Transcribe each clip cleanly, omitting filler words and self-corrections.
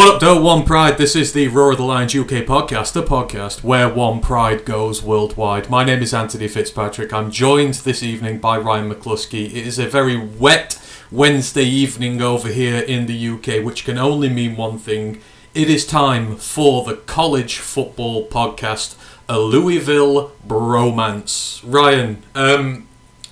What up, though? One Pride. This is the Roar of the Lions UK podcast, the podcast where One Pride goes worldwide. My name is Anthony Fitzpatrick. I'm joined this evening by Ryan McCluskey. It is a very wet Wednesday evening over here in the UK, which can only mean one thing. It is time for the college football podcast, a Louisville Brohm-ance. Ryan,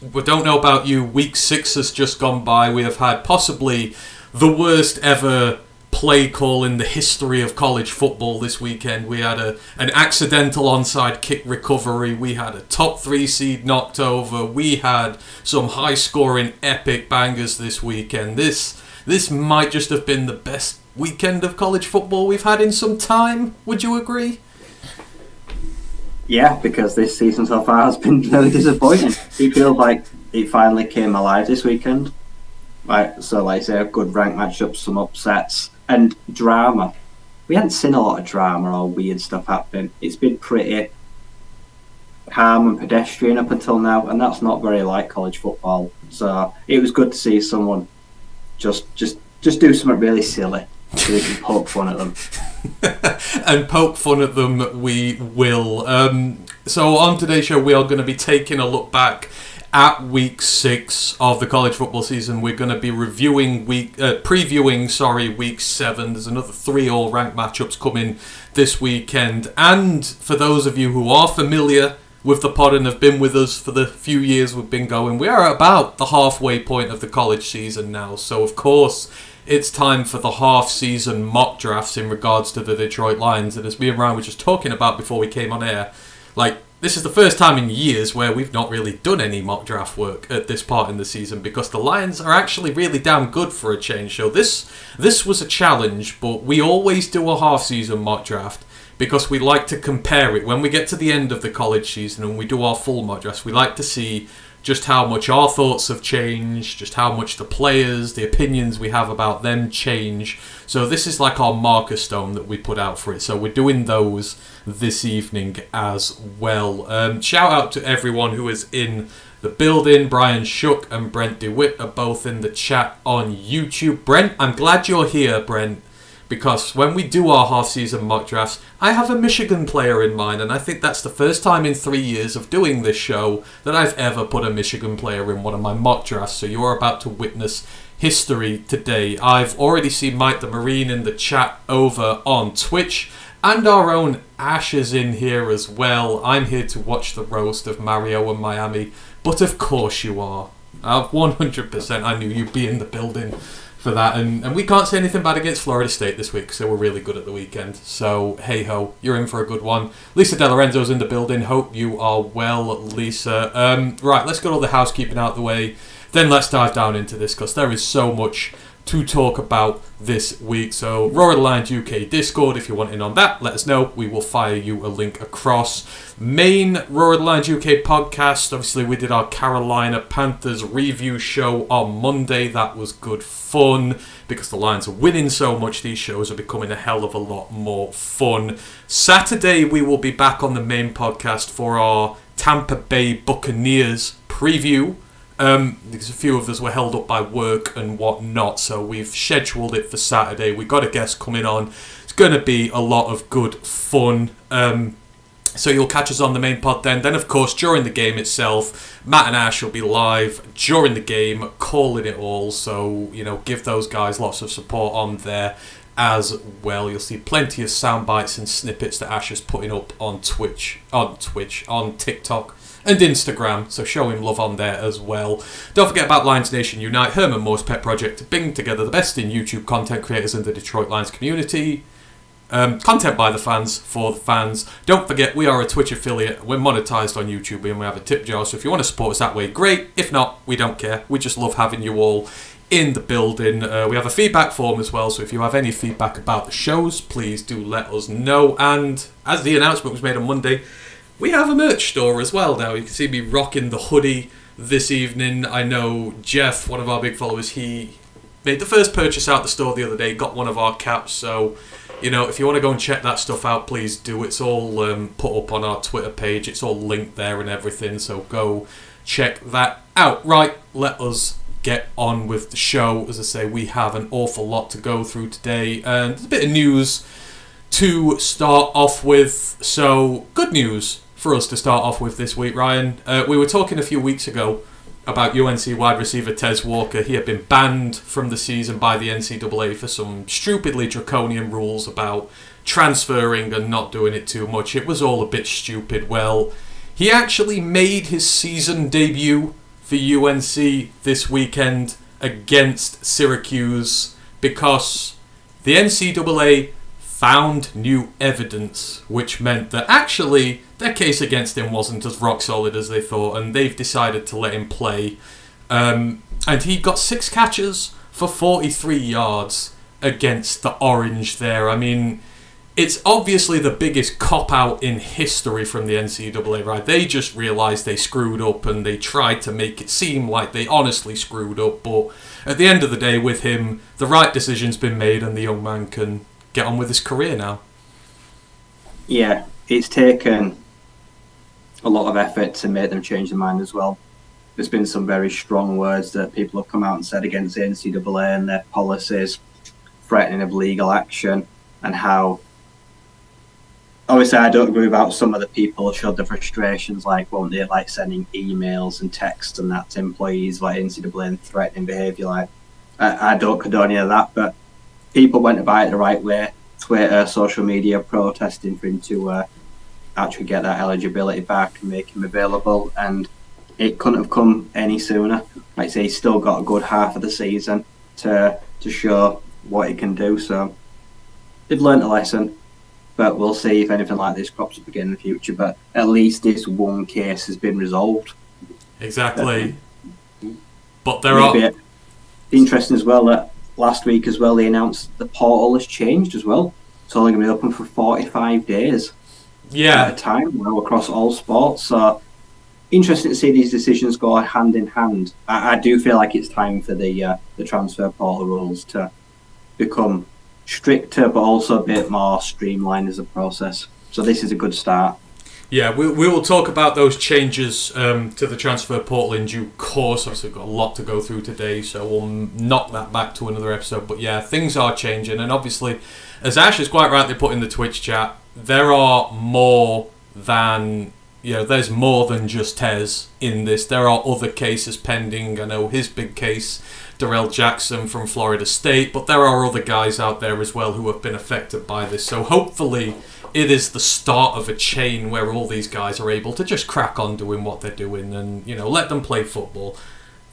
we don't know about you. Week 6 has just gone by. We have had possibly the worst ever play call in the history of college football this weekend. We had an accidental onside kick recovery. We had a top 3 seed knocked over. We had some high scoring epic bangers this weekend. This might just have been the best weekend of college football we've had in some time. Would you agree? Yeah, because this season so far has been really disappointing. It feels like it finally came alive this weekend. Like I say, good ranked matchups, some upsets, and drama. We hadn't seen a lot of drama or weird stuff happening. It's been pretty calm and pedestrian up until now, and that's not very like college football. So it was good to see someone just do something really silly so we can poke fun at them. And poke fun at them we will. So on today's show, we are going to be taking a look back at week 6 of the college football season. We're going to be previewing week 7. There's another 3 all-ranked matchups coming this weekend. And for those of you who are familiar with the pod and have been with us for the few years we've been going, we are at about the halfway point of the college season now. So of course, it's time for the half-season mock drafts in regards to the Detroit Lions. And as me and Ryan were just talking about before we came on air, this is the first time in years where we've not really done any mock draft work at this part in the season because the Lions are actually really damn good for a change. So this was a challenge, but we always do a half-season mock draft because we like to compare it. When we get to the end of the college season and we do our full mock drafts, we like to see just how much our thoughts have changed, just how much the players, the opinions we have about them change. So this is like our marker stone that we put out for it. So we're doing those this evening as well. Shout out to everyone who is in the building. Brian Shook and Brent DeWitt are both in the chat on YouTube. Brent, I'm glad you're here, Brent, because when we do our half-season mock drafts, I have a Michigan player in mind, and I think that's the first time in 3 years of doing this show that I've ever put a Michigan player in one of my mock drafts, so you're about to witness history today. I've already seen Mike the Marine in the chat over on Twitch, and our own Ash is in here as well. I'm here to watch the roast of Mario and Miami, but of course you are. 100% I knew you'd be in the building for that, and we can't say anything bad against Florida State this week, so we're really good at the weekend. So hey ho, you're in for a good one. Lisa De Lorenzo's in the building. Hope you are well, Lisa. Right, let's get all the housekeeping out of the way. Then let's dive down into this because there is so much to talk about this week. So Roar of the Lions UK Discord, if you're wanting on that, let us know. We will fire you a link across. Main Roar of the Lions UK podcast. Obviously, we did our Carolina Panthers review show on Monday. That was good fun because the Lions are winning so much. These shows are becoming a hell of a lot more fun. Saturday, we will be back on the main podcast for our Tampa Bay Buccaneers preview. Because a few of us were held up by work and whatnot, so we've scheduled it for Saturday. We got a guest coming on. It's going to be a lot of good fun. So you'll catch us on the main pod then. Then, of course, during the game itself, Matt and Ash will be live during the game, calling it all. So, give those guys lots of support on there as well. You'll see plenty of sound bites and snippets that Ash is putting up on on TikTok, and Instagram, so show him love on there as well. Don't forget about Lions Nation Unite, Herman Moore's pet project to bring together the best in YouTube content creators in the Detroit Lions community. Content by the fans, for the fans. Don't forget, we are a Twitch affiliate. We're monetized on YouTube and we have a tip jar, so if you want to support us that way, great. If not, we don't care. We just love having you all in the building. We have a feedback form as well, so if you have any feedback about the shows, please do let us know. And as the announcement was made on Monday, we have a merch store as well now. You can see me rocking the hoodie this evening. I know Jeff, one of our big followers, he made the first purchase out the store the other day, got one of our caps. So, if you want to go and check that stuff out, please do. It's all put up on our Twitter page. It's all linked there and everything. So go check that out. Right, let us get on with the show. As I say, we have an awful lot to go through today, and there's a bit of news to start off with. So, good news for us to start off with this week, Ryan. We were talking a few weeks ago about UNC wide receiver Tez Walker. He had been banned from the season by the NCAA for some stupidly draconian rules about transferring and not doing it too much. It was all a bit stupid. Well, he actually made his season debut for UNC this weekend against Syracuse because the NCAA found new evidence, which meant that actually their case against him wasn't as rock solid as they thought, and they've decided to let him play. And he got 6 catches for 43 yards against the Orange there. I mean, it's obviously the biggest cop-out in history from the NCAA, right? They just realised they screwed up and they tried to make it seem like they honestly screwed up. But at the end of the day, with him, the right decision's been made and the young man can get on with his career now. Yeah, it's taken a lot of effort to make them change their mind as well. There's been some very strong words that people have come out and said against the NCAA and their policies, threatening of legal action, and how obviously I don't agree about some of the people showed the frustrations, like won't they, like sending emails and texts and that to employees like NCAA and threatening behaviour. Like I don't condone any of that, but people went about it the right way. Twitter, social media, protesting for him to actually get that eligibility back and make him available, and it couldn't have come any sooner. Like I say, he's still got a good half of the season to show what he can do, so they've learnt a lesson. But we'll see if anything like this crops up again in the future. But at least this one case has been resolved. Exactly. But there are... Interesting as well that last week as well they announced the portal has changed as well. It's only going to be open for 45 days. Yeah. At a time now across all sports. So interesting to see these decisions go hand in hand. I do feel like it's time for the transfer portal rules to become stricter, but also a bit more streamlined as a process. So this is a good start. Yeah, we will talk about those changes to the transfer portal in due course. Obviously, we've got a lot to go through today, so we'll knock that back to another episode. But yeah, things are changing, and obviously, as Ash has quite rightly put in the Twitch chat, there are more than... there's more than just Tez in this. There are other cases pending. I know his big case, Darrell Jackson from Florida State, but there are other guys out there as well who have been affected by this. So hopefully it is the start of a chain where all these guys are able to just crack on doing what they're doing and, let them play football.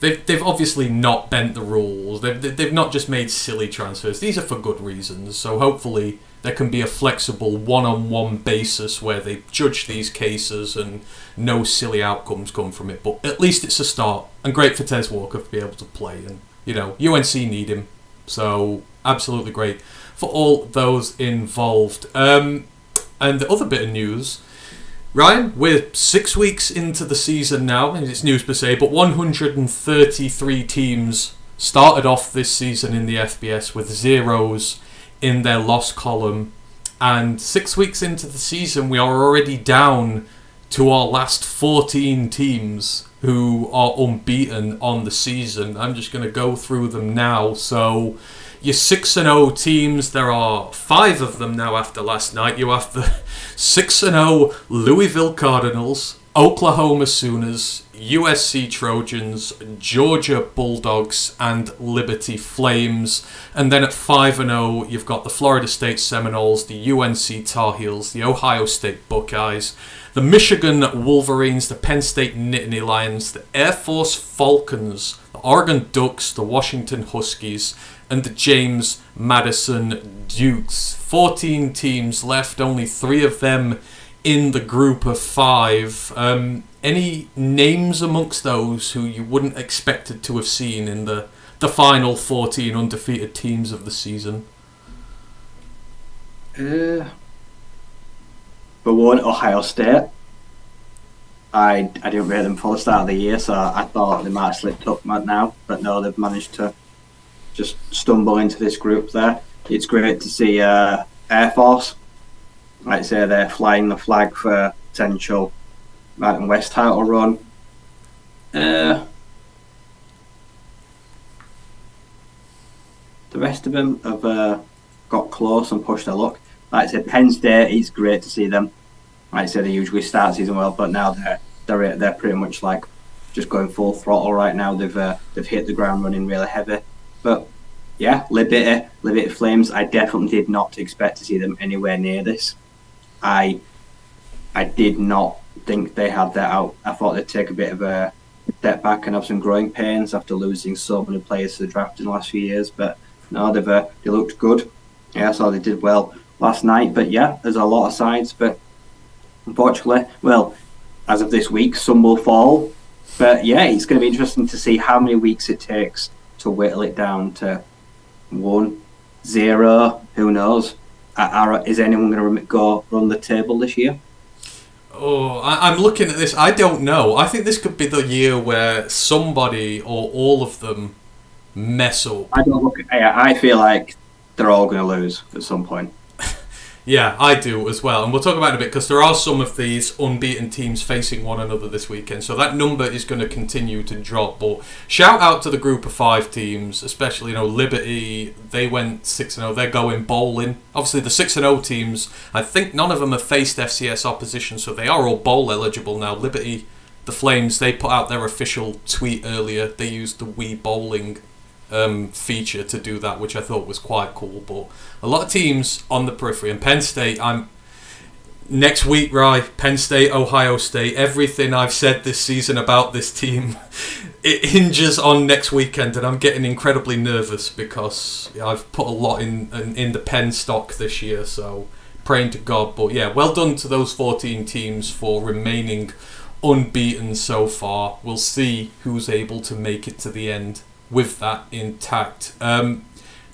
They've obviously not bent the rules. They've not just made silly transfers. These are for good reasons. So hopefully there can be a flexible one-on-one basis where they judge these cases and no silly outcomes come from it. But at least it's a start. And great for Tez Walker to be able to play. And, UNC need him. So absolutely great for all those involved. And the other bit of news... Ryan, we're 6 weeks into the season now, and it's news per se, but 133 teams started off this season in the FBS with zeros in their loss column, and 6 weeks into the season we are already down to our last 14 teams who are unbeaten on the season. I'm just going to go through them now. So your 6-0 teams, there are 5 of them now after last night. You have the 6-0 Louisville Cardinals, Oklahoma Sooners, USC Trojans, Georgia Bulldogs, and Liberty Flames. And then at 5-0, you've got the Florida State Seminoles, the UNC Tar Heels, the Ohio State Buckeyes, the Michigan Wolverines, the Penn State Nittany Lions, the Air Force Falcons, the Oregon Ducks, the Washington Huskies, and the James Madison Dukes. 14 teams left, only 3 of them in the group of 5. Any names amongst those who you wouldn't expected to have seen in the final 14 undefeated teams of the season? For one, Ohio State. I didn't rate them for the start of the year, so I thought they might have slipped up now, but no, they've managed to just stumble into this group there. It's great to see Air Force. Like I say, they're flying the flag for a potential Mountain West title run. the rest of them have got close and pushed their luck. Like I said, Penn State, it's great to see them. Like I said, they usually start the season well, but now they're pretty much like just going full throttle right now. They've hit the ground running really heavy. But yeah, Liberty Flames, I definitely did not expect to see them anywhere near this. I did not think they had that out. I thought they'd take a bit of a step back and have some growing pains after losing so many players to the draft in the last few years. But no, they looked good. Yeah, so they did well last night. But yeah, there's a lot of sides. But unfortunately, well, as of this week, some will fall. But yeah, it's going to be interesting to see how many weeks it takes to whittle it down to 1, 0. Who knows? Is anyone going to go run the table this year? Oh, I'm looking at this. I don't know. I think this could be the year where somebody or all of them mess up. I feel like they're all going to lose at some point. Yeah, I do as well. And we'll talk about it in a bit because there are some of these unbeaten teams facing one another this weekend. So that number is going to continue to drop. But shout out to the group of 5 teams, especially, Liberty. They went 6-0. They're going bowling. Obviously, the 6-0 teams, I think none of them have faced FCS opposition. So they are all bowl eligible now. Liberty, the Flames, they put out their official tweet earlier. They used the Wii Bowling feature to do that, which I thought was quite cool. But a lot of teams on the periphery, and Penn State, next week, right? Penn State, Ohio State, everything I've said this season about this team, it hinges on next weekend, and I'm getting incredibly nervous because I've put a lot in the Penn stock this year, so praying to God. But yeah, well done to those 14 teams for remaining unbeaten so far. We'll see who's able to make it to the end with that intact.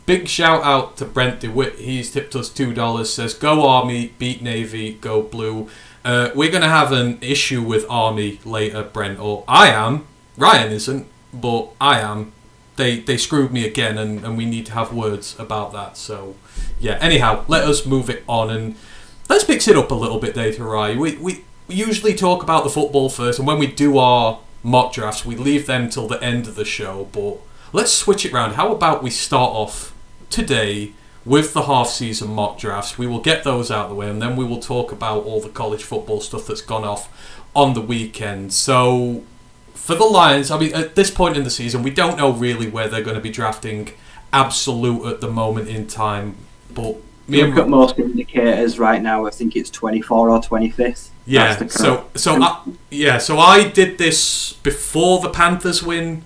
Big shout out to Brent DeWitt. He's tipped us $2. Says, go Army, beat Navy, go Blue. We're going to have an issue with Army later, Brent. Or I am. Ryan isn't, but I am. They screwed me again, and we need to have words about that. So, yeah. Anyhow, let us move it on, and let's mix it up a little bit later, Ryan. We usually talk about the football first, and when we do our mock drafts, we leave them till the end of the show, but let's switch it round. How about we start off today with the half-season mock drafts? We will get those out of the way, and then we will talk about all the college football stuff that's gone off on the weekend. So, for the Lions, at this point in the season, we don't know really where they're going to be drafting absolute at the moment in time, but look at most indicators right now. I think it's 24 or 25th. Yeah. So I did this before the Panthers win.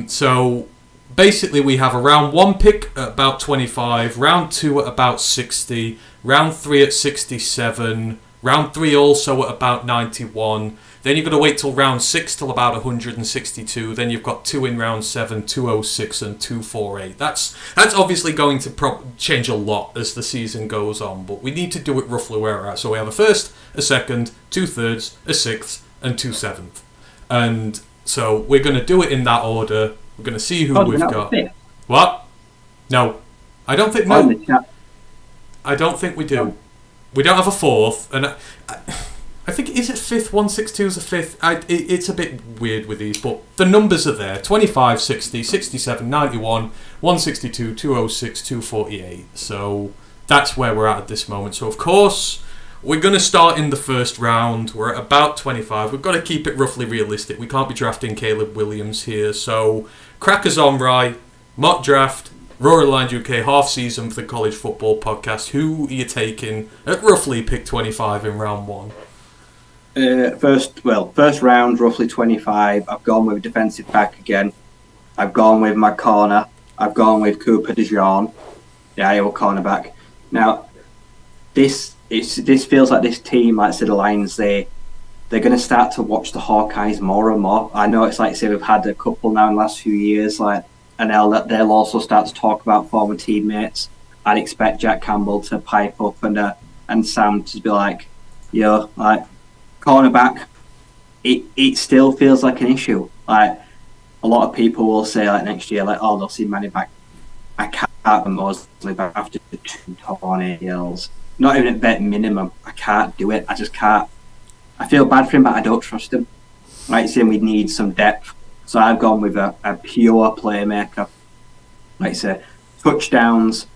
So basically, we have a round 1 pick at about 25, round 2 at about 60, round 3 at 67, round 3 also at about 91. Then you've got to wait till round 6 till about 162. Then you've got 2 in round 7, 206 and 248. That's obviously going to change a lot as the season goes on, but we need to do it roughly where we're at. So we have a first, a second, 2 thirds, a sixth, and 2 seventh. And so we're going to do it in that order. We're going to see who we've got. What? No. I don't think I don't think we do. We don't have a fourth, and I think, is it fifth? 162 is a fifth. It's a bit weird with these, but the numbers are there. 25, 60, 67, 91, 162, 206, 248. So that's where we're at this moment. So, of course, we're going to start in the first round. We're at about 25. We've got to keep it roughly realistic. We can't be drafting Caleb Williams here. So, crackers on, Rye. Mock draft. Royal Lions UK half season for the College Football Podcast. Who are you taking at roughly pick 25 in round 1? First round, roughly 25. I've gone with defensive back again. I've gone with my corner. I've gone with Cooper DeJean, the Iowa cornerback. Now, this feels like this team, like I said, the Lions, they're going to start to watch the Hawkeyes more and more. I know it's like, say, we've had a couple now in the last few years, and they'll also start to talk about former teammates. I'd expect Jack Campbell to pipe up and Sam to be like, yo, like, cornerback, it still feels like an issue. Like, a lot of people will say, like, next year, like, oh, they'll see Manny back. I can't mostly back after 2 torn ACLs. Not even at vet minimum. I can't do it. I just can't. I feel bad for him, but I don't trust him. Like, saying we need some depth. So I've gone with a pure playmaker. Like I say, touchdowns,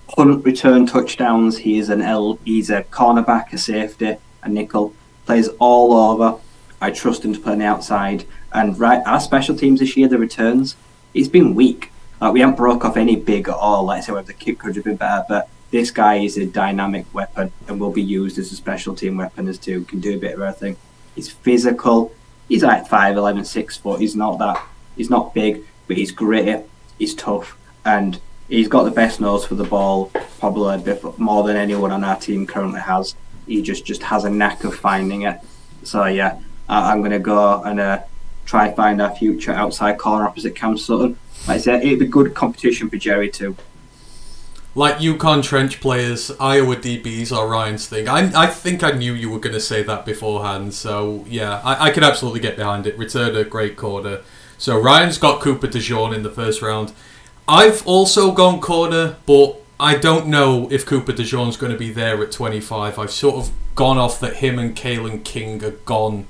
punt return touchdowns. He's a cornerback, a safety, a nickel. Plays all over. I trust him to play on the outside. And our special teams this year, the returns, it's been weak. We haven't broke off any big at all. Like I said, the kick could have been better, but this guy is a dynamic weapon and will be used as a special team weapon as too. Can do a bit of everything. He's physical. He's like 5'11", 6 foot. He's not big, but he's gritty. He's tough, and he's got the best nose for the ball, probably a bit more than anyone on our team currently has. He just has a knack of finding it. So yeah, I'm going to go and try and find our future outside corner opposite Cam Sutton. Like I said, it'd be good competition for Jerry too. Like Yukon Trench players, Iowa DBs are Ryan's thing. I think I knew you were going to say that beforehand, so yeah, I could absolutely get behind it. Returner, great corner. So Ryan's got Cooper DeJean in the first round. I've also gone corner, but I don't know if Cooper DeJean's going to be there at 25. I've sort of gone off that him and Kalen King are gone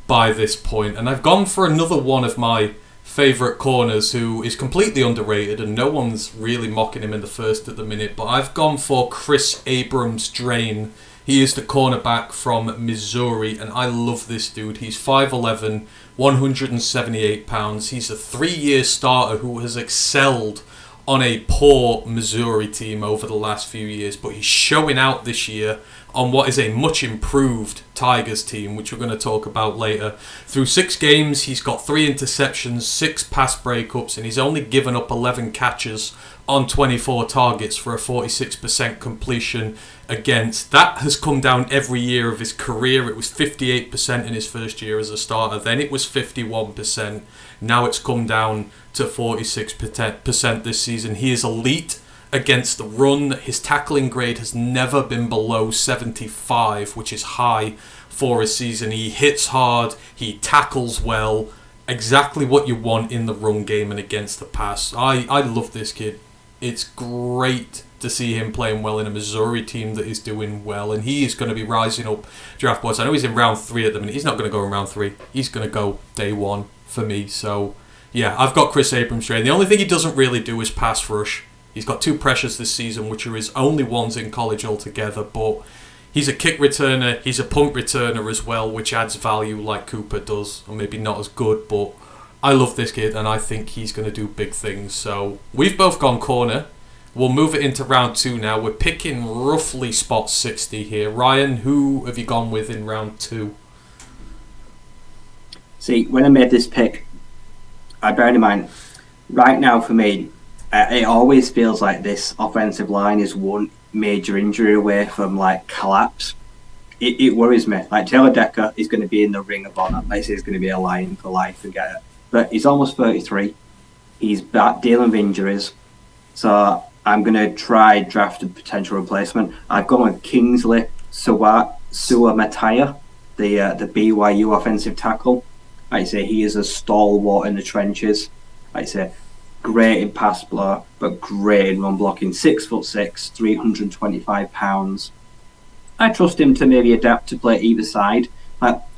by this point, and I've gone for another one of my favourite corners who is completely underrated and no one's really mocking him in the first at the minute, but I've gone for Chris Abrams-Drain. He is the cornerback from Missouri, and I love this dude. He's 5'11", 178 pounds. He's a 3-year starter who has excelled on a poor Missouri team over the last few years, but he's showing out this year on what is a much improved Tigers team, which we're going to talk about later. Through 6 games, he's got 3 interceptions, 6 pass breakups, and he's only given up 11 catches on 24 targets for a 46% completion against. That has come down every year of his career. It was 58% in his first year as a starter, then it was 51%. Now it's come down to 46% this season. He is elite against the run. His tackling grade has never been below 75, which is high for a season. He hits hard, he tackles well, exactly what you want in the run game and against the pass. I love this kid. It's great to see him playing well in a Missouri team that is doing well, and he is going to be rising up draft boards. I know he's in round 3 at the minute. He's not going to go in round 3. He's going to go day 1 for me. So yeah, I've got Chris Abrams-Drain. The only thing he doesn't really do is pass rush. He's got 2 pressures this season, which are his only ones in college altogether, but he's a kick returner, he's a punt returner as well, which adds value like Cooper does, or maybe not as good, but I love this kid, and I think he's going to do big things. So we've both gone corner. We'll move it into round 2 now. We're picking roughly spot 60 here. Ryan, who have you gone with in round 2? See, when I made this pick, I bear in mind, right now for me, it always feels like this offensive line is one major injury away from like collapse. It worries me. Like Taylor Decker is going to be in the Ring of Honor. Like I say, he's going to be a Lion for life and get it. But he's almost 33. He's back dealing with injuries. So I'm going to try draft a potential replacement. I've gone with Kingsley Suamataia, the BYU offensive tackle. Like I say, he is a stalwart in the trenches. Like I say, great in pass blow, but great in run blocking. 6'6", 325 pounds. I trust him to maybe adapt to play either side.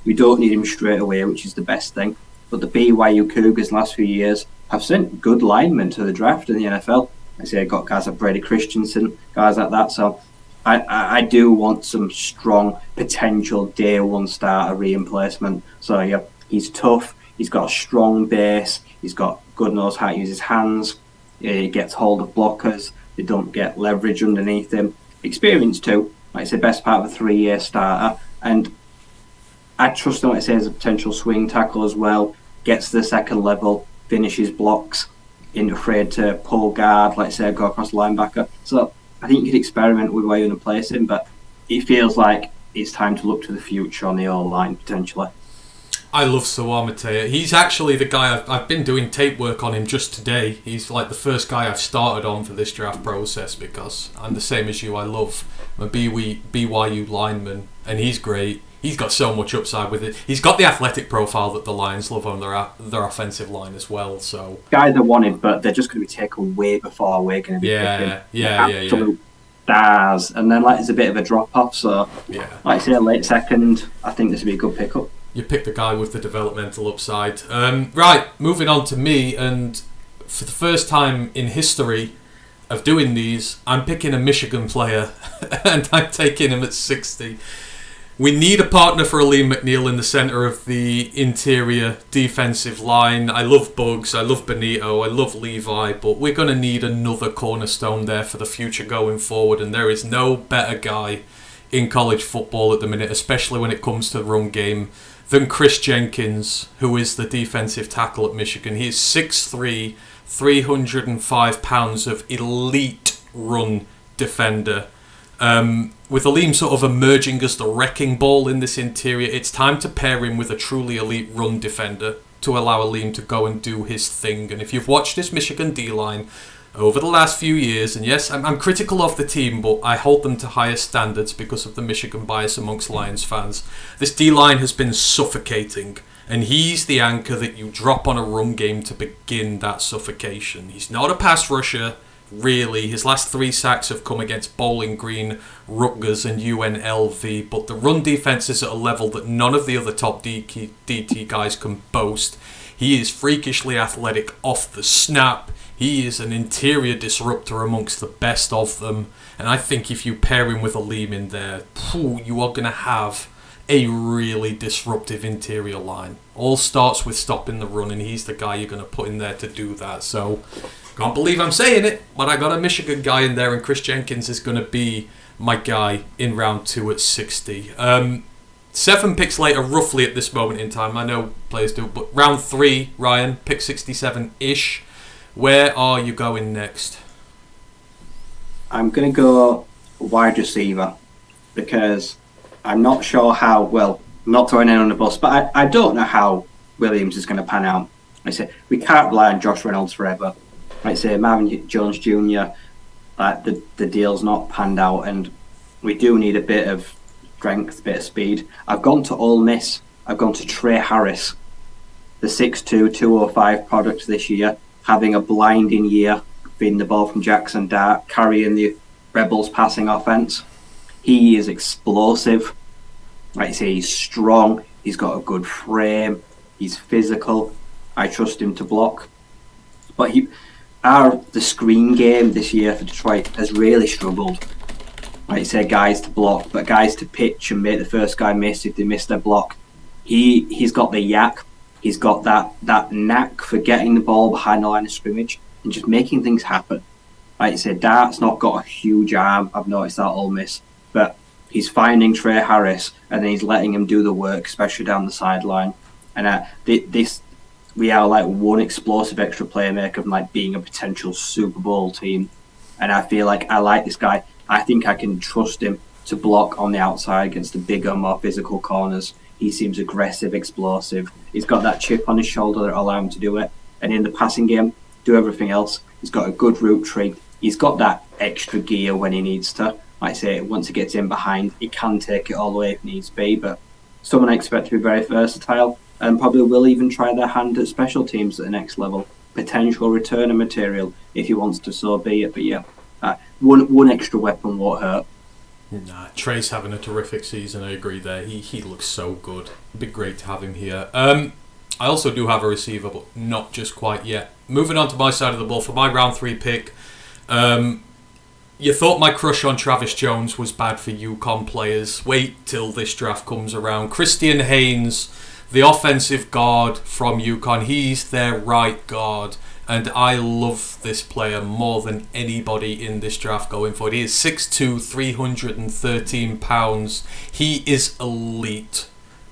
We don't need him straight away, which is the best thing. But the BYU Cougars last few years have sent good linemen to the draft in the NFL. I say I got guys like Brady Christensen, guys like that. So I do want some strong potential day 1 starter replacement. So yeah, he's tough. He's got a strong base. He's got good knows how to use his hands. He gets hold of blockers. They don't get leverage underneath him. Experience too. Like I say, best part of a 3-year starter. And I trust him, like I say, as a potential swing tackle as well. Gets to the second level, finishes blocks, isn't afraid to pull guard, like I say, go across the linebacker. So I think you could experiment with where you're going to place him, but it feels like it's time to look to the future on the O-line potentially. I love Suamataia. He's actually the guy I've been doing tape work on him just today. He's like the first guy I've started on for this draft process because I'm the same as you. I love a BYU lineman, and he's great. He's got so much upside with it. He's got the athletic profile that the Lions love on their offensive line as well. So guys are wanted, but they're just going to be taken way before we're going to be picking. Absolute stars. And then there's a bit of a drop off. So like I say, late second, I think this would be a good pickup. You pick the guy with the developmental upside. Right, moving on to me, and for the first time in history, of doing these, I'm picking a Michigan player and I'm taking him at 60. We need a partner for Aleem McNeil in the centre of the interior defensive line. I love Bugs, I love Benito, I love Levi, but we're going to need another cornerstone there for the future going forward, and there is no better guy in college football at the minute, especially when it comes to the run game, than Chris Jenkins, who is the defensive tackle at Michigan. He is 6'3", 305 pounds of elite run defender. With Aleem sort of emerging as the wrecking ball in this interior, it's time to pair him with a truly elite run defender to allow Aleem to go and do his thing. And if you've watched this Michigan D-line over the last few years, and yes, I'm critical of the team, but I hold them to higher standards because of the Michigan bias amongst Lions fans. This D-line has been suffocating, and he's the anchor that you drop on a run game to begin that suffocation. He's not a pass rusher, really. His last 3 sacks have come against Bowling Green, Rutgers and UNLV, but the run defense is at a level that none of the other top DT guys can boast. He is freakishly athletic off the snap. He is an interior disruptor amongst the best of them, and I think if you pair him with Aleem in there, you are going to have a really disruptive interior line. All starts with stopping the run, and he's the guy you're going to put in there to do that. So can't believe I'm saying it, but I got a Michigan guy in there, and Chris Jenkins is going to be my guy in round 2 at 60. 7 picks later, roughly at this moment in time. I know players do, but round 3, Ryan, pick 67-ish. Where are you going next? I'm going to go wide receiver because I'm not sure how, well, I'm not throwing in on the bus, but I don't know how Williams is going to pan out. I say we can't rely on Josh Reynolds forever. I say Marvin Jones Jr., the deal's not panned out, and we do need a bit of strength, a bit of speed. I've gone to Ole Miss. I've gone to Trey Harris, the 6'2", 205 product this year, having a blinding year, feeding the ball from Jackson Dart, carrying the Rebels passing offense. He is explosive. Like I say, he's strong. He's got a good frame. He's physical. I trust him to block. But the screen game this year for Detroit has really struggled. Like I say, guys to block, but guys to pitch and make the first guy miss if they miss their block. He's got the yak. He's got that knack for getting the ball behind the line of scrimmage and just making things happen. Like I said, Dart's not got a huge arm. I've noticed that Ole Miss. But he's finding Trey Harris and then he's letting him do the work, especially down the sideline. And we are like one explosive extra playmaker from like being a potential Super Bowl team. And I feel like I like this guy. I think I can trust him to block on the outside against the bigger, more physical corners. He seems aggressive, explosive. He's got that chip on his shoulder that allow him to do it. And in the passing game, do everything else. He's got a good route tree. He's got that extra gear when he needs to. Like I say, once he gets in behind, he can take it all the way if needs be. But someone I expect to be very versatile and probably will even try their hand at special teams at the next level. Potential returner material if he wants to so be it. But yeah, one extra weapon won't hurt. Nah, Trey's having a terrific season, I agree there. He looks so good. It'd be great to have him here. I also do have a receiver, but not just quite yet. Moving on to my side of the ball, for my round 3 pick, you thought my crush on Travis Jones was bad for UConn players. Wait till this draft comes around. Christian Haynes, the offensive guard from UConn, he's their right guard. And I love this player more than anybody in this draft going forward. He is 6'2", 313 pounds. He is elite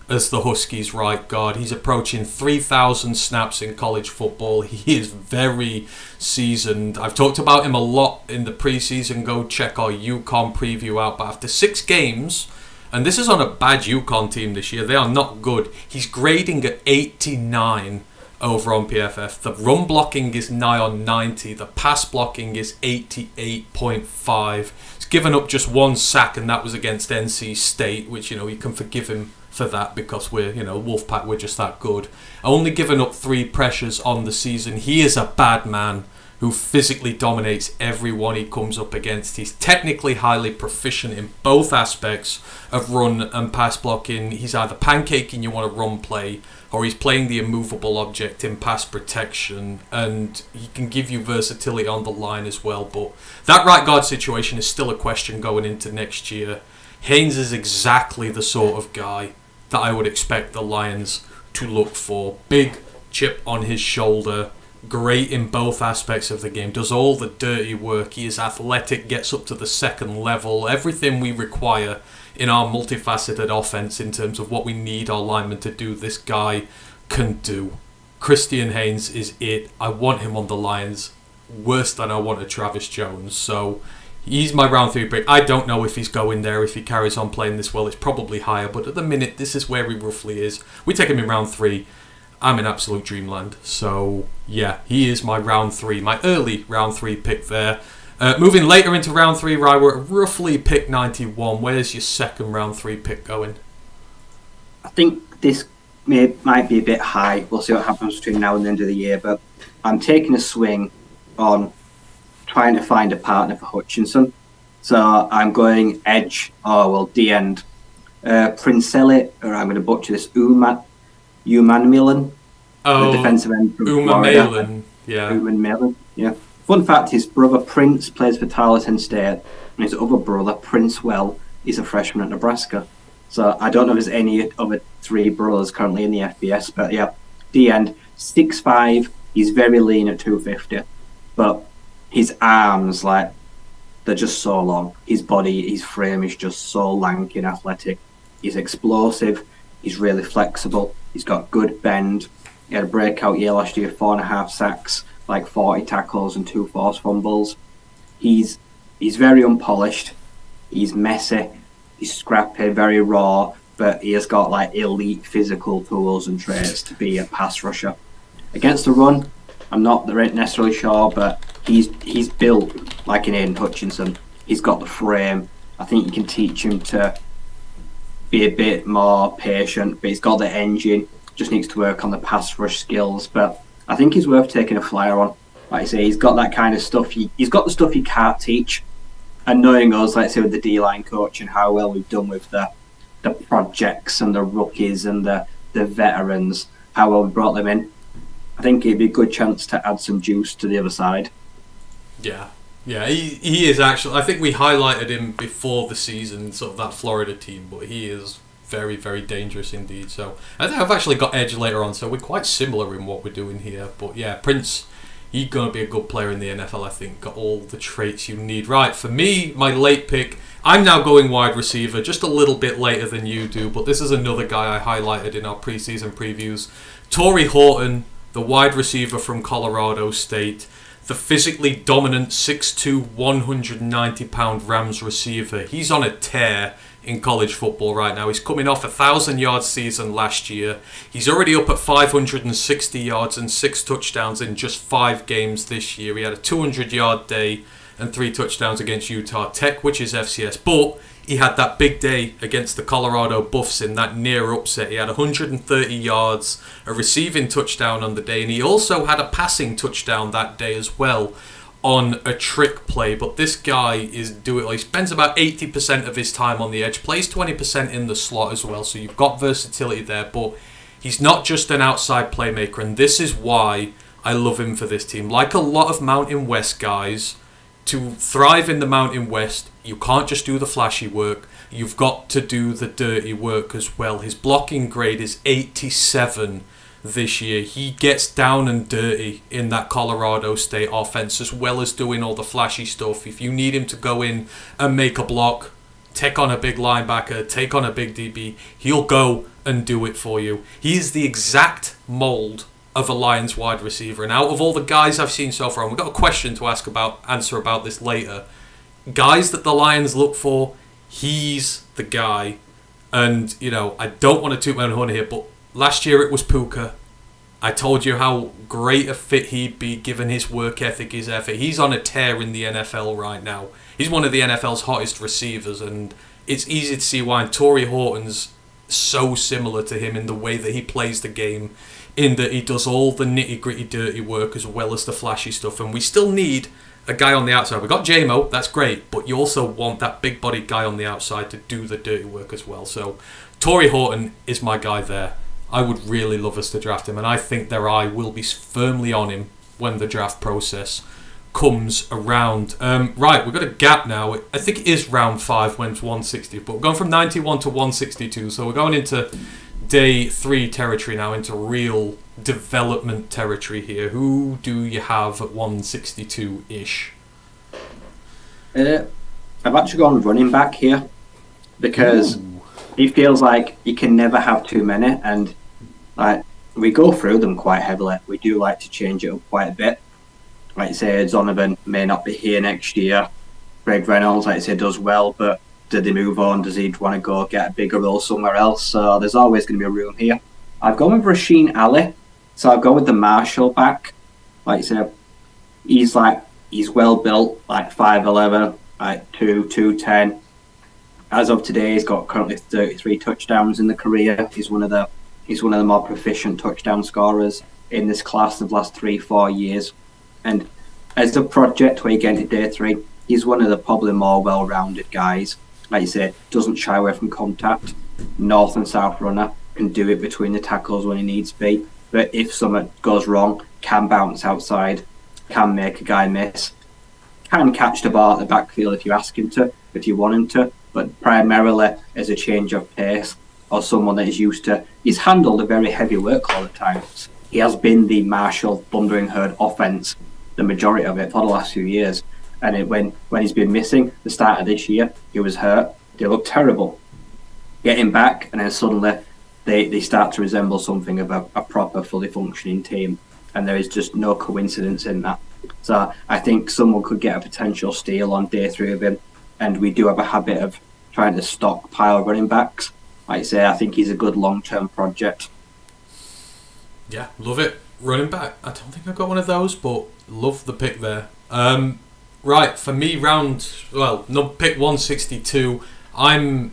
as the Huskies' right guard. He's approaching 3,000 snaps in college football. He is very seasoned. I've talked about him a lot in the preseason. Go check our UConn preview out. But after 6 games, and this is on a bad UConn team this year, they are not good. He's grading at 89 over on PFF. The run blocking is nigh on 90. The pass blocking is 88.5. He's given up just 1 sack, and that was against NC State, which, you can forgive him for that because we're, Wolfpack, we're just that good. Only given up 3 pressures on the season. He is a bad man who physically dominates everyone he comes up against. He's technically highly proficient in both aspects of run and pass blocking. He's either pancaking you on a run play, or he's playing the immovable object in pass protection, and he can give you versatility on the line as well. But that right guard situation is still a question going into next year. Haynes is exactly the sort of guy that I would expect the Lions to look for. Big chip on his shoulder, great in both aspects of the game, does all the dirty work, he is athletic, gets up to the second level, everything we require in our multifaceted offense in terms of what we need our linemen to do, this guy can do. Christian Haynes is it. I want him on the Lions worse than I want a Travis Jones, so he's my round 3 pick. I don't know if he's going there if he carries on playing this well. It's probably higher, but at the minute this is where he roughly is. We take him in round 3. I'm in absolute dreamland. So yeah, he is my round 3, my early round 3 pick there. Moving later into round 3, right, we're at roughly pick 91. Where's your second round 3 pick going? I think this might be a bit high. We'll see what happens between now and the end of the year, but I'm taking a swing on trying to find a partner for Hutchinson. So I'm going edge, D-end. Princelli, or I'm going to butcher this, Umanmilan, the defensive end from Florida. Umanmilan, yeah. Fun fact, his brother Prince plays for Tarleton State, and his other brother, Princewell, is a freshman at Nebraska. So I don't know if there's any other 3 brothers currently in the FBS, but yeah, D-end, 6'5", he's very lean at 250, but his arms, like, they're just so long. His body, his frame is just so lanky and athletic. He's explosive, he's really flexible, he's got good bend. He had a breakout year last year, 4.5 sacks, like 40 tackles and 2 forced fumbles. He's very unpolished, he's messy, he's scrappy, very raw, but he has got like elite physical tools and traits to be a pass rusher. Against the run, I'm not necessarily sure, but he's built like an Aiden Hutchinson. He's got the frame. I think you can teach him to be a bit more patient, but he's got the engine, just needs to work on the pass rush skills. But I think he's worth taking a flyer on. Like I say, he's got that kind of stuff. He's got the stuff you can't teach. And knowing us, let's say with the D-line coach and how well we've done with the projects and the rookies and the veterans, how well we brought them in, I think it'd be a good chance to add some juice to the other side. Yeah, he is actually. I think we highlighted him before the season, sort of that Florida team, but he is very, very dangerous indeed. So I think I've actually got edge later on, so we're quite similar in what we're doing here. But yeah, Prince, he's going to be a good player in the NFL, I think. Got all the traits you need. Right, for me, my late pick, I'm now going wide receiver, just a little bit later than you do, but this is another guy I highlighted in our preseason previews. Torrey Horton, the wide receiver from Colorado State, the physically dominant 6'2", 190-pound Rams receiver. He's on a tear in college football right now. He's coming off a 1,000-yard season last year. He's already up at 560 yards and 6 touchdowns in just 5 games this year. He had a 200-yard day and 3 touchdowns against Utah Tech, which is FCS. But he had that big day against the Colorado Buffs in that near upset. He had 130 yards, a receiving touchdown on the day, and he also had a passing touchdown that day as well on a trick play. But this guy is doing it. He spends about 80% of his time on the edge, plays 20% in the slot as well, so you've got versatility there. But he's not just an outside playmaker, and this is why I love him for this team. Like a lot of Mountain West guys, to thrive in the Mountain West, you can't just do the flashy work. You've got to do the dirty work as well. His blocking grade is 87 this year. He gets down and dirty in that Colorado State offense, as well as doing all the flashy stuff. If you need him to go in and make a block, take on a big linebacker, take on a big DB, he'll go and do it for you. He is the exact mold of a Lions wide receiver. And out of all the guys I've seen so far, and we've got a question to answer about this later, guys that the Lions look for, he's the guy. And, you know, I don't want to toot my own horn here, but last year it was Puka. I told you how great a fit he'd be given his work ethic, his effort. He's on a tear in the NFL right now. He's one of the NFL's hottest receivers, and it's easy to see why Torrey Horton's so similar to him in the way that he plays the game in that he does all the nitty-gritty dirty work as well as the flashy stuff, and we still need a guy on the outside. We've got JMO, that's great, but you also want that big-bodied guy on the outside to do the dirty work as well. So Torrey Horton is my guy there. I would really love us to draft him, and I think their eye will be firmly on him when the draft process comes around. Right, we've got a gap now. I think it is round 5 when it's 160, but we're going from 91 to 162, so we're going into day 3 territory now, into real development territory here. Who do you have at 162-ish? I've actually gone running back here because it feels like you can never have too many, and like we go through them quite heavily. We do like to change it up quite a bit. Like you say, Zonovan may not be here next year. Greg Reynolds, like you say, does well, but did he move on? Does he want to go get a bigger role somewhere else? So there's always going to be a room here. I've gone with Rasheen Ali. So I've gone with the Marshall back. Like you said, he's well built, like 5'11", like 210. As of today, he's got currently 33 touchdowns in the career. He's one of the more proficient touchdown scorers in this class of the last 3-4 years. And as a project where you get into day 3, he's one of the probably more well-rounded guys. Like you said, doesn't shy away from contact. North and south runner, can do it between the tackles when he needs to be. But if something goes wrong, can bounce outside, can make a guy miss, can catch the ball at the backfield if you ask him to, if you want him to. But primarily as a change of pace or someone that is used to, he's handled a very heavy workload at times. He has been the Marshall Thundering Herd offense, the majority of it for the last few years. And when he's been missing the start of this year, he was hurt. They look terrible. Get him back, and then suddenly they start to resemble something of a proper, fully functioning team. And there is just no coincidence in that. So I think someone could get a potential steal on day 3 of him. And we do have a habit of trying to stockpile running backs. Like I say, I think he's a good long-term project. Yeah, love it. Running back. I don't think I've got one of those, but love the pick there. Right, for me, pick 162. I'm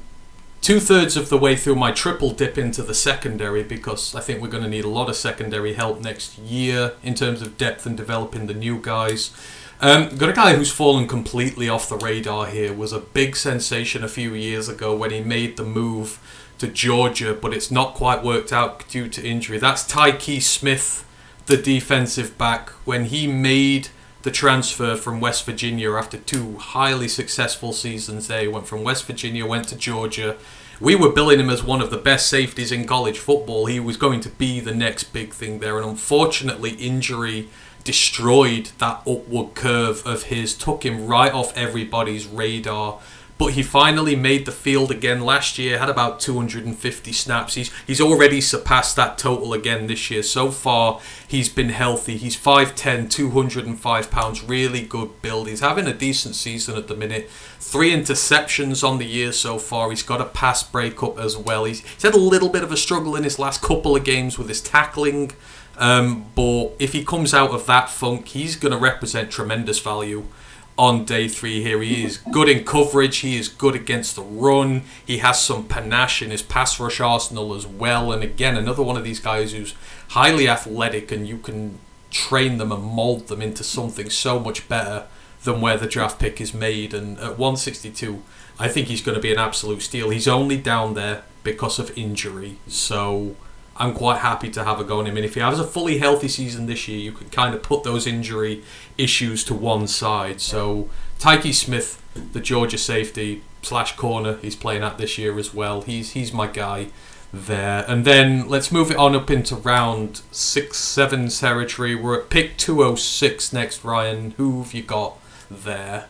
2/3 of the way through my triple dip into the secondary, because I think we're going to need a lot of secondary help next year in terms of depth and developing the new guys. Got a guy who's fallen completely off the radar here. Was a big sensation a few years ago when he made the move to Georgia, but it's not quite worked out due to injury. That's Tyke Smith, the defensive back. When he made the transfer from West Virginia after 2 highly successful seasons there, he went from West Virginia, went to Georgia. We were billing him as one of the best safeties in college football. He was going to be the next big thing there, and unfortunately injury destroyed that upward curve of his, took him right off everybody's radar. But he finally made the field again last year, had about 250 snaps. He's already surpassed that total again this year. So far, he's been healthy. He's 5'10", 205 pounds, really good build. He's having a decent season at the minute. 3 interceptions on the year so far. He's got a pass breakup as well. He's had a little bit of a struggle in his last couple of games with his tackling. But if he comes out of that funk, he's going to represent tremendous value on day 3 here. He is good in coverage. He is good against the run. He has some panache in his pass rush arsenal as well. And again, another one of these guys who's highly athletic, and you can train them and mold them into something so much better than where the draft pick is made. And at 162, I think he's going to be an absolute steal. He's only down there because of injury. So I'm quite happy to have a go on him. And if he has a fully healthy season this year, you can kind of put those injury issues to one side. So Tyke Smith, the Georgia safety / corner, he's playing at this year as well. He's my guy there. And then let's move it on up into round 6-7 territory. We're at pick 206 next, Ryan. Who have you got there?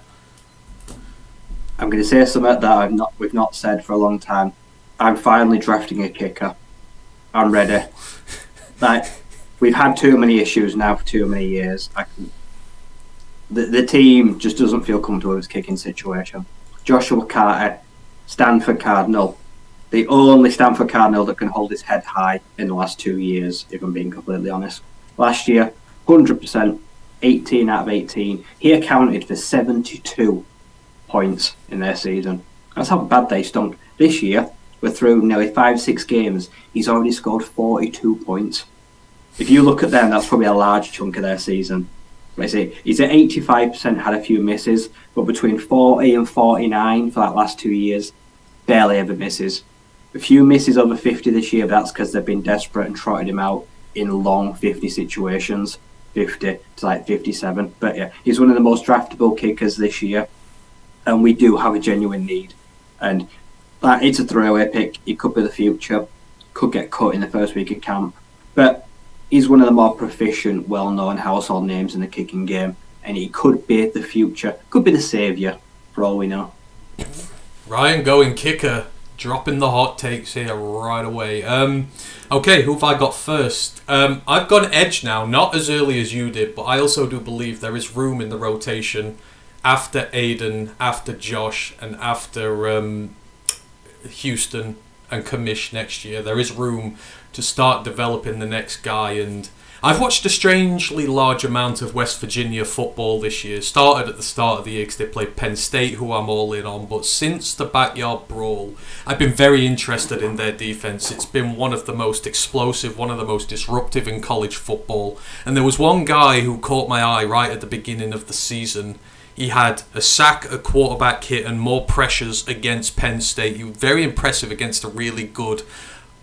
I'm going to say something that we've not said for a long time. I'm finally drafting a kicker. I'm ready. We've had too many issues now for too many years. The team just doesn't feel comfortable with his kicking situation. Joshua Carter, Stanford Cardinal, the only Stanford Cardinal that can hold his head high in the last 2 years, if I'm being completely honest. Last year, 100%, 18 out of 18. He accounted for 72 points in their season. That's how bad they stunk. This year, we're through nearly 5-6 games. He's already scored 42 points. if you look at them, that's probably a large chunk of their season. I say he's at 85%, had a few misses, but between 40 and 49 for that last 2 years, barely ever misses. A few misses over 50 this year, but that's because they've been desperate and trotted him out in long 50 situations, 50 to like 57. But yeah, he's one of the most draftable kickers this year, and we do have a genuine need. And it's a throwaway pick. He could be the future, could get cut in the first week of camp, but he's one of the more proficient, well-known household names in the kicking game, and he could be the future, could be the saviour, for all we know. Ryan going kicker, dropping the hot takes here right away. Okay, who have I got first? I've got edge now, not as early as you did, but I also do believe there is room in the rotation after Aiden, after Josh, and after Houston and Commish next year. There is room to start developing the next guy, and I've watched a strangely large amount of West Virginia football this year. Started at the start of the year because they played Penn State, who I'm all in on, but since the Backyard Brawl, I've been very interested in their defense. It's been one of the most explosive, one of the most disruptive in college football, and there was one guy who caught my eye right at the beginning of the season. He had a sack, a quarterback hit, and more pressures against Penn State. He was very impressive against a really good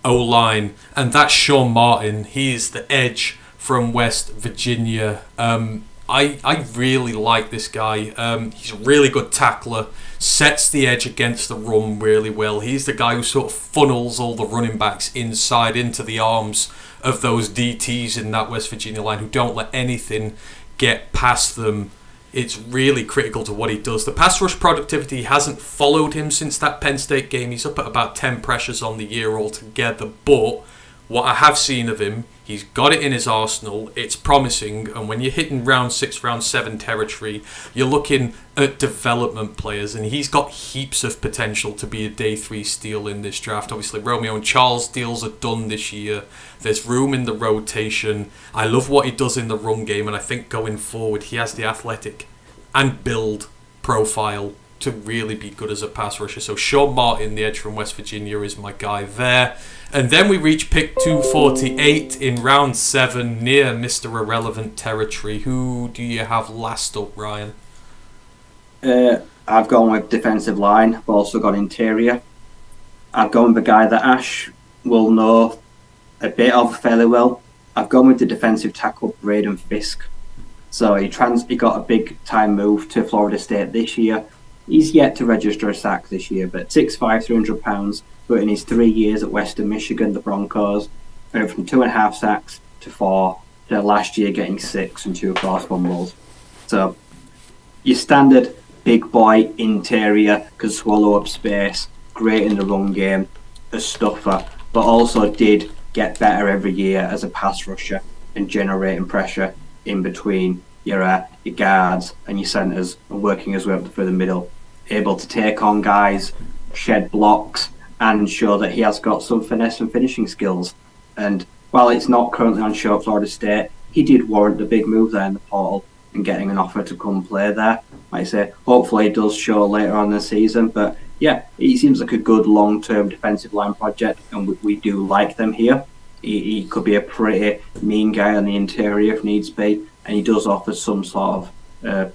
O-line. And that's Sean Martin. He is the edge from West Virginia. I really like this guy. He's a really good tackler. Sets the edge against the run really well. He's the guy who sort of funnels all the running backs inside into the arms of those DTs in that West Virginia line who don't let anything get past them. It's really critical to what he does. The pass rush productivity hasn't followed him since that Penn State game. He's up at about 10 pressures on the year altogether. But what I have seen of him, he's got it in his arsenal. It's promising. And when you're hitting round 6, round 7 territory, you're looking at development players. And he's got heaps of potential to be a day 3 steal in this draft. Obviously, Romeo and Charles deals are done this year. There's room in the rotation. I love what he does in the run game. And I think going forward, he has the athletic and build profile to really be good as a pass rusher. So Sean Martin, the edge from West Virginia, is my guy there. And then we reach pick 248 in round 7 near Mr. Irrelevant territory. Who do you have last up, Ryan? I've gone with defensive line. I've also gone interior. I've gone with the guy that Ash will know a bit of fairly well. I've gone with the defensive tackle, Braden Fisk. So he got a big time move to Florida State this year. He's yet to register a sack this year, but 6'5", 300 pounds. But in his 3 years at Western Michigan, the Broncos went from 2.5 sacks to 4, to last year getting 6 and 2 forced fumbles. So your standard big boy interior can swallow up space, great in the run game, a stuffer, but also did get better every year as a pass rusher and generating pressure in between your guards and your centres and working his way up through the middle, able to take on guys, shed blocks, and show that he has got some finesse and finishing skills. And while it's not currently on show at Florida State, he did warrant the big move there in the portal and getting an offer to come play there. Like I say, hopefully it does show later on in the season. But yeah, he seems like a good long-term defensive line project, and we do like them here. He could be a pretty mean guy on the interior if needs be, and he does offer some sort of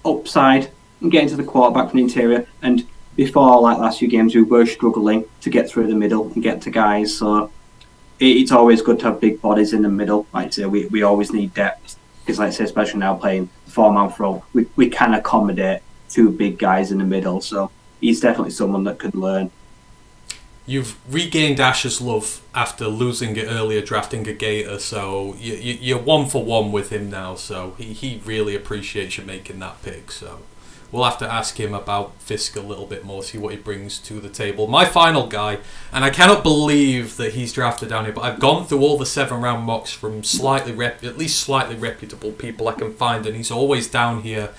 upside and getting to the quarterback from the interior. And before, like last few games, we were struggling to get through the middle and get to guys. So it's always good to have big bodies in the middle. Like I say, we always need depth because, like I say, especially now playing 4-man throw, we can accommodate 2 big guys in the middle. So he's definitely someone that could learn. You've regained Ash's love after losing it earlier, drafting a Gator, so you're 1-for-1 with him now, so he really appreciates you making that pick, so we'll have to ask him about Fisk a little bit more, see what he brings to the table. My final guy, and I cannot believe that he's drafted down here, but I've gone through all the 7-round mocks from at least slightly reputable people I can find, and he's always down here,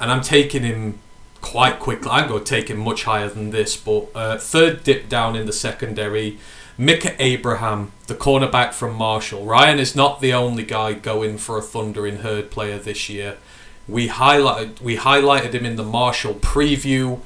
and I'm taking him quite quickly. I'm going to take him much higher than this, but third dip down in the secondary, Micah Abraham, the cornerback from Marshall. Ryan is not the only guy going for a Thundering Herd player this year. We highlighted him in the Marshall preview.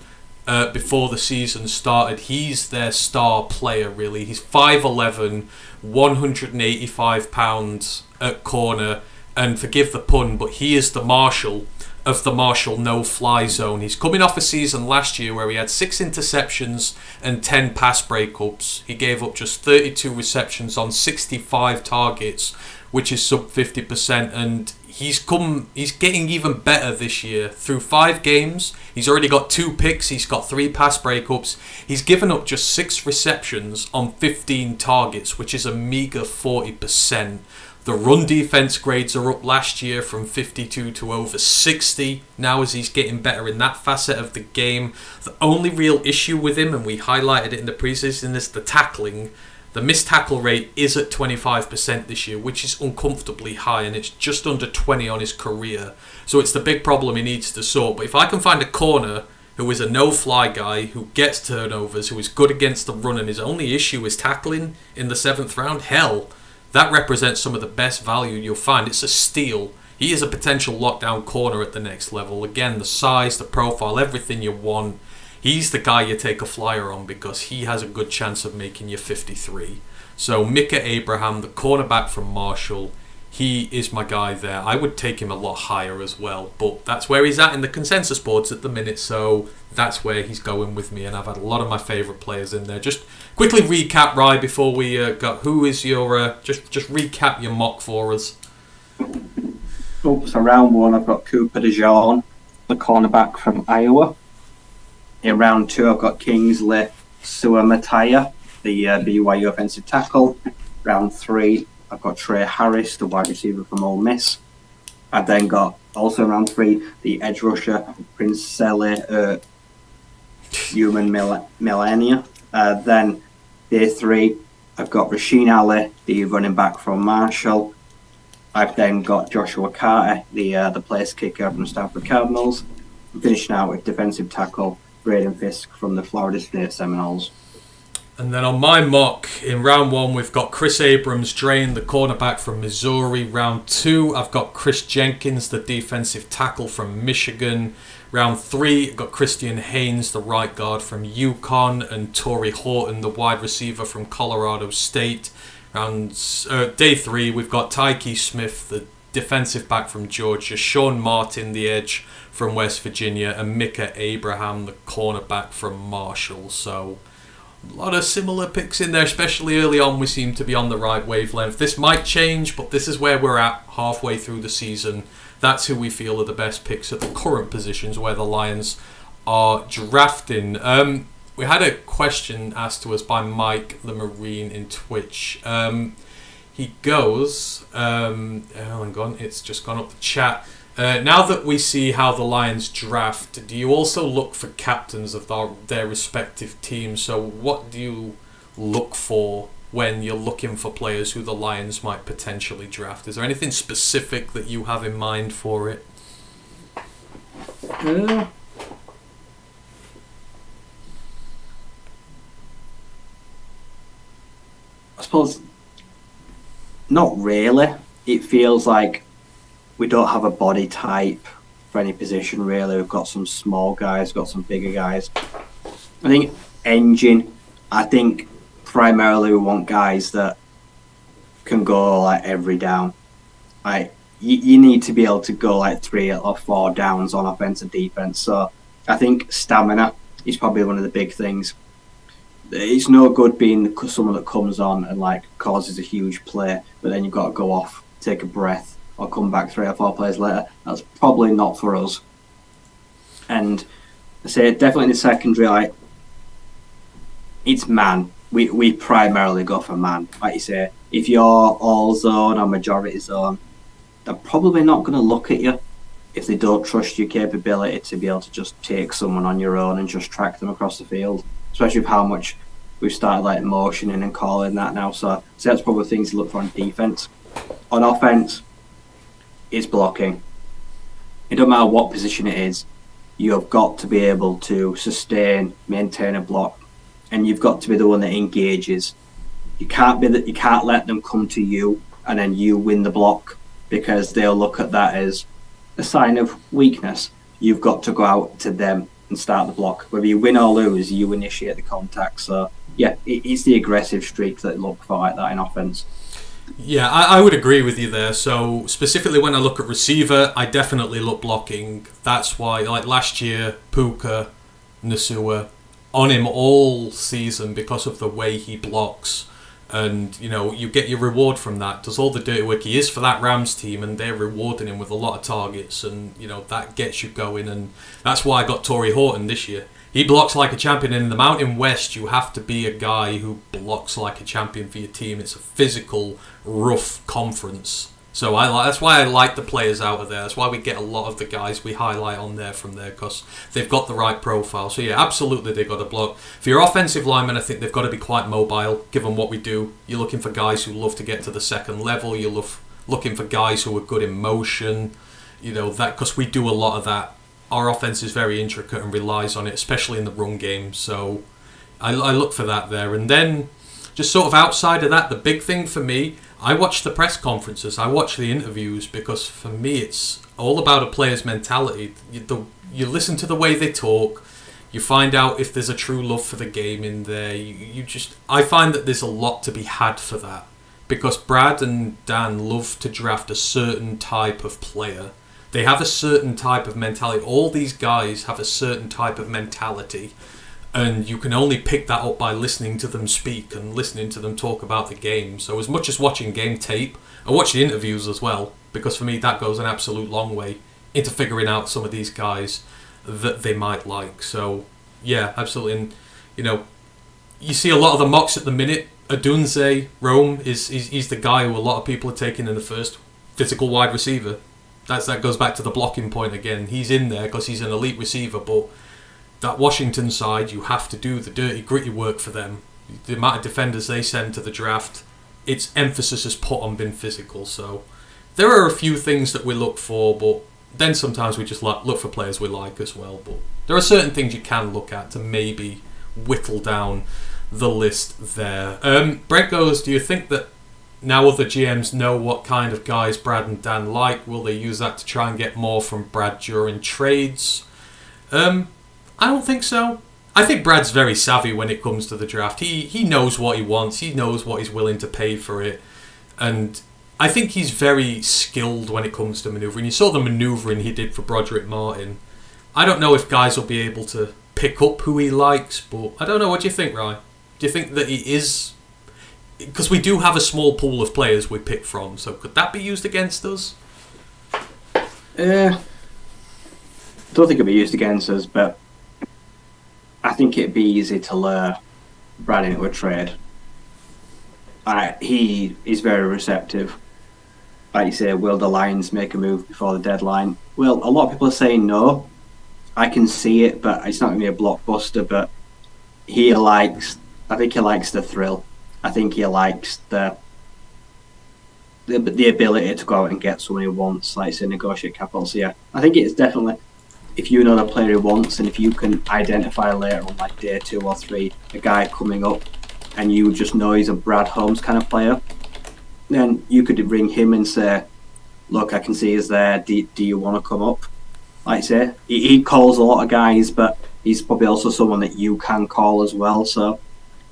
before the season started. He's their star player, really. He's 5'11", 185 pounds at corner, and forgive the pun, but he is the Marshall of the Marshall no-fly zone. He's coming off a season last year where he had 6 interceptions and 10 pass breakups. He gave up just 32 receptions on 65 targets, which is sub 50%, and he's getting even better this year. Through 5 games, he's already got 2 picks, he's got 3 pass breakups. He's given up just 6 receptions on 15 targets, which is a meager 40%. The run defense grades are up last year from 52 to over 60 now as he's getting better in that facet of the game. The only real issue with him, and we highlighted it in the preseason, is the tackling. The missed tackle rate is at 25% this year, which is uncomfortably high, and it's just under 20 on his career. So it's the big problem he needs to sort. But if I can find a corner who is a no-fly guy, who gets turnovers, who is good against the run, and his only issue is tackling in the 7th round, hell, that represents some of the best value you'll find. It's a steal. He is a potential lockdown corner at the next level. Again, the size, the profile, everything you want. He's the guy you take a flyer on because he has a good chance of making you 53. So Micah Abraham, the cornerback from Marshall, he is my guy there. I would take him a lot higher as well, but that's where he's at in the consensus boards at the minute, so that's where he's going with me, and I've had a lot of my favourite players in there. Just quickly recap, Rye, before we go. Who is your... just recap your mock for us. Oh, so round 1, I've got Cooper DeJean, the cornerback from Iowa. In round 2, I've got Kingsley Suamataia, the BYU offensive tackle. Round 3, I've got Trey Harris, the wide receiver from Ole Miss. I've then got, also in round 3, the edge rusher, Princele Human Melania. Then day 3, I've got Rasheen Ali, the running back from Marshall. I've then got Joshua Carter, the place kicker from Stanford Cardinals. Finishing out with defensive tackle Braden Fisk from the Florida State Seminoles. And then on my mock, in round 1, we've got Chris Abrams-Drain, the cornerback from Missouri. Round 2, I've got Chris Jenkins, the defensive tackle from Michigan. Round 3, I've got Christian Haynes, the right guard from UConn, and Torrey Horton, the wide receiver from Colorado State. Day 3, we've got Tyke Smith, the defensive back from Georgia, Sean Martin, the edge from West Virginia, and Micah Abraham, the cornerback from Marshall. So a lot of similar picks in there, especially early on. We seem to be on the right wavelength. This might change, but this is where we're at halfway through the season. That's who we feel are the best picks at the current positions where the Lions are drafting. We had a question asked to us by Mike the Marine in Twitch. He goes, hang on, it's just gone up the chat. Now that we see how the Lions draft, do you also look for captains of their respective teams? So what do you look for when you're looking for players who the Lions might potentially draft? Is there anything specific that you have in mind for it? I suppose not really. It feels like we don't have a body type for any position really. We've got some small guys, got some bigger guys. I think engine, primarily we want guys that can go like every down. Like you need to be able to go like 3 or 4 downs on offense and defense. So I think stamina is probably one of the big things. It's no good being someone that comes on and like causes a huge play, but then you've got to go off, take a breath, or come back 3 or 4 plays later. That's probably not for us. And I say definitely in the secondary, like it's man. We primarily go for man. Like you say, if you're all zone or majority zone, they're probably not going to look at you if they don't trust your capability to be able to just take someone on your own and just track them across the field. Especially with how much we've started like motioning and calling that now. So that's probably things to look for on defense. On offense, it's blocking. It doesn't matter what position it is. You have got to be able to sustain, maintain a block, and you've got to be the one that engages. You can't let them come to you and then you win the block, because they'll look at that as a sign of weakness. You've got to go out to them and start the block. Whether you win or lose, you initiate the contact. So yeah, it's the aggressive streak that look for like that in offense. Yeah, I would agree with you there. So specifically when I look at receiver, I definitely look blocking. That's why, like last year, Puka, Nasua, on him all season because of the way he blocks. And, you know, you get your reward from that. Does all the dirty work. He is for that Rams team, and they're rewarding him with a lot of targets. And, you know, that gets you going. And that's why I got Torrey Horton this year. He blocks like a champion. And in the Mountain West, you have to be a guy who blocks like a champion for your team. It's a physical, rough conference. So that's why I like the players out of there. That's why we get a lot of the guys we highlight on there from there, because they've got the right profile. So yeah, absolutely they've got to block. For your offensive linemen, I think they've got to be quite mobile, given what we do. You're looking for guys who love to get to the second level. You're looking for guys who are good in motion. You know, that because we do a lot of that. Our offense is very intricate and relies on it, especially in the run game. So I look for that there. And then just sort of outside of that, the big thing for me, I watch the press conferences, I watch the interviews, because for me it's all about a player's mentality. You listen to the way they talk, you find out if there's a true love for the game in there. I find that there's a lot to be had for that, because Brad and Dan love to draft a certain type of player. They have a certain type of mentality. All these guys have a certain type of mentality. And you can only pick that up by listening to them speak and listening to them talk about the game. So as much as watching game tape, I watch the interviews as well, because for me that goes an absolute long way into figuring out some of these guys that they might like. So yeah, absolutely. And you know, you see a lot of the mocks at the minute. Adunze Rome he's the guy who a lot of people are taking in the first physical wide receiver. That goes back to the blocking point again. He's in there because he's an elite receiver, but that Washington side, you have to do the dirty, gritty work for them. The amount of defenders they send to the draft, its emphasis is put on being physical. So there are a few things that we look for, but then sometimes we just look for players we like as well. But there are certain things you can look at to maybe whittle down the list there. Brent goes, do you think that now other GMs know what kind of guys Brad and Dan like, will they use that to try and get more from Brad during trades? I don't think so. I think Brad's very savvy when it comes to the draft. He knows what he wants. He knows what he's willing to pay for it. And I think he's very skilled when it comes to manoeuvring. You saw the manoeuvring he did for Broderick Martin. I don't know if guys will be able to pick up who he likes, but I don't know. What do you think, Ryan? Do you think that he is... Because we do have a small pool of players we pick from, so could that be used against us? I don't think it'll be used against us, but I think it'd be easy to lure Brad into a trade. He is very receptive. Like you say, will the Lions make a move before the deadline? Well, a lot of people are saying no. I can see it, but it's not going to be a blockbuster. But I think he likes the thrill. I think he likes the ability to go out and get someone he wants, like say negotiate capital. So yeah, I think it's definitely, if you know the player he wants, and if you can identify later on, like day 2 or 3, a guy coming up, and you just know he's a Brad Holmes kind of player, then you could ring him and say, look, I can see he's there, do you want to come up? Like I say, he calls a lot of guys, but he's probably also someone that you can call as well. So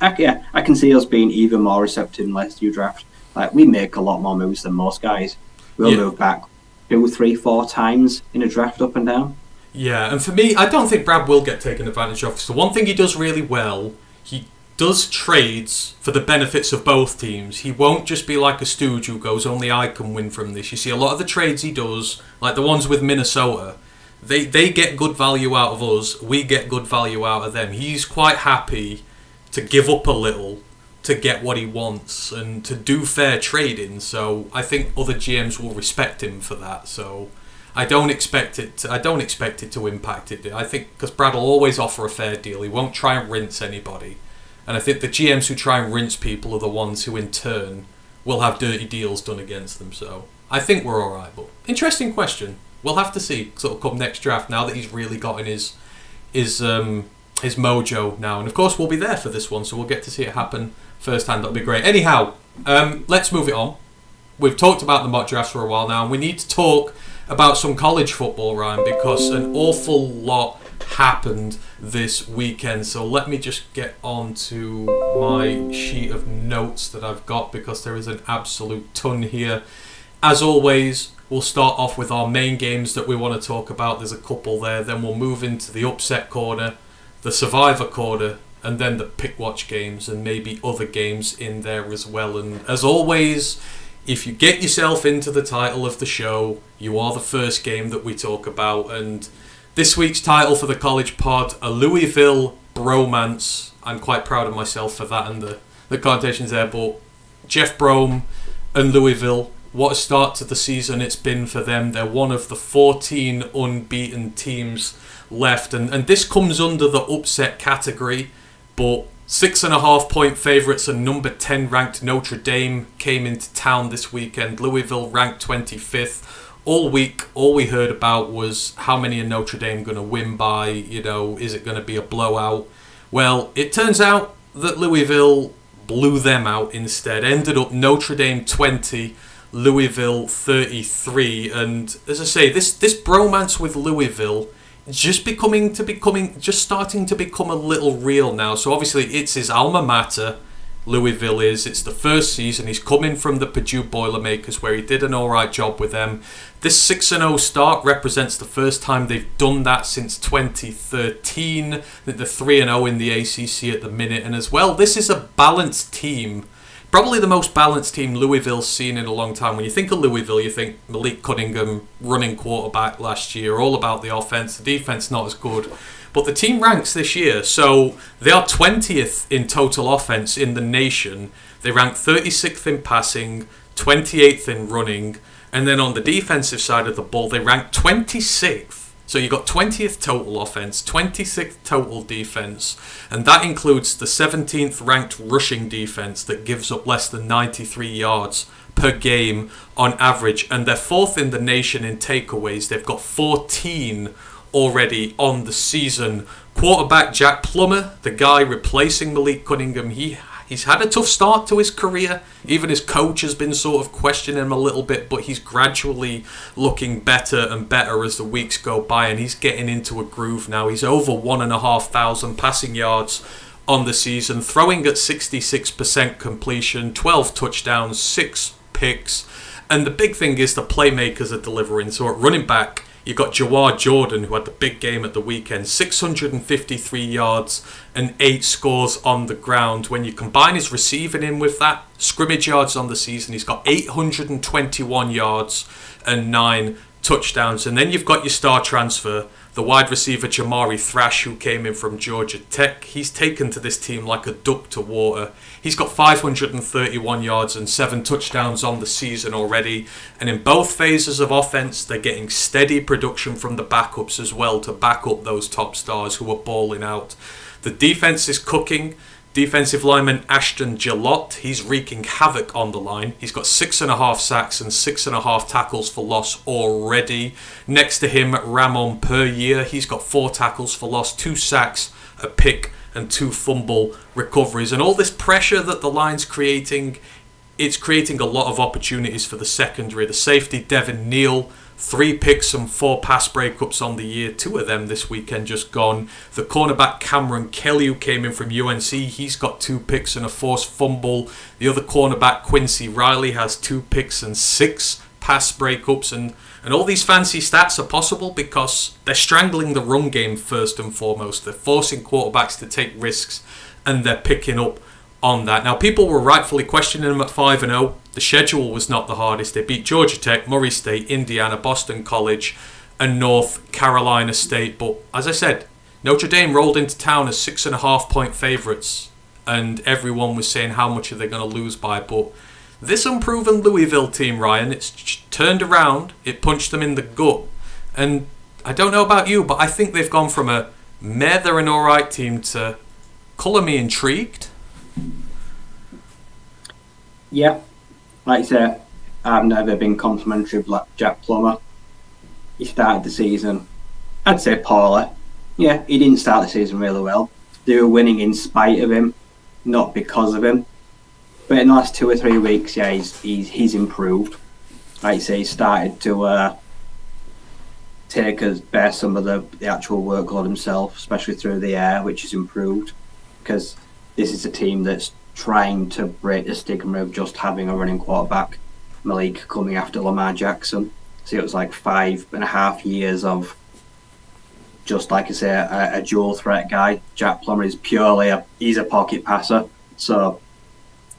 I can see us being even more receptive unless you draft. Like, we make a lot more moves than most guys. We'll move back 2, 3, 4 times in a draft up and down. Yeah, and for me, I don't think Brad will get taken advantage of. So one thing he does really well, he does trades for the benefits of both teams. He won't just be like a stooge who goes, only I can win from this. You see a lot of the trades he does, like the ones with Minnesota, they get good value out of us, we get good value out of them. He's quite happy to give up a little to get what he wants and to do fair trading. So I think other GMs will respect him for that. So I don't expect it to impact it. I think because Brad will always offer a fair deal. He won't try and rinse anybody. And I think the GMs who try and rinse people are the ones who in turn will have dirty deals done against them. So I think we're all right. But interesting question. We'll have to see sort of come next draft, now that he's really got in his mojo now. And of course we'll be there for this one, so we'll get to see it happen firsthand. That'll be great. Anyhow, let's move it on. We've talked about the mock drafts for a while now, and we need to talk about some college football, Ryan, because an awful lot happened this weekend. So let me just get onto my sheet of notes that I've got, because there is an absolute ton here. As always, we'll start off with our main games that we want to talk about. There's a couple there. Then we'll move into the upset corner, the survivor corner, and then the pick watch games, and maybe other games in there as well. And as always, if you get yourself into the title of the show, you are the first game that we talk about. And this week's title for the college pod, a Louisville Brohm-ance. I'm quite proud of myself for that and the connotations there. But Jeff Brohm and Louisville, what a start to the season it's been for them. They're one of the 14 unbeaten teams left. And this comes under the upset category. But 6.5 point favourites and number 10 ranked Notre Dame came into town this weekend. Louisville ranked 25th. All week, all we heard about was how many are Notre Dame going to win by? Is it going to be a blowout? Well, it turns out that Louisville blew them out instead. Ended up Notre Dame 20, Louisville 33. And as I say, this bromance with Louisville just starting to become a little real now. So obviously it's his alma mater, Louisville is. It's the first season. He's coming from the Purdue Boilermakers, where he did an alright job with them. This 6-0 start represents the first time they've done that since 2013. They're 3-0 in the ACC at the minute. And as well, this is a balanced team. Probably the most balanced team Louisville's seen in a long time. When you think of Louisville, you think Malik Cunningham, running quarterback last year, all about the offense. The defense not as good. But the team ranks this year, so they are 20th in total offense in the nation. They rank 36th in passing, 28th in running, and then on the defensive side of the ball, they rank 26th. So you got 20th total offense, 26th total defense, and that includes the 17th ranked rushing defense that gives up less than 93 yards per game on average, and they're 4th in the nation in takeaways. They've got 14 already on the season. Quarterback Jack Plummer, the guy replacing Malik Cunningham, he's had a tough start to his career. Even his coach has been sort of questioning him a little bit, but he's gradually looking better and better as the weeks go by, and he's getting into a groove now. He's over 1,500 passing yards on the season, throwing at 66% completion, 12 touchdowns, 6 picks, and the big thing is the playmakers are delivering. So at running back, you've got Jawad Jordan, who had the big game at the weekend, 653 yards and 8 scores on the ground. When you combine his receiving in with that, scrimmage yards on the season, he's got 821 yards and 9 touchdowns. And then you've got your star transfer, the wide receiver Jamari Thrash, who came in from Georgia Tech. He's taken to this team like a duck to water. He's got 531 yards and 7 touchdowns on the season already. And in both phases of offense, they're getting steady production from the backups as well to back up those top stars who are balling out. The defense is cooking. Defensive lineman Ashton Jalott, he's wreaking havoc on the line. He's got 6.5 sacks and 6.5 tackles for loss already. Next to him, Ramon Puryear, he's got 4 tackles for loss, 2 sacks, a pick, and 2 fumble recoveries. And all this pressure that the line's creating, it's creating a lot of opportunities for the secondary. The safety, Devin Neal, 3 picks and 4 pass breakups on the year, 2 of them this weekend just gone. The cornerback Cameron Kelly, who came in from UNC, he's got 2 picks and a forced fumble. The other cornerback, Quincy Riley, has 2 picks and 6 pass breakups. And all these fancy stats are possible because they're strangling the run game first and foremost. They're forcing quarterbacks to take risks, and they're picking up on that. Now, people were rightfully questioning them at 5-0. The schedule was not the hardest. They beat Georgia Tech, Murray State, Indiana, Boston College, and North Carolina State. But as I said, Notre Dame rolled into town as 6.5 point favourites, and everyone was saying how much are they going to lose by. But this unproven Louisville team, Ryan, it's turned around. It punched them in the gut. And I don't know about you, but I think they've gone from a meh, they're an alright team to colour me intrigued. Yeah, like I say, I've never been complimentary of Jack Plummer. He started the season, I'd say poorly. Yeah, he didn't start the season really well. They were winning in spite of him, not because of him. But in the last 2 or 3 weeks, yeah, he's improved. Like I say, he started to bear some of the actual workload himself, especially through the air, which is improved, because this is a team that's trying to break the stigma of just having a running quarterback. Malik coming after Lamar Jackson. So it was like 5.5 years of just, like I say, a dual threat guy. Jack Plummer is he's a pocket passer. So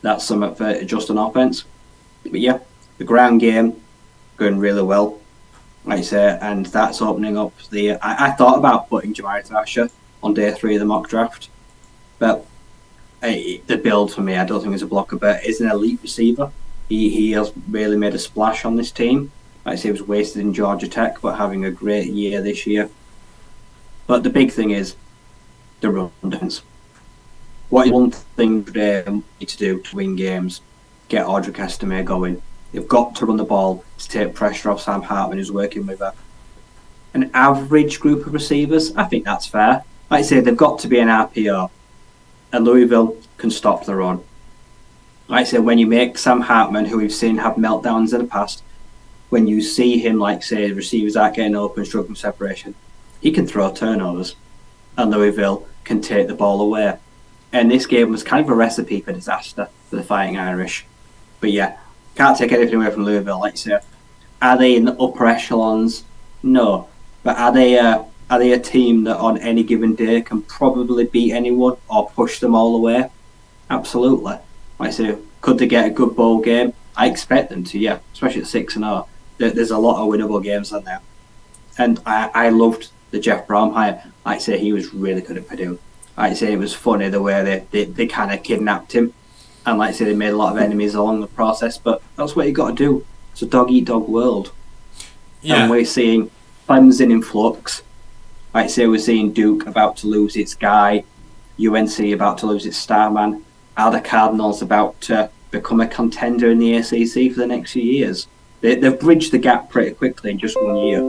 that's something for just an offense. But yeah, the ground game going really well, like I say, and that's opening up I thought about putting Jamari Thrasher on day 3 of the mock draft, but the build for me, I don't think is a blocker, but is an elite receiver. He has really made a splash on this team. Like I say, he was wasted in Georgia Tech, but having a great year this year. But the big thing is the run defense. What is one thing they need to do to win games? Get Audric Estime going. They've got to run the ball to take pressure off Sam Hartman, who's working with an average group of receivers. I think that's fair. Like I say, they've got to be an RPO. And Louisville can stop the run. Like I say, when you make Sam Hartman, who we've seen have meltdowns in the past, when you see him, like say, receivers aren't getting open, struggling separation, he can throw turnovers. And Louisville can take the ball away. And this game was kind of a recipe for disaster for the Fighting Irish. But yeah, can't take anything away from Louisville, like you say. Are they in the upper echelons? No. But are they a team that on any given day can probably beat anyone or push them all away? Absolutely. Like I say, could they get a good bowl game? I expect them to, yeah, especially at 6-0. There's a lot of winnable games on there. And I loved the Jeff Brohm hire. Like I say, he was really good at Purdue. Like I say, it was funny the way they kind of kidnapped him. And like I say, they made a lot of enemies along the process, but that's what you got to do. It's a dog-eat-dog world. Yeah. And we're seeing Clemson in flux. Like I say, we're seeing Duke about to lose its guy, UNC about to lose its star man. Are the Cardinals about to become a contender in the ACC for the next few years? They've bridged the gap pretty quickly in just 1 year.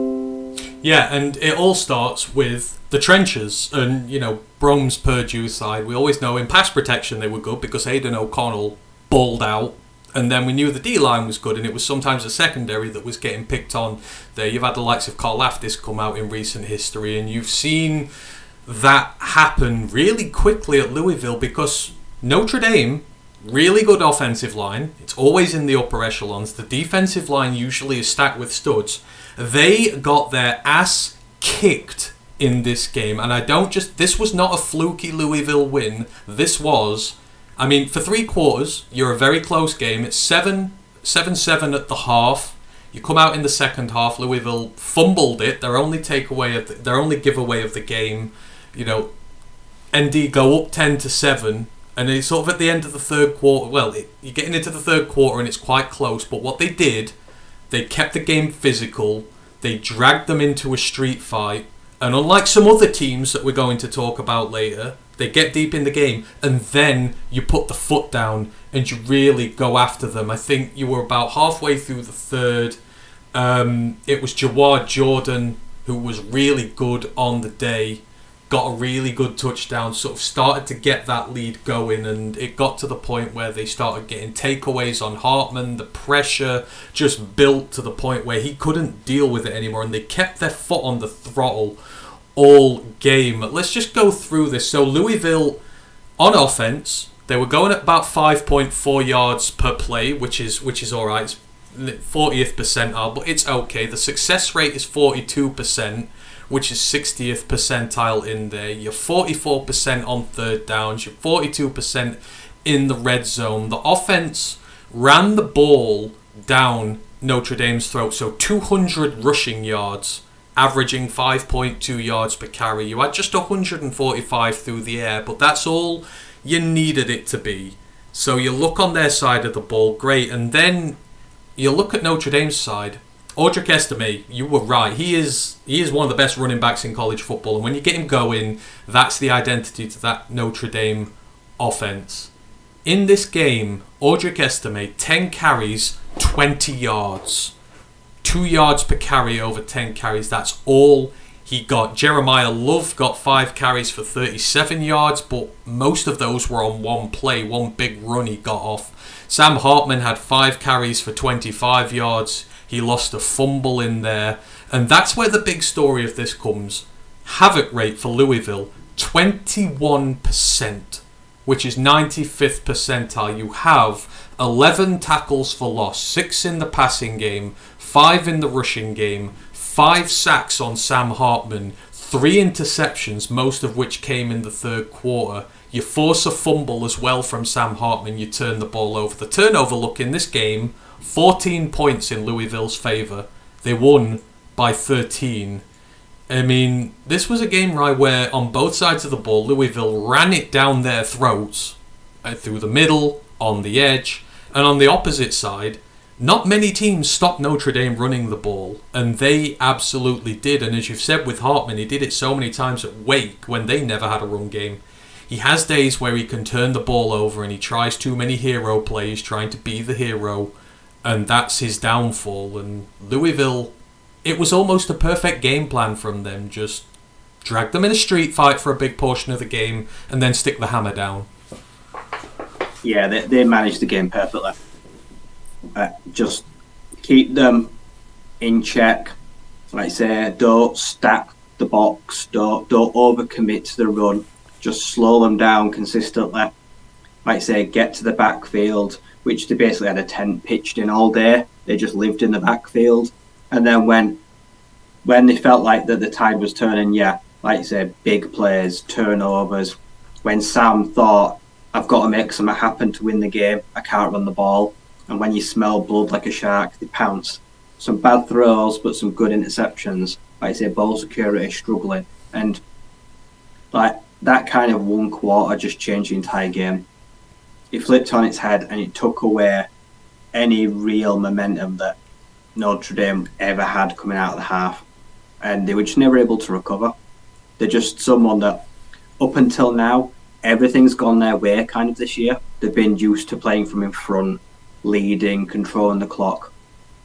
Yeah, and it all starts with the trenches. And, Brohm's Purdue side, we always know in pass protection they were good because Aidan O'Connell balled out. And then we knew the D-line was good, and it was sometimes the secondary that was getting picked on there. You've had the likes of Carl Laftis come out in recent history, and you've seen that happen really quickly at Louisville because Notre Dame, really good offensive line. It's always in the upper echelons. The defensive line usually is stacked with studs. They got their ass kicked in this game, and this was not a fluky Louisville win. This was... for 3 quarters, you're a very close game. It's 7-7 at the half. You come out in the second half. Louisville fumbled it. Their only giveaway of the game. ND go up 10-7, and it's sort of at the end of the third quarter. Well, you're getting into the third quarter, and it's quite close. But what they did, they kept the game physical. They dragged them into a street fight, and unlike some other teams that we're going to talk about later, they get deep in the game, and then you put the foot down and you really go after them. I think you were about halfway through the third. It was Jawad Jordan who was really good on the day, got a really good touchdown, sort of started to get that lead going, and it got to the point where they started getting takeaways on Hartman. The pressure just built to the point where he couldn't deal with it anymore, and they kept their foot on the throttle all game. Let's just go through this. So Louisville, on offense, they were going at about 5.4 yards per play, which is all right. It's 40th percentile, but it's okay. The success rate is 42%, which is 60th percentile in there. You're 44% on third downs. You're 42% in the red zone. The offense ran the ball down Notre Dame's throat, so 200 rushing yards, averaging 5.2 yards per carry. You had just 145 through the air, but that's all you needed it to be. So you look on their side of the ball, great. And then you look at Notre Dame's side. Audric Estime, you were right. He is one of the best running backs in college football. And when you get him going, that's the identity to that Notre Dame offense. In this game, Audric Estime, 10 carries, 20 yards. 2 yards per carry over 10 carries. That's all he got. Jeremiah Love got 5 carries for 37 yards, but most of those were on one play, one big run he got off. Sam Hartman had 5 carries for 25 yards. He lost a fumble in there. And that's where the big story of this comes. Havoc rate for Louisville, 21%, which is 95th percentile. You have 11 tackles for loss, 6 in the passing game, 5 in the rushing game, 5 sacks on Sam Hartman, 3 interceptions, most of which came in the third quarter. You force a fumble as well from Sam Hartman, you turn the ball over. The turnover look in this game, 14 points in Louisville's favour. They won by 13. I mean, this was a game, right, where on both sides of the ball, Louisville ran it down their throats, through the middle, on the edge, and on the opposite side, not many teams stopped Notre Dame running the ball, and they absolutely did. And as you've said with Hartman, he did it so many times at Wake when they never had a run game. He has days where he can turn the ball over and he tries too many hero plays, trying to be the hero, and that's his downfall. And Louisville, it was almost a perfect game plan from them. Just drag them in a street fight for a big portion of the game and then stick the hammer down. Yeah, they managed the game perfectly. Just keep them in check. Like I say, don't stack the box. Don't overcommit to the run. Just slow them down consistently. Like I say, get to the backfield, which they basically had a tent pitched in all day. They just lived in the backfield. And then when they felt like that the tide was turning, like I say, big plays, turnovers. When Sam thought, I've got to make something happen to win the game, I can't run the ball. And when you smell blood like a shark, they pounce. Some bad throws, but some good interceptions. Like I say, ball security struggling. And like that kind of one quarter just changed the entire game. It flipped on its head and it took away any real momentum that Notre Dame ever had coming out of the half. And they were just never able to recover. They're just someone that, up until now, everything's gone their way kind of this year. They've been used to playing from in front, leading, controlling the clock.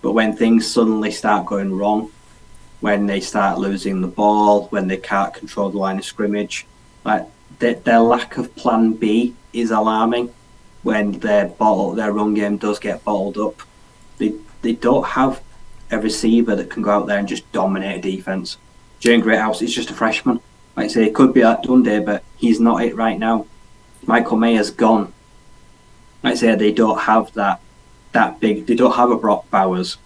But when things suddenly start going wrong, when they start losing the ball, when they can't control the line of scrimmage, like their lack of plan B is alarming. When their run game does get bottled up, they don't have a receiver that can go out there and just dominate a defense. Jane Greathouse is just a freshman. Like I say, it could be at Dundee, but he's not it right now. Michael Mayer's gone. Like I say, they don't have that big. They don't have a Brock Bowers,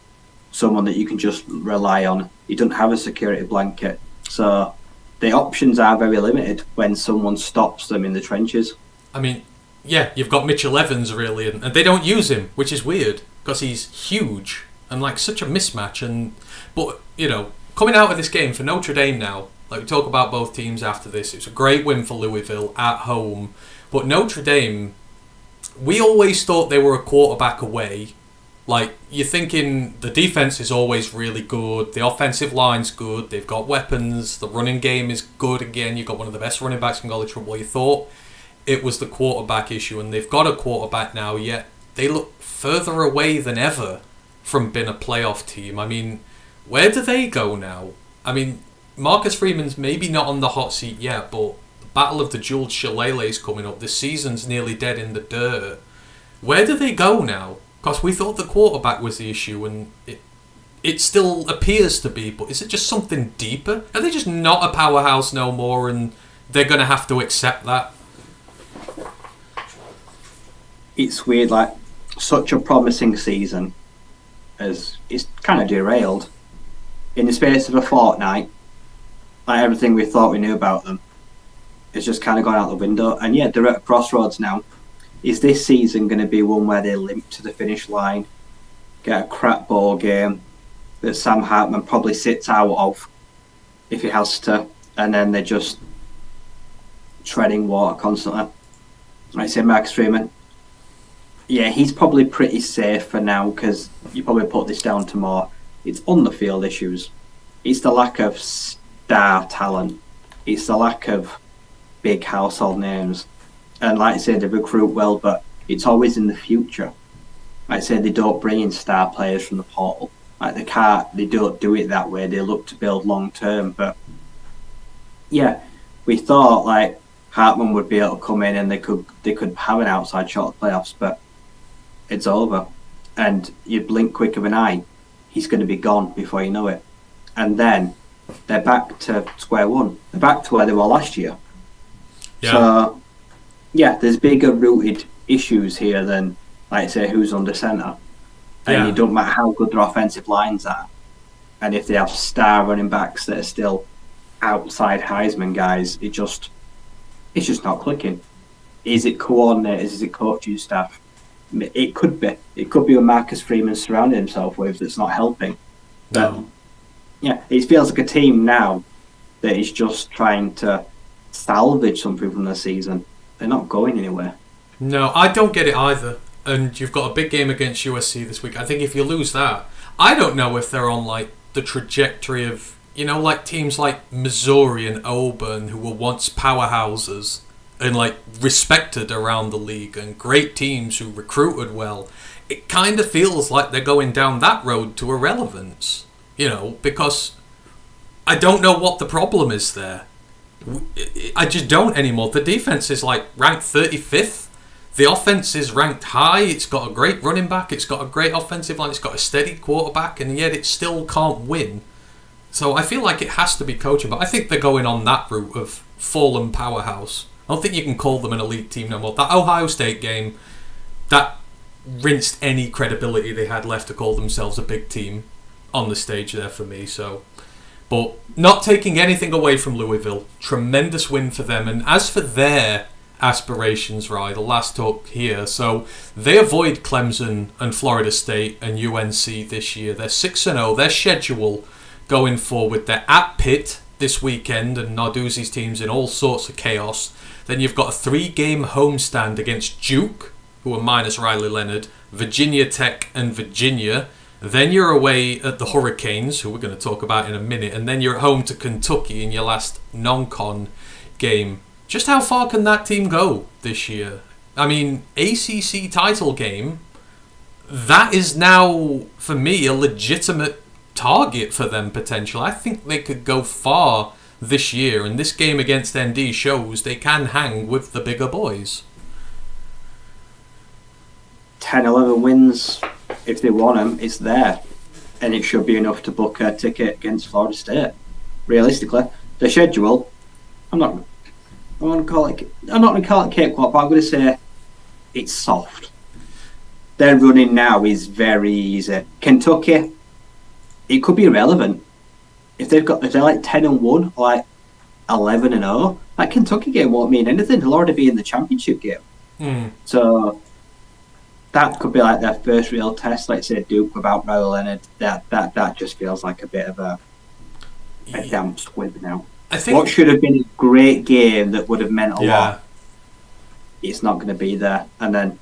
someone that you can just rely on. He doesn't have a security blanket. So the options are very limited when someone stops them in the trenches. I mean, yeah, you've got Mitchell Evans, really, and they don't use him, which is weird, because he's huge and like such a mismatch. But, you know, coming out of this game for Notre Dame now, like we talk about both teams after this, it's a great win for Louisville at home. But Notre Dame, we always thought they were a quarterback away. Like, you're thinking the defense is always really good, the offensive line's good, they've got weapons, the running game is good again, you've got one of the best running backs in college football. You thought it was the quarterback issue, and they've got a quarterback now, yet they look further away than ever from being a playoff team. I mean, where do they go now? I mean, Marcus Freeman's maybe not on the hot seat yet, but the Battle of the Jeweled Shillelagh is coming up. This season's nearly dead in the dirt. Where do they go now? Because we thought the quarterback was the issue, and it still appears to be, but is it just something deeper? Are they just not a powerhouse no more, and they're going to have to accept that? It's weird, like, such a promising season as it's kind of derailed. In the space of a fortnight, like everything we thought we knew about them has just kind of gone out the window. And yeah, they're at a crossroads now. Is this season going to be one where they limp to the finish line, get a crap ball game that Sam Hartman probably sits out of if he has to, and then they're just treading water constantly? Like I say, Marcus Freeman, yeah, he's probably pretty safe for now, because you probably put this down to more. It's on the field issues. It's the lack of star talent. It's the lack of big household names. And like I say, they recruit well, but it's always in the future. Like I say, they don't bring in star players from the portal. Like they don't do it that way. They look to build long term. But yeah, we thought like Hartman would be able to come in and they could have an outside shot at playoffs, but it's over. And you blink quick of an eye, he's going to be gone before you know it. And then they're back to square one. They're back to where they were last year. Yeah. So, yeah, there's bigger rooted issues here than, like I say, who's under centre. And it don't matter how good their offensive lines are. And if they have star running backs that are still outside Heisman guys, it's just not clicking. Is it coordinators? Is it coaching staff? It could be. It could be what Marcus Freeman surrounding himself with that's not helping. But, yeah, it feels like a team now that is just trying to salvage something from the season. They're not going anywhere. No, I don't get it either. And you've got a big game against USC this week. I think if you lose that, I don't know if they're on like the trajectory of, like teams like Missouri and Auburn, who were once powerhouses and like respected around the league and great teams who recruited well. It kind of feels like they're going down that road to irrelevance, because I don't know what the problem is there. I just don't anymore. The defense is like ranked 35th. The offense is ranked high. It's got a great running back. It's got a great offensive line. It's got a steady quarterback, and yet it still can't win. So I feel like it has to be coaching. But I think they're going on that route of fallen powerhouse. I don't think you can call them an elite team no more. That Ohio State game, that rinsed any credibility they had left to call themselves a big team on the stage there for me. So, but not taking anything away from Louisville. Tremendous win for them. And as for their aspirations, right, the last talk here. So they avoid Clemson and Florida State and UNC this year. They're 6-0. Their schedule going forward, they're at Pitt this weekend, and Narduzzi's team's in all sorts of chaos. Then you've got a 3-game homestand against Duke, who are minus Riley Leonard, Virginia Tech and Virginia. Then you're away at the Hurricanes, who we're going to talk about in a minute, and then you're at home to Kentucky in your last non-con game. Just how far can that team go this year? I mean, ACC title game, that is now, for me, a legitimate target for them potential. I think they could go far this year, and this game against ND shows they can hang with the bigger boys. 10-11 wins, if they want them, it's there. And it should be enough to book a ticket against Florida State. Realistically, the schedule, I'm not going to call it cakewalk, but I'm going to say it's soft. Their running now is very easy. Kentucky, it could be irrelevant. If they're like 10-1 or like 11-0, that Kentucky game won't mean anything. They'll already be in the championship game. So that could be like their first real test. Like say Duke without Riley Leonard. That just feels like a bit of a damp squib now. I think what should have been a great game that would have meant a lot, it's not going to be there. And then,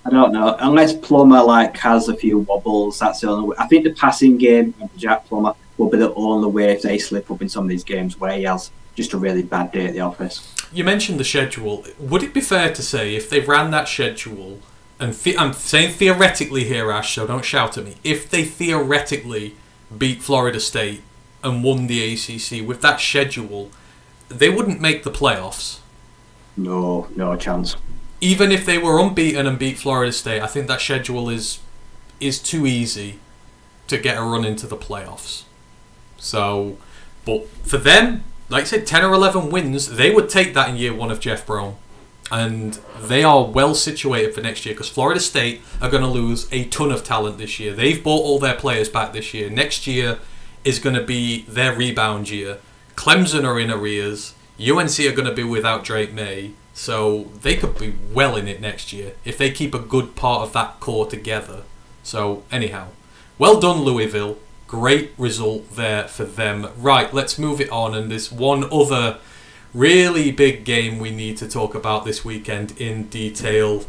I don't know. Unless Plummer has a few wobbles, that's the only way. I think the passing game of Jack Plummer will be the only way if they slip up in some of these games where he has just a really bad day at the office. You mentioned the schedule. Would it be fair to say if they ran that schedule, and I'm saying theoretically here, Ash, so don't shout at me, if they theoretically beat Florida State and won the ACC with that schedule, they wouldn't make the playoffs? No chance. Even if they were unbeaten and beat Florida State, I think that schedule is too easy to get a run into the playoffs. So, but for them, like I said, 10 or 11 wins, they would take that in year one of Jeff Brohm. And they are well situated for next year because Florida State are going to lose a ton of talent this year. They've bought all their players back this year. Next year is going to be their rebound year. Clemson are in arrears. UNC are going to be without Drake May. So they could be well in it next year if they keep a good part of that core together. So anyhow, well done Louisville. Great result there for them. Right, let's move it on. And there's one other really big game we need to talk about this weekend in detail.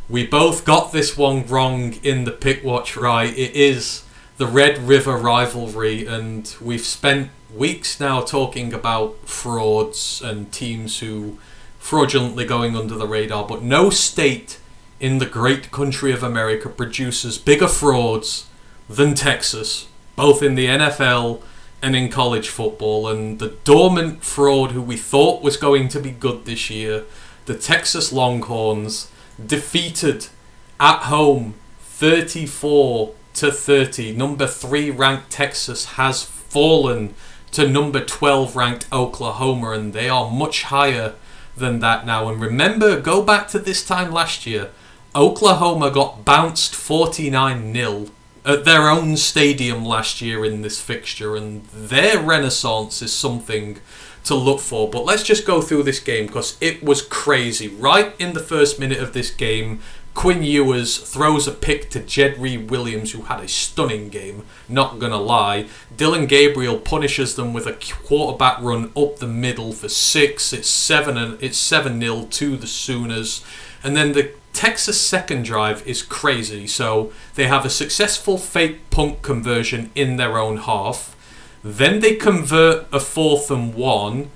We both got this one wrong in the pick watch, right? It is the Red River rivalry, and we've spent weeks now talking about frauds and teams who fraudulently going under the radar, but no state in the great country of America produces bigger frauds than Texas, both in the NFL and in college football. And the dormant fraud who we thought was going to be good this year, the Texas Longhorns, defeated at home 34-30. Number 3 ranked Texas has fallen to number 12 ranked Oklahoma, and they are much higher than that now. And remember, go back to this time last year, Oklahoma got bounced 49-0 at their own stadium last year in this fixture, and their renaissance is something to look for. But let's just go through this game because it was crazy. Right in the first minute of this game, Quinn Ewers throws a pick to Jedry Williams, who had a stunning game, not gonna lie. Dylan Gabriel punishes them with a quarterback run up the middle for 6. It's 7-0 to the Sooners. And then the Texas second drive is crazy. So they have a successful fake punt conversion in their own half. Then they convert a 4th and 1,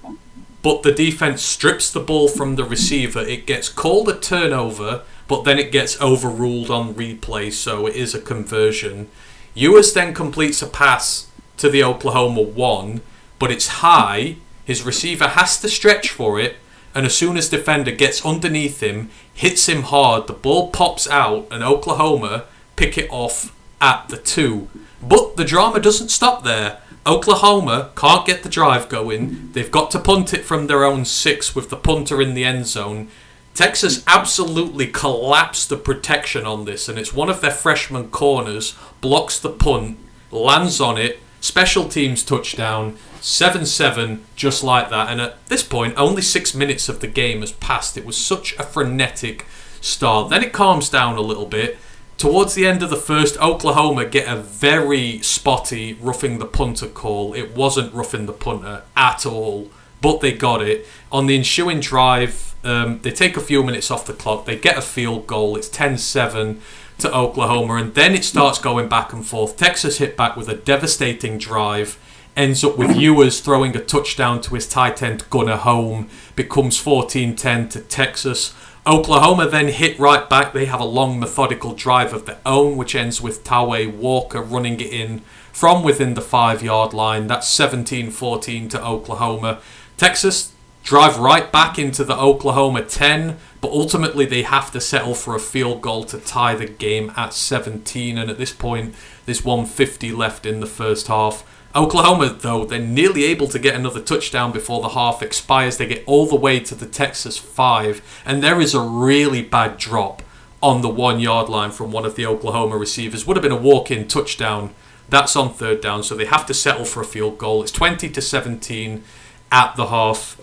but the defense strips the ball from the receiver. It gets called a turnover, but then it gets overruled on replay, so it is a conversion. Ewers then completes a pass to the Oklahoma 1, but it's high. His receiver has to stretch for it, and as soon as defender gets underneath him, hits him hard, the ball pops out, and Oklahoma pick it off at the 2. But the drama doesn't stop there. Oklahoma can't get the drive going. They've got to punt it from their own 6 with the punter in the end zone. Texas absolutely collapsed the protection on this, and it's one of their freshman corners, blocks the punt, lands on it, special teams touchdown, 7-7, just like that. And at this point, only 6 minutes of the game has passed. It was such a frenetic start. Then it calms down a little bit. Towards the end of the first, Oklahoma get a very spotty roughing the punter call. It wasn't roughing the punter at all, but they got it. On the ensuing drive, they take a few minutes off the clock. They get a field goal. It's 10-7 to Oklahoma, and then it starts going back and forth. Texas hit back with a devastating drive. Ends up with Ewers throwing a touchdown to his tight end Gunnar Home. Becomes 14-10 to Texas. Oklahoma then hit right back. They have a long methodical drive of their own, which ends with Taway Walker running it in from within the 5-yard line. That's 17-14 to Oklahoma. Texas drive right back into the Oklahoma 10, but ultimately they have to settle for a field goal to tie the game at 17. And at this point, there's 1:50 left in the first half. Oklahoma, though, they're nearly able to get another touchdown before the half expires. They get all the way to the Texas 5, and there is a really bad drop on the 1-yard line from one of the Oklahoma receivers. Would have been a walk-in touchdown. That's on 3rd down, so they have to settle for a field goal. It's 20-17 at the half.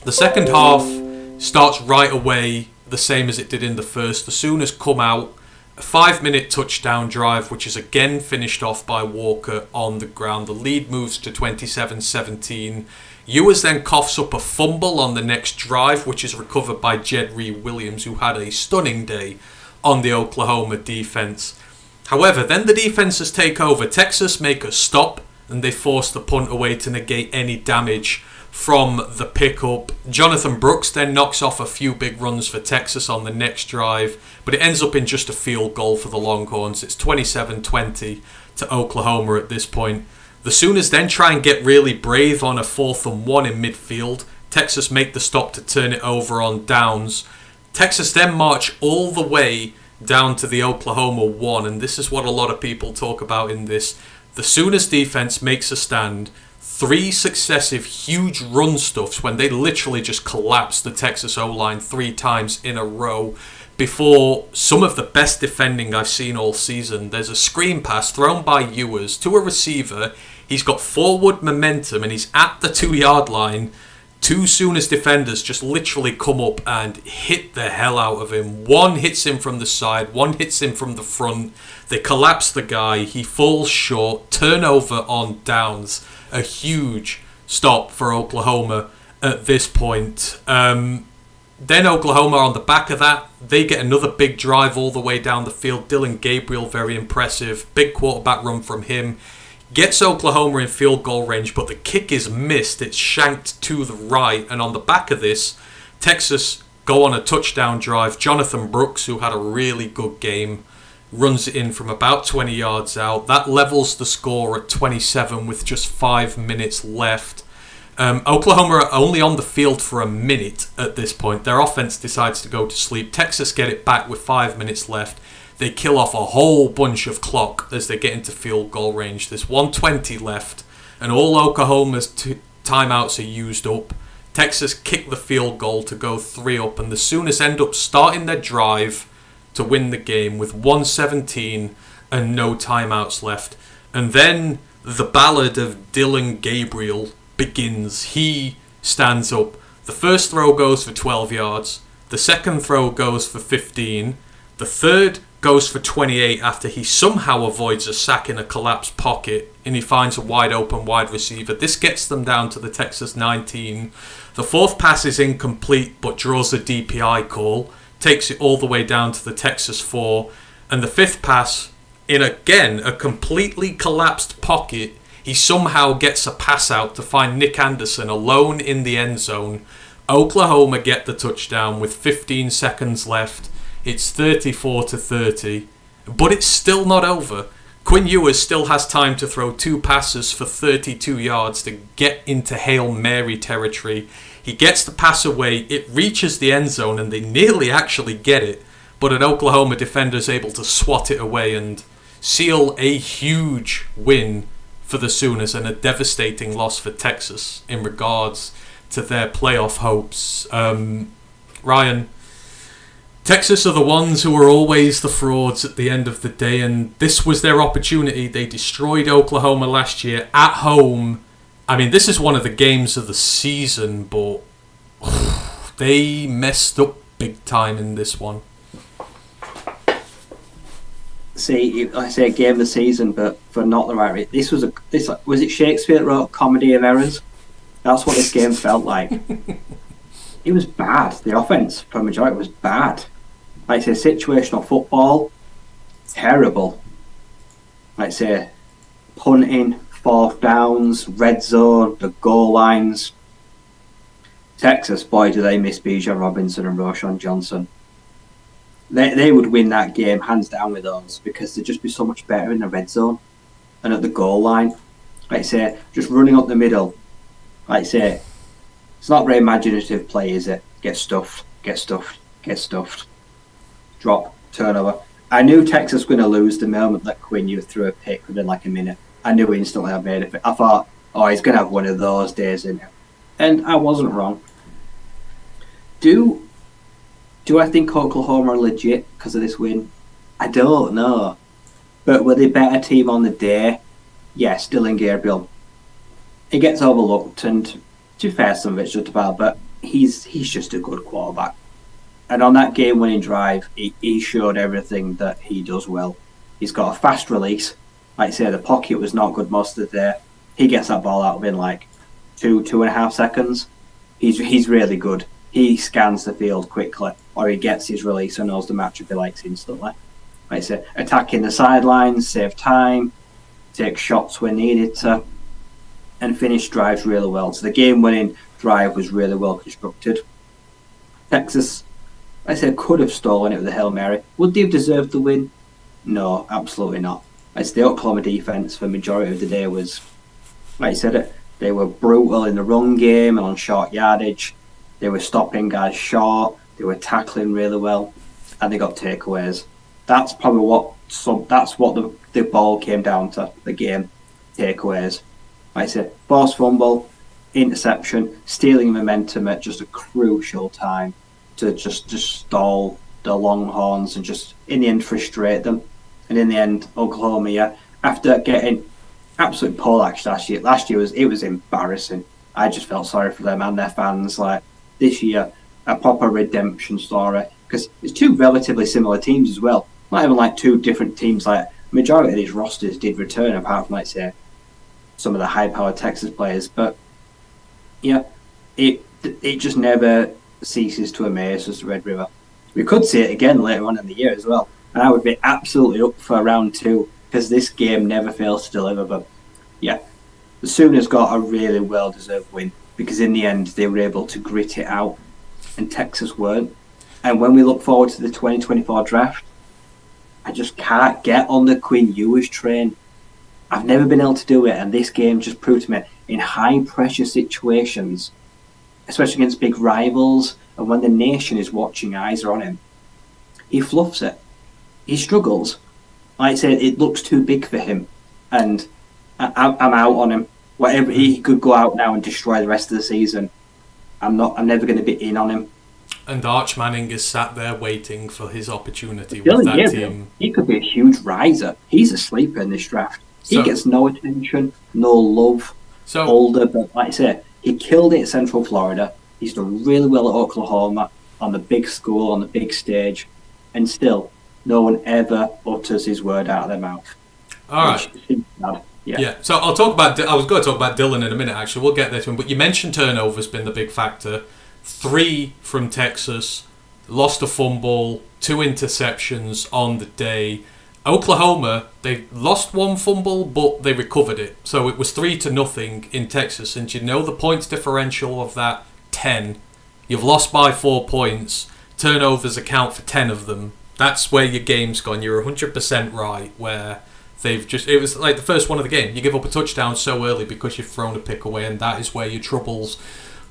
The second half starts right away, the same as it did in the first. The Sooners come out. A 5-minute touchdown drive, which is again finished off by Walker on the ground. The lead moves to 27-17. Ewers then coughs up a fumble on the next drive, which is recovered by Jedry Williams, who had a stunning day on the Oklahoma defense. However, then the defenses take over. Texas make a stop, and they force the punt away to negate any damage from the pickup. Jonathan Brooks then knocks off a few big runs for Texas on the next drive, but it ends up in just a field goal for the Longhorns. It's 27-20 to Oklahoma at this point. The Sooners then try and get really brave on a 4th and 1 in midfield. Texas make the stop to turn it over on downs. Texas then march all the way down to the Oklahoma 1, and this is what a lot of people talk about in this. The Sooners defense makes a stand. 3 successive huge run stuffs when they literally just collapsed the Texas O-line 3 times in a row before some of the best defending I've seen all season. There's a screen pass thrown by Ewers to a receiver. He's got forward momentum and he's at the 2-yard line. 2 Sooners defenders just literally come up and hit the hell out of him. One hits him from the side, one hits him from the front. They collapse the guy. He falls short. Turnover on downs. A huge stop for Oklahoma at this point. Then Oklahoma on the back of that, they get another big drive all the way down the field. Dylan Gabriel, very impressive. Big quarterback run from him. Gets Oklahoma in field goal range, but the kick is missed. It's shanked to the right. And on the back of this, Texas go on a touchdown drive. Jonathan Brooks, who had a really good game, runs it in from about 20 yards out. That levels the score at 27 with just 5 minutes left. Oklahoma are only on the field for a minute at this point. Their offense decides to go to sleep. Texas get it back with 5 minutes left. they kill off a whole bunch of clock as they get into field goal range. There's 1:20 left, and all Oklahoma's timeouts are used up. Texas kick the field goal to go 3 up, and the Sooners end up starting their drive to win the game with 1:17 and no timeouts left. And then the ballad of Dylan Gabriel begins. He stands up. The first throw goes for 12 yards. The second throw goes for 15. The third goes for 28 after he somehow avoids a sack in a collapsed pocket and he finds a wide open wide receiver. This gets them down to the Texas 19. The fourth pass is incomplete but draws a DPI call, takes it all the way down to the Texas 4. And the fifth pass, in again a completely collapsed pocket, he somehow gets a pass out to find Nick Anderson alone in the end zone. Oklahoma get the touchdown with 15 seconds left. It's 34-30, but it's still not over. Quinn Ewers still has time to throw 2 passes for 32 yards to get into Hail Mary territory. He gets the pass away, it reaches the end zone, and they nearly actually get it, but an Oklahoma defender is able to swat it away and seal a huge win for the Sooners and a devastating loss for Texas in regards to their playoff hopes. Ryan, Texas are the ones who are always the frauds at the end of the day, and this was their opportunity. They destroyed Oklahoma last year at home. I mean, this is one of the games of the season, but they messed up big time in this one. See, I say game of the season, but for not the right reason. Was it Shakespeare that wrote Comedy of Errors? That's what this game felt like. It was bad. The offense, for the majority, was bad. Like I say, situational football, terrible. Like I say, punting, fourth downs, red zone, the goal lines. Texas, boy, do they miss Bijan Robinson and Roshan Johnson. They would win that game hands down with those because they'd just be so much better in the red zone and at the goal line. Like I say, just running up the middle. Like I say, it's not very imaginative play, is it? Get stuffed. Drop, turnover. I knew Texas was going to lose the moment that Quinn Ewers threw a pick within like a minute. I knew instantly I'd made it. I thought, oh, he's going to have one of those days in it. And I wasn't wrong. Do I think Oklahoma are legit because of this win? I don't know. But were they a better team on the day? Yes, Dylan Gabriel. He gets overlooked, and to be fair, some of it's just about, but he's just a good quarterback. And on that game-winning drive, he showed everything that he does well. He's got a fast release. Like I say, the pocket was not good most of the day. He gets that ball out within like 2.5 seconds. He's really good. He scans the field quickly, or he gets his release and knows the matchup he likes instantly. Like I say, attacking the sidelines, save time, take shots when needed to, and finish drives really well. So the game-winning drive was really well constructed. Texas, like I said, could have stolen it with a Hail Mary. Would they have deserved the win? No, absolutely not. As the Oklahoma defense for the majority of the day was, like I said, they were brutal in the run game and on short yardage. They were stopping guys short. They were tackling really well, and they got takeaways. That's probably what the ball came down to. The game takeaways. Like I said, forced fumble, interception, stealing momentum at just a crucial time to just stall the Longhorns and just in the end frustrate them. And in the end, Oklahoma, after getting absolutely poleaxed last year was embarrassing. I just felt sorry for them and their fans. Like this year, a proper redemption story because it's two relatively similar teams as well. Not even like two different teams. Like majority of these rosters did return, apart from like say some of the high-powered Texas players. But yeah, it just never ceases to amaze us, Red River. We could see it again later on in the year as well, and I would be absolutely up for round 2 because this game never fails to deliver. But yeah, the Sooners got a really well-deserved win because in the end they were able to grit it out, and Texas weren't. And when we look forward to the 2024 draft, I just can't get on the Quinn Ewers train. I've never been able to do it, and this game just proved to me in high-pressure situations, especially against big rivals, and when the nation is watching, eyes are on him, he fluffs it. he struggles. Like I say, it looks too big for him, and I'm out on him. Whatever he could go out now and destroy the rest of the season. I'm never going to be in on him. And Arch Manning is sat there waiting for his opportunity Dylan with that Gabriel, team. he could be a huge riser. He's a sleeper in this draft. He gets no attention, no love. Older, but like I say, he killed it at Central Florida. He's done really well at Oklahoma on the big school, on the big stage, and still, no one ever utters his word out of their mouth. All right. Yeah. So I was going to talk about Dylan in a minute. Actually, we'll get there to him. But you mentioned turnovers been the big factor. 3 from Texas, lost a fumble, 2 interceptions on the day. Oklahoma, they lost 1 fumble, but they recovered it. So it was 3-0 in Texas. And you know the points differential of that, 10. You've lost by 4 points. Turnovers account for 10 of them. That's where your game's gone. You're 100% right, where it was like the first one of the game. You give up a touchdown so early because you've thrown a pick away, and that is where your troubles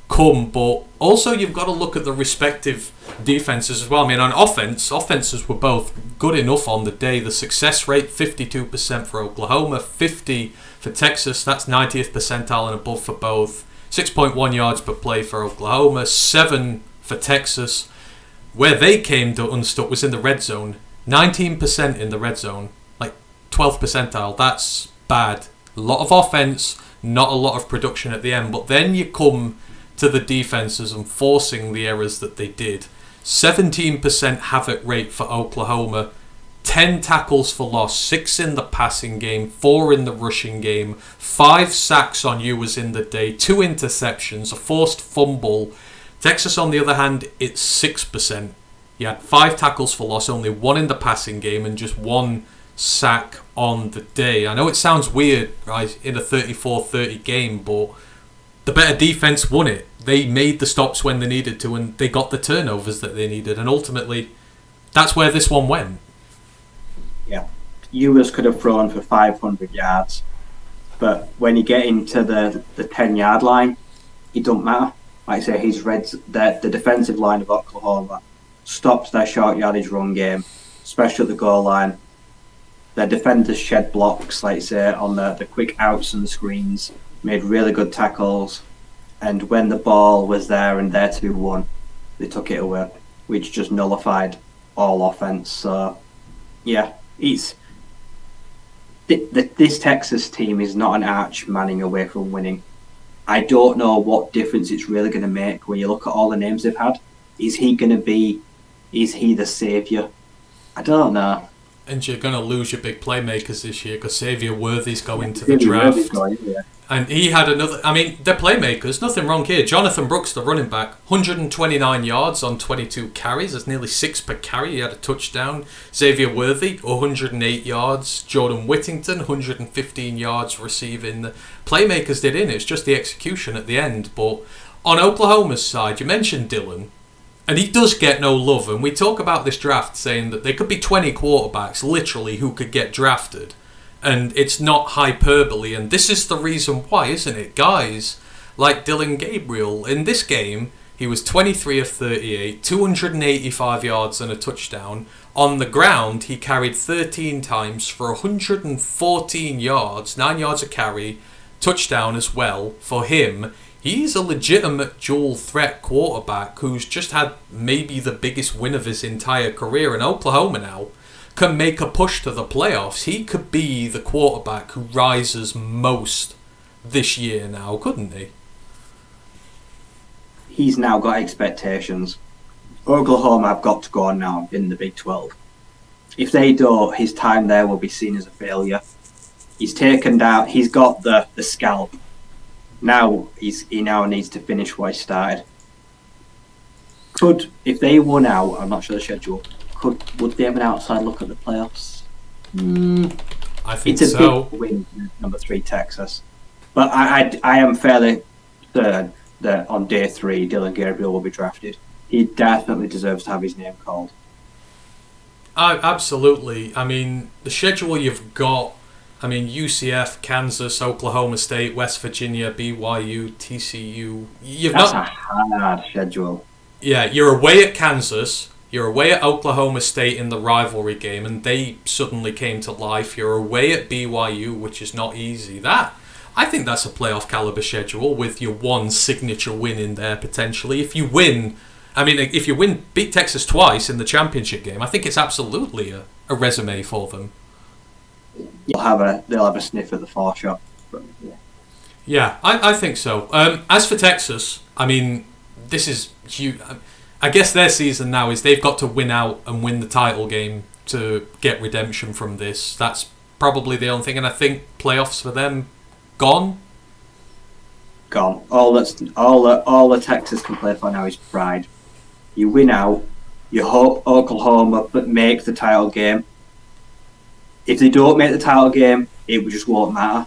come. But also you've got to look at the respective defenses as well. I mean, on offenses were both good enough on the day. The success rate 52% for Oklahoma, 50 for Texas. That's 90th percentile and above for both. 6.1 yards per play for Oklahoma, 7 for Texas. Where they came to unstuck was in the red zone. 19% in the red zone, like 12th percentile. That's bad. A lot of offense, not a lot of production at the end. But then you come to the defenses and forcing the errors that they did. 17% havoc rate for Oklahoma, 10 tackles for loss, 6 in the passing game, 4 in the rushing game, 5 sacks on you was in the day, 2 interceptions, a forced fumble. Texas, on the other hand, it's 6%. You had 5 tackles for loss, only 1 in the passing game, and just 1 sack on the day. I know it sounds weird, right, in a 34-30 game, but the better defense won it. They made the stops when they needed to, and they got the turnovers that they needed, and ultimately, that's where this one went. Yeah, Ewers could have thrown for 500 yards, but when you get into the 10-yard line, it don't matter. Like I say, he's read the defensive line of Oklahoma stops their short yardage run game, especially at the goal line. Their defenders shed blocks, like I say, on the quick outs and the screens, made really good tackles, and when the ball was there and there to be won, they took it away, which just nullified all offense. So, yeah, this Texas team is not an Arch Manning away from winning. I don't know what difference it's really going to make when you look at all the names they've had. Is he the saviour? I don't know. And you're going to lose your big playmakers this year because Xavier Worthy's going to the draft. And he had another... I mean, they're playmakers. Nothing wrong here. Jonathan Brooks, the running back, 129 yards on 22 carries. That's nearly 6 per carry. He had a touchdown. Xavier Worthy, 108 yards. Jordan Whittington, 115 yards receiving. The playmakers did in. It's just the execution at the end. But on Oklahoma's side, you mentioned Dylan. And he does get no love. And we talk about this draft saying that there could be 20 quarterbacks, literally, who could get drafted. And it's not hyperbole. And this is the reason why, isn't it? Guys like Dylan Gabriel, in this game, he was 23 of 38, 285 yards and a touchdown. On the ground, he carried 13 times for 114 yards, 9 yards a carry, touchdown as well for him. He's a legitimate dual threat quarterback who's just had maybe the biggest win of his entire career. And Oklahoma now can make a push to the playoffs. He could be the quarterback who rises most this year now, couldn't he? He's now got expectations. Oklahoma have got to go on now in the Big 12. If they don't, his time there will be seen as a failure. He's taken down, he's got the scalp. Now he now needs to finish what he started. If they won out, I'm not sure the schedule, would they have an outside look at the playoffs? I think it's a big win, number 3 Texas. But I am fairly certain that on day 3, Dylan Gabriel will be drafted. He definitely deserves to have his name called. Absolutely. I mean, the schedule you've got, UCF, Kansas, Oklahoma State, West Virginia, BYU, TCU. That's a hard schedule. Yeah, you're away at Kansas, You're away at Oklahoma State in the rivalry game, and they suddenly came to life. You're away at BYU, which is not easy. I think that's a playoff caliber schedule with your one signature win in there potentially. If you win, beat Texas twice in the championship game, I think it's absolutely a resume for them. They'll have a sniff at the 4 shot. But, yeah. Yeah, I think so. As for Texas, I mean, this is huge. I guess their season now is they've got to win out and win the title game to get redemption from this. That's probably the only thing, and I think playoffs for them gone. All that Texas can play for now is pride. You win out. You hope Oklahoma make the title game. If they don't make the title game, it just won't matter.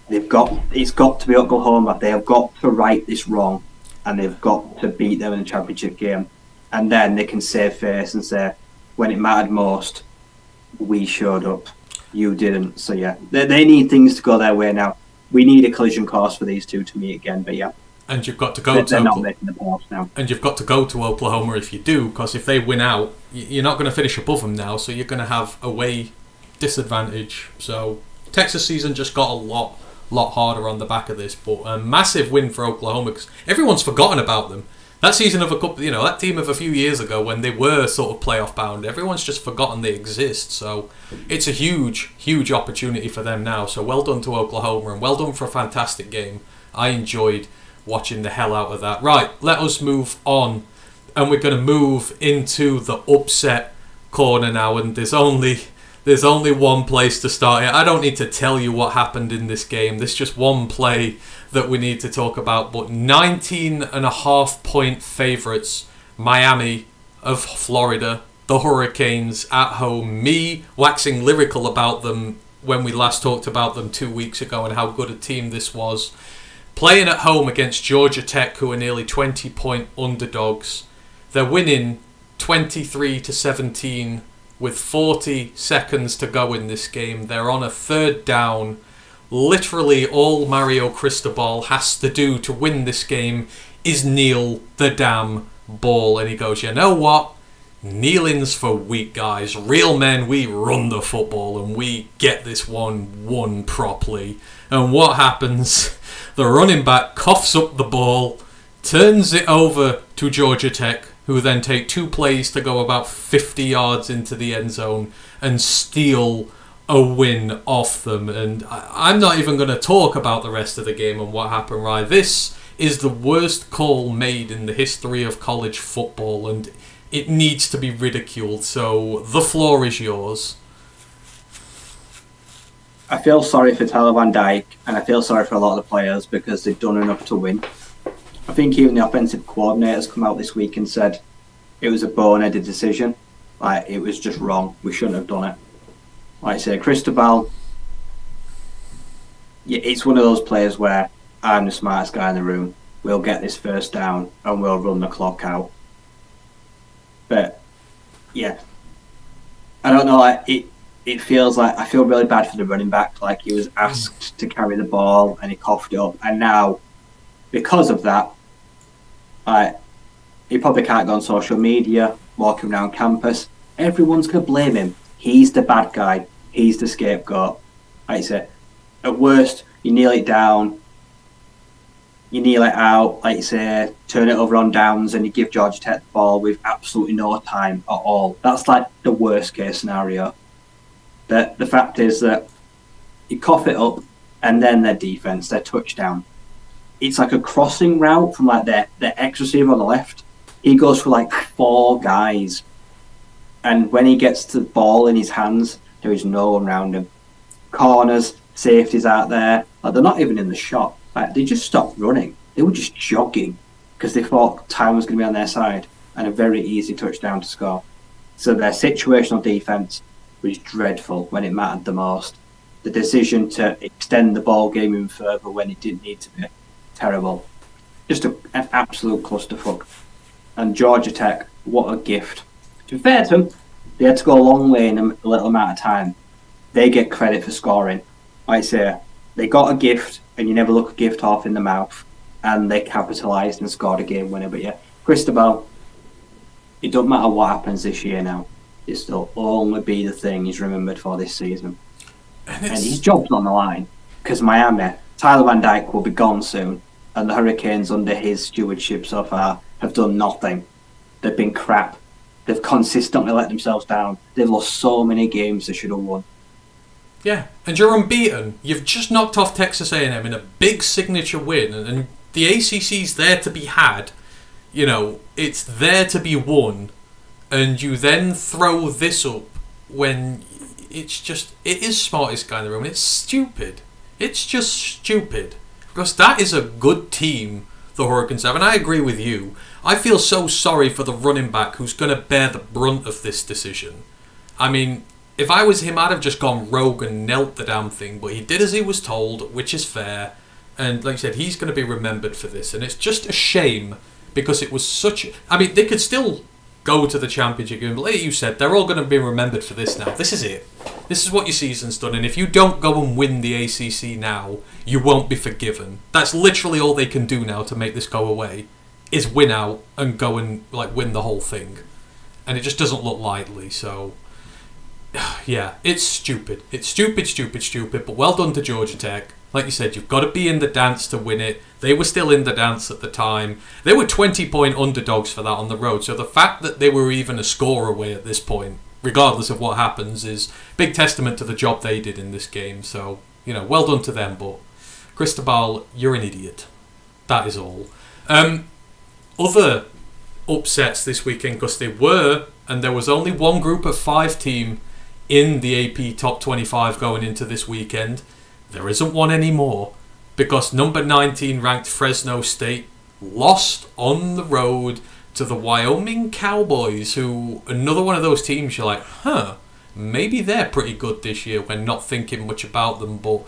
It's got to be Oklahoma. They have got to right this wrong, and they've got to beat them in the championship game. And then they can save face and say, when it mattered most, we showed up. You didn't. So yeah, they need things to go their way now. We need a collision course for these two to meet again. But yeah. And you've got to go they're not making the playoffs now. And you've got to go to Oklahoma if you do, because if they win out, you're not going to finish above them now, so you're going to have away disadvantage. So Texas season just got a lot harder on the back of this, but a massive win for Oklahoma because everyone's forgotten about them. That season of that team of a few years ago when they were sort of playoff bound, everyone's just forgotten they exist. So it's a huge opportunity for them now. So well done to Oklahoma and well done for a fantastic game. I enjoyed watching the hell out of that. Right, let us move on, and we're going to move into the upset corner now, and there's only one place to start here. I don't need to tell you what happened in this game. There's just one play that we need to talk about. But 19.5-point favourites, Miami of Florida, the Hurricanes at home. Me waxing lyrical about them when we last talked about them 2 weeks ago and how good a team this was. Playing at home against Georgia Tech, who are nearly 20-point underdogs. They're winning 23-17 with 40 seconds to go in this game. They're on a third down. Literally all Mario Cristobal has to do to win this game is kneel the damn ball. And he goes, you know what? Kneeling's for weak guys. Real men, we run the football and we get this one won properly. And what happens? The running back coughs up the ball, turns it over to Georgia Tech, who then take 2 plays to go about 50 yards into the end zone and steal a win off them. And I'm not even going to talk about the rest of the game and what happened, right? This is the worst call made in the history of college football, and it needs to be ridiculed. So the floor is yours. I feel sorry for Tyler Van Dyke, and I feel sorry for a lot of the players because they've done enough to win. I think even the offensive coordinators come out this week and said it was a boneheaded decision. Like, it was just wrong. We shouldn't have done it. Like I say, Cristobal, yeah, it's one of those players where I'm the smartest guy in the room. We'll get this first down and we'll run the clock out. But, yeah, I don't know. It feels like I feel really bad for the running back. Like, he was asked to carry the ball and he coughed it up. And now, because of that, he probably can't go on social media, walking around campus. Everyone's going to blame him. He's the bad guy. He's the scapegoat. Like I say, at worst, you kneel it down, you kneel it out, like you say, turn it over on downs, and you give Georgia Tech the ball with absolutely no time at all. That's like the worst case scenario. But the fact is that you cough it up, and then their defense, their touchdown. It's like a crossing route from like their X receiver on the left. He goes for like 4 guys. And when he gets the ball in his hands, there is no one around him. Corners, safeties out there. Like, they're not even in the shot. Like, they just stopped running. They were just jogging because they thought time was going to be on their side and a very easy touchdown to score. So their situational defense was dreadful when it mattered the most. The decision to extend the ball game even further when it didn't need to be, terrible. Just an absolute clusterfuck. And Georgia Tech, what a gift. To be fair to them, they had to go a long way in a little amount of time. They get credit for scoring. I say, they got a gift, and you never look a gift off in the mouth, and they capitalised and scored a game winner. But yeah, Cristobal, it doesn't matter what happens this year now. It still only be the thing he's remembered for this season. And his job's on the line. Because Miami, Tyler Van Dijk will be gone soon. And the Hurricanes under his stewardship so far have done nothing. They've been crap. They've consistently let themselves down. They've lost so many games they should have won. Yeah, and you're unbeaten. You've just knocked off Texas A&M in a big signature win, and the ACC's there to be had. You know, it's there to be won, and you then throw this up when it is smartest guy in the room, and it's stupid. It's just stupid. Because that is a good team the Hurricanes have, and I agree with you. I feel so sorry for the running back who's going to bear the brunt of this decision. I mean, if I was him, I'd have just gone rogue and knelt the damn thing, but he did as he was told, which is fair, and like I said, he's going to be remembered for this, and it's just a shame, because it was such... I mean, they could still go to the championship game, but like you said, they're all going to be remembered for this now. This is it. This is what your season's done, and if you don't go and win the ACC now, you won't be forgiven. That's literally all they can do now to make this go away, is win out and go and win the whole thing. And it just doesn't look likely, so... Yeah, it's stupid. It's stupid, but well done to Georgia Tech. Like you said, you've got to be in the dance to win it. They were still in the dance at the time. They were 20-point underdogs for that on the road, so the fact that they were even a score away at this point, regardless of what happens, is big testament to the job they did in this game. So, well done to them, but Cristobal, you're an idiot. That is all. Other upsets this weekend, because they were, and there was only one group of 5 team in the AP Top 25 going into this weekend. There isn't one anymore, because number 19 ranked Fresno State lost on the road to the Wyoming Cowboys, who, another one of those teams you're like, maybe they're pretty good this year when not thinking much about them. But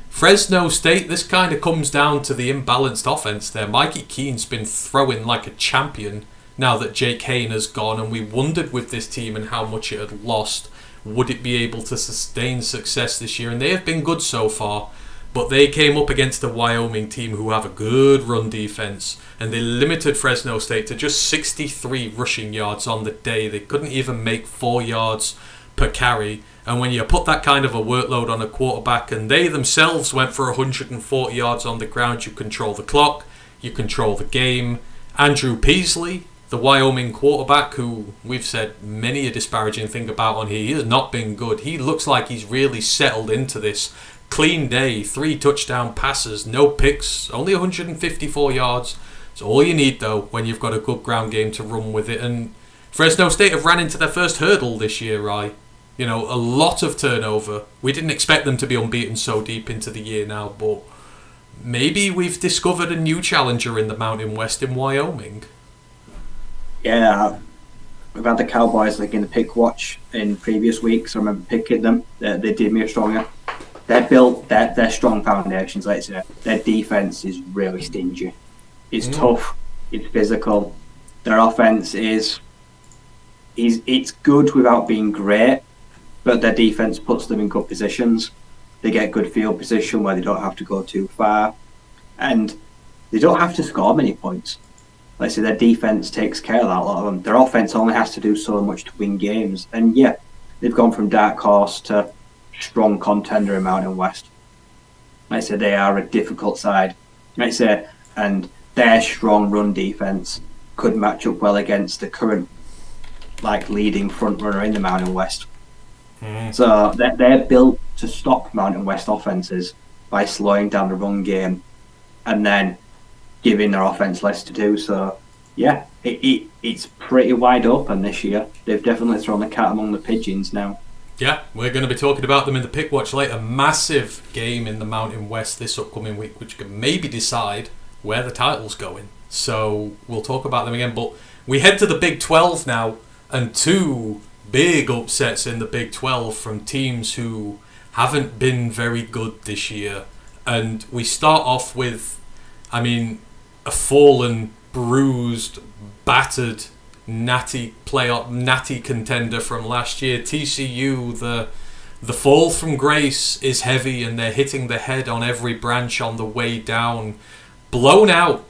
Fresno State, this kind of comes down to the imbalanced offense there. Mikey Keene's been throwing like a champion now that Jake Hayne has gone, and we wondered with this team and how much it had lost, would it be able to sustain success this year? And they have been good so far, but they came up against a Wyoming team who have a good run defense, and they limited Fresno State to just 63 rushing yards on the day. They couldn't even make 4 yards per carry, and when you put that kind of a workload on a quarterback, and they themselves went for 140 yards on the ground, you control the clock, you control the game. Andrew Peasley, the Wyoming quarterback, who we've said many a disparaging thing about on here, he has not been good. He looks like he's really settled into this. Clean day, 3 touchdown passes, no picks, only 154 yards. It's all you need, though, when you've got a good ground game to run with it. And Fresno State have ran into their first hurdle this year, right? A lot of turnover. We didn't expect them to be unbeaten so deep into the year now, but maybe we've discovered a new challenger in the Mountain West in Wyoming. Yeah, we've had the Cowboys in the pick watch in previous weeks. I remember picking them. They did me a stronger. They're built, they're strong foundations, let's say. Their defense is really stingy. It's tough, it's physical. Their offense it's good without being great, but their defense puts them in good positions. They get good field position where they don't have to go too far, and they don't have to score many points. Like I say, their defense takes care of that. A lot of them. Their offense only has to do so much to win games. And yeah, they've gone from dark horse to strong contender in Mountain West. Like I say, they are a difficult side. Like I say, and their strong run defense could match up well against the current leading front runner in the Mountain West. So they're built to stop Mountain West offenses by slowing down the run game and then giving their offense less to do. So yeah, it's pretty wide open this year. They've definitely thrown the cat among the pigeons now. Yeah, we're going to be talking about them in the pick watch later. Massive game in the Mountain West this upcoming week, which can maybe decide where the title's going. So we'll talk about them again. But we head to the Big 12 now, and 2 big upsets in the Big 12 from teams who haven't been very good this year. And we start off with, a fallen, bruised, battered, natty contender from last year. TCU, the fall from grace is heavy, and they're hitting the head on every branch on the way down. Blown out,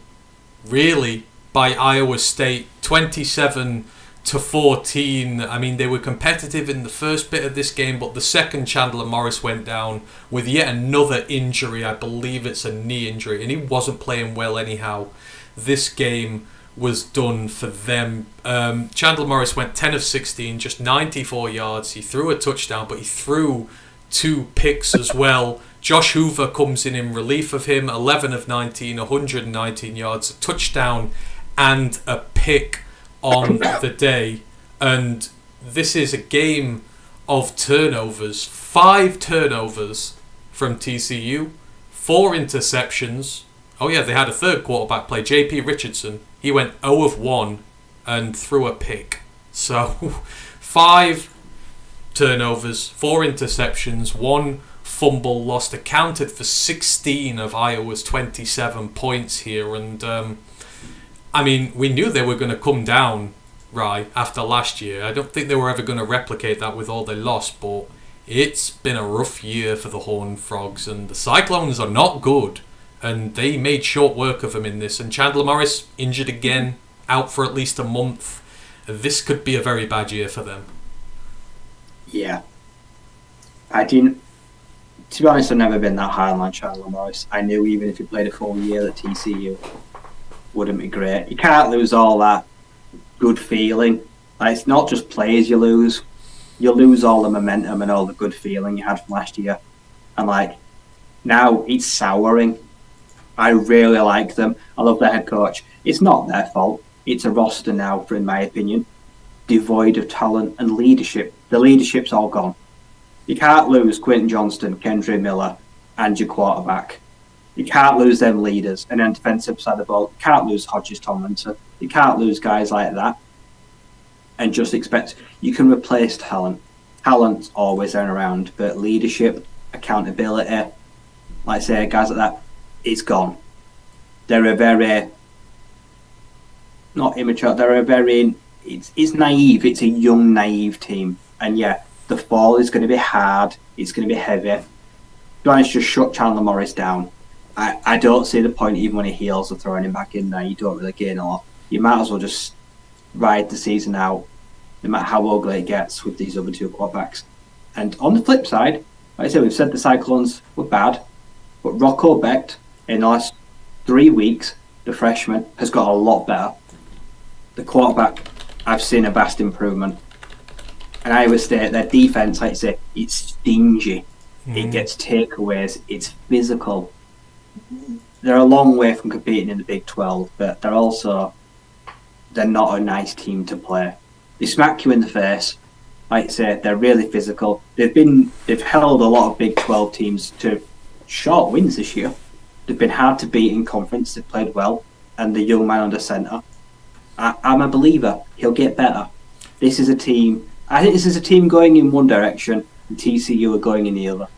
really, by Iowa State, 27 to 14. I mean, they were competitive in the first bit of this game, but the second Chandler Morris went down with yet another injury. I believe it's a knee injury, and he wasn't playing well anyhow. This game was done for them. Chandler Morris went 10 of 16, just 94 yards. He threw a touchdown, but he threw 2 picks as well. Josh Hoover comes in relief of him, 11 of 19, 119 yards, a touchdown and a pick on the day. And this is a game of turnovers. 5 turnovers from TCU, 4 interceptions. Oh yeah, they had a third quarterback play, JP Richardson. He went 0 of 1 and threw a pick. So 5 turnovers, 4 interceptions, 1 fumble lost, accounted for 16 of Iowa's 27 points here. And I mean, we knew they were going to come down, right, after last year. I don't think they were ever going to replicate that with all they lost, but it's been a rough year for the Horned Frogs, and the Cyclones are not good, and they made short work of them in this. And Chandler Morris, injured again, out for at least a month. This could be a very bad year for them. Yeah. To be honest, I've never been that high on Chandler Morris. I knew even if he played a full year at TCU, wouldn't be great. You can't lose all that good feeling. Like, it's not just players you lose. You lose all the momentum and all the good feeling you had from last year. And like, now it's souring. I really like them. I love their head coach. It's not their fault. It's a roster now, in my opinion, devoid of talent and leadership. The leadership's all gone. You can't lose Quentin Johnston, Kendre Miller, and your quarterback. You can't lose them leaders. And then defensive side of the ball, you can't lose Hodges Tomlinson. You can't lose guys like that and just expect you can replace talent. Talent's always there and around, but leadership, accountability, like I say, guys like that, it's gone. They're a very, not immature, they're a very, it's naive. It's a young, naive team. And yeah, the fall is going to be hard. It's going to be heavy. To be honest, just shut Chandler Morris down. I don't see the point, even when he heals, of throwing him back in there. You don't really gain a lot. You might as well just ride the season out, no matter how ugly it gets with these other 2 quarterbacks. And on the flip side, like I said, we've said the Cyclones were bad, but Rocco Becht, in the last 3 weeks, the freshman, has got a lot better. The quarterback, I've seen a vast improvement. And Iowa State, their defense, like I say, it's stingy. It gets takeaways. It's physical. They're a long way from competing in the Big 12, but they're not a nice team to play. They smack you in the face. Like I say, they're really physical. They've held a lot of Big 12 teams to short wins this year. They've been hard to beat in conference. They've played well, and the young man under centre, I'm a believer. He'll get better. This is a team. I think this is a team going in one direction, and TCU are going in the other.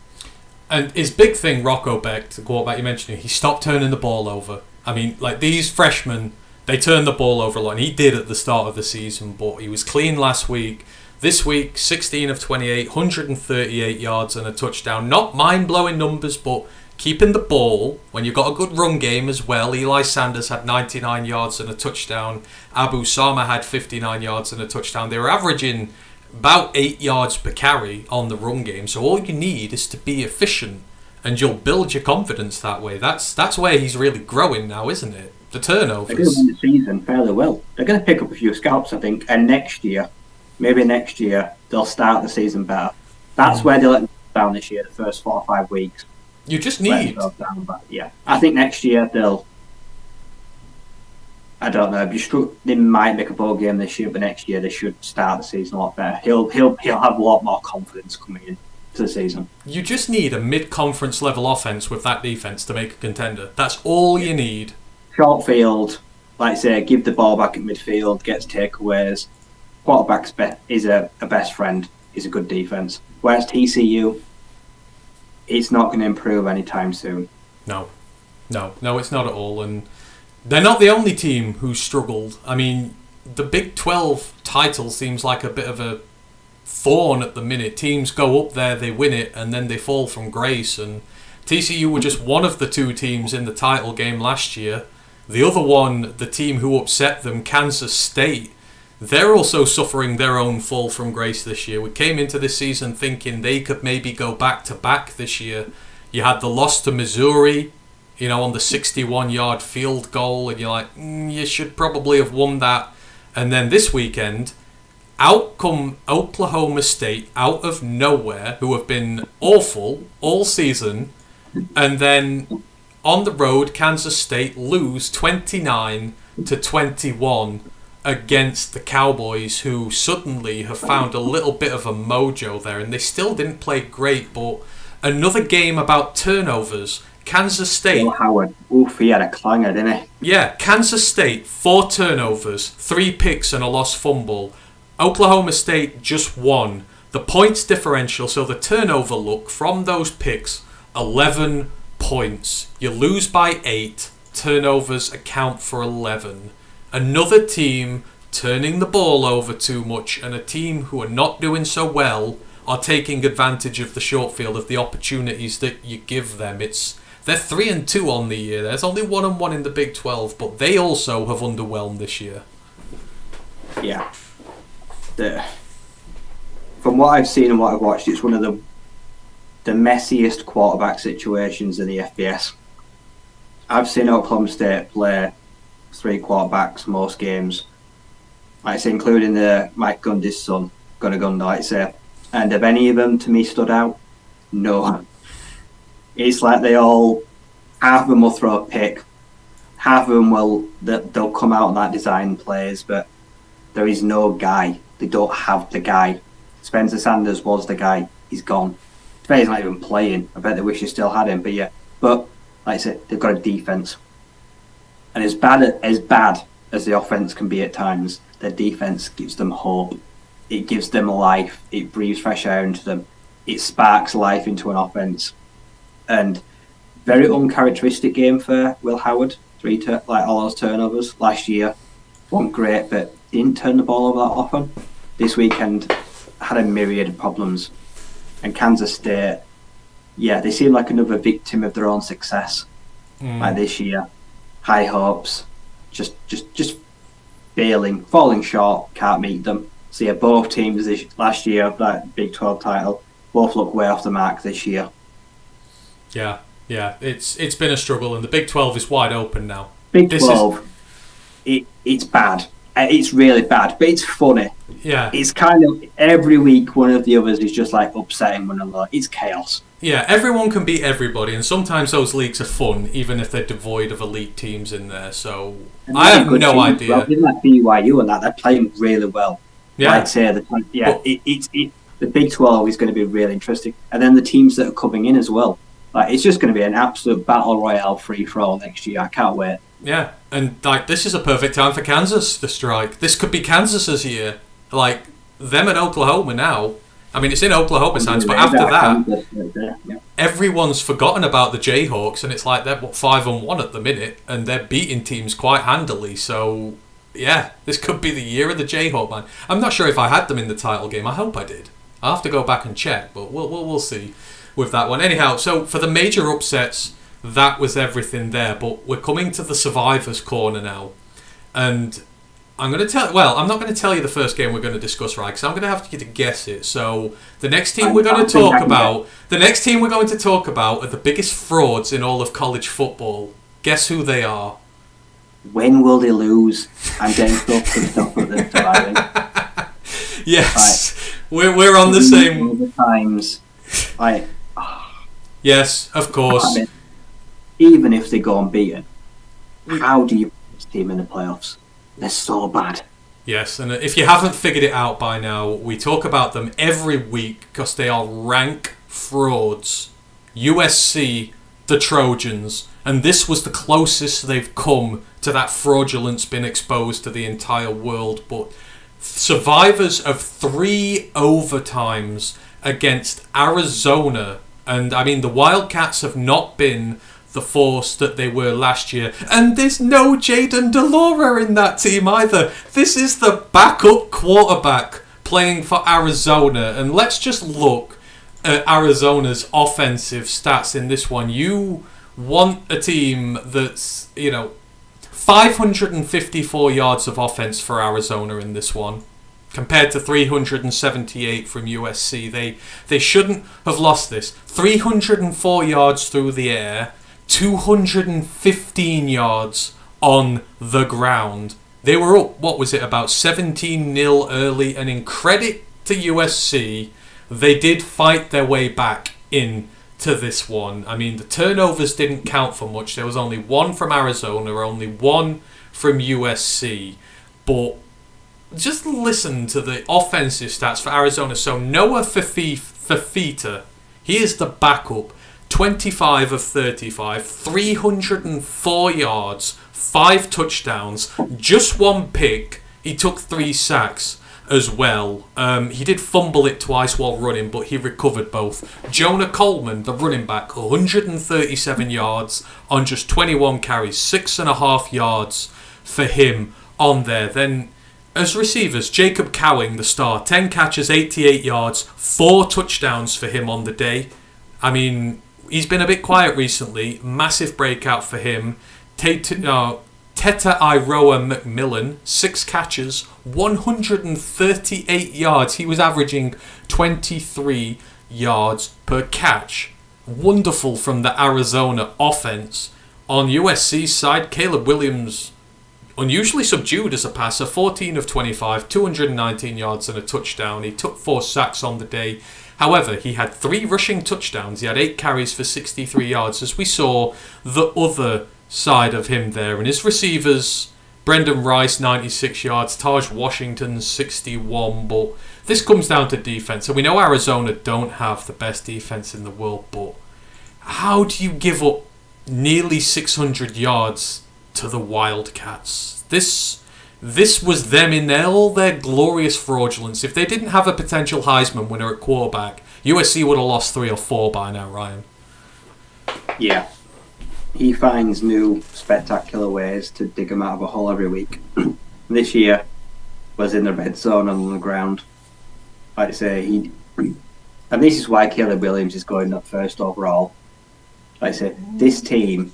And his big thing, Rocco Becht, the quarterback you mentioned, he stopped turning the ball over. I mean, like, these freshmen, they turn the ball over a lot, and he did at the start of the season, but he was clean last week. This week, 16 of 28, 138 yards and a touchdown. Not mind-blowing numbers, but keeping the ball when you've got a good run game as well. Eli Sanders had 99 yards and a touchdown. Abu Sama had 59 yards and a touchdown. They were averaging about 8 yards per carry on the run game. So all you need is to be efficient, and you'll build your confidence that way. That's where he's really growing now, isn't it? The turnovers. They're going to win the season fairly well. They're going to pick up a few scalps, I think, and maybe next year, they'll start the season better. That's where they let them down this year, the first 4 or 5 weeks. You just need... Yeah, I think next year they'll... I don't know. They might make a bowl game this year, but next year they should start the season a lot better. He'll have a lot more confidence coming into the season. You just need a mid-conference level offense with that defense to make a contender. That's all you need. Short field, like I say, give the ball back at midfield, gets takeaways. Quarterback's is a best friend. Is a good defense. Whereas TCU, it's not going to improve anytime soon. No, it's not at all. And they're not the only team who struggled. I mean, the Big 12 title seems like a bit of a thorn at the minute. Teams go up there, they win it, and then they fall from grace. And TCU were just one of the 2 teams in the title game last year. The other one, the team who upset them, Kansas State, they're also suffering their own fall from grace this year. We came into this season thinking they could maybe go back-to-back this year. You had the loss to Missouri, on the 61-yard field goal, and you're like, you should probably have won that. And then this weekend, out come Oklahoma State out of nowhere, who have been awful all season, and then on the road, Kansas State lose 29-21 against the Cowboys, who suddenly have found a little bit of a mojo there, and they still didn't play great, but another game about turnovers. Kansas State. Will Howard. Oof, he had a clanger, didn't he? Yeah, Kansas State, 4 turnovers, 3 picks and a lost fumble. Oklahoma State just 1. The points differential, so the turnover look from those picks, 11 points. You lose by 8. Turnovers account for 11. Another team turning the ball over too much, and a team who are not doing so well are taking advantage of the short field, of the opportunities that you give them. They're 3-2 on the year. There's only 1-1 in the Big 12, but they also have underwhelmed this year. Yeah. From what I've seen and what I've watched, it's one of the messiest quarterback situations in the FBS. I've seen Oklahoma State play 3 quarterbacks most games, like I say, including the Mike Gundy's son, Gunagunda, like I say. And have any of them to me stood out? No. It's like half of them will throw a pick, half of them they'll come out on that design plays, but there is no guy. They don't have the guy. Spencer Sanders was the guy. He's gone. He's not even playing. I bet they wish they still had him, but yeah. But like I said, they've got a defense, and as bad as the offense can be at times, their defense gives them hope. It gives them life. It breathes fresh air into them. It sparks life into an offense. And very uncharacteristic game for Will Howard. All those turnovers last year weren't great, but didn't turn the ball over that often. This weekend had a myriad of problems. And Kansas State, yeah, they seem like another victim of their own success. Like this year, high hopes, just falling short, can't meet them. So yeah, both teams last year, that Big 12 title, both look way off the mark this year. Yeah, it's been a struggle, and the Big 12 is wide open now. Big 12, it's bad. It's really bad, but it's funny. Yeah. It's kind of every week one of the others is just like upsetting one another. It's chaos. Yeah, everyone can beat everybody, and sometimes those leagues are fun, even if they're devoid of elite teams in there. So I have no idea. Well, even like BYU and that, they're playing really well. Yeah. I'd say the Big 12 is going to be really interesting, and then the teams that are coming in as well. Like, it's just going to be an absolute battle royale free for all next year. I can't wait. Yeah, and this is a perfect time for Kansas to strike. This could be Kansas's year. Like, them and Oklahoma now. I mean, it's in Oklahoma's hands, but after that, everyone's forgotten about the Jayhawks, and it's like they're 5-1 at the minute, and they're beating teams quite handily. So, yeah, this could be the year of the Jayhawk, man. I'm not sure if I had them in the title game. I hope I did. I'll have to go back and check, but we'll see with that one. Anyhow, so for the major upsets, that was everything there. But we're coming to the Survivors Corner now, and I'm not going to tell you the first game we're going to discuss, right? Because I'm going to have you to guess it. So the next team we're going to talk about are the biggest frauds in all of college football. Guess who they are? When will they lose? I'm getting so pissed off with them surviving. Yes, we're on the same. All the times, yes, of course. I mean, even if they go unbeaten, how do you put this team in the playoffs? They're so bad. Yes, and if you haven't figured it out by now, we talk about them every week because they are rank frauds. USC, the Trojans, and this was the closest they've come to that fraudulence being exposed to the entire world. But survivors of 3 overtimes against Arizona, and I mean the Wildcats have not been the force that they were last year, and there's no Jaden Delora in that team either. This is the backup quarterback playing for Arizona, and let's just look at Arizona's offensive stats in this one. You want a team that's 554 yards of offense for Arizona in this one, compared to 378 from USC. They shouldn't have lost this. 304 yards through the air, 215 yards on the ground. They were up, what was it, about 17-0 early, and in credit to USC, they did fight their way back in to this one. I mean, the turnovers didn't count for much. There was only one from Arizona, only one from USC. But just listen to the offensive stats for Arizona. So Noah Fifita, he is the backup. 25 of 35, 304 yards, 5 touchdowns, just 1 pick. He took 3 sacks as well. He did fumble it twice while running, but he recovered both. Jonah Coleman, the running back, 137 yards on just 21 carries, 6.5 yards for him on there. Then as receivers, Jacob Cowing, the star, 10 catches, 88 yards, 4 touchdowns for him on the day. I mean, he's been a bit quiet recently. Massive breakout for him. Teta Iroa McMillan, 6 catches, 138 yards. He was averaging 23 yards per catch. Wonderful from the Arizona offense. On USC's side, Caleb Williams, unusually subdued as a passer, 14 of 25, 219 yards and a touchdown. He took 4 sacks on the day. However, he had 3 rushing touchdowns. He had 8 carries for 63 yards, as we saw the other side of him there. And his receivers, Brendan Rice, 96 yards, Taj Washington, 61. But this comes down to defense. And we know Arizona don't have the best defense in the world, but how do you give up nearly 600 yards to the Wildcats? This was them in all their glorious fraudulence. If they didn't have a potential Heisman winner at quarterback, USC would have lost 3 or 4 by now, Ryan. Yeah. He finds new spectacular ways to dig them out of a hole every week. This year was in the red zone and on the ground. Like I say, and this is why Caleb Williams is going up first overall. Like I say, this team,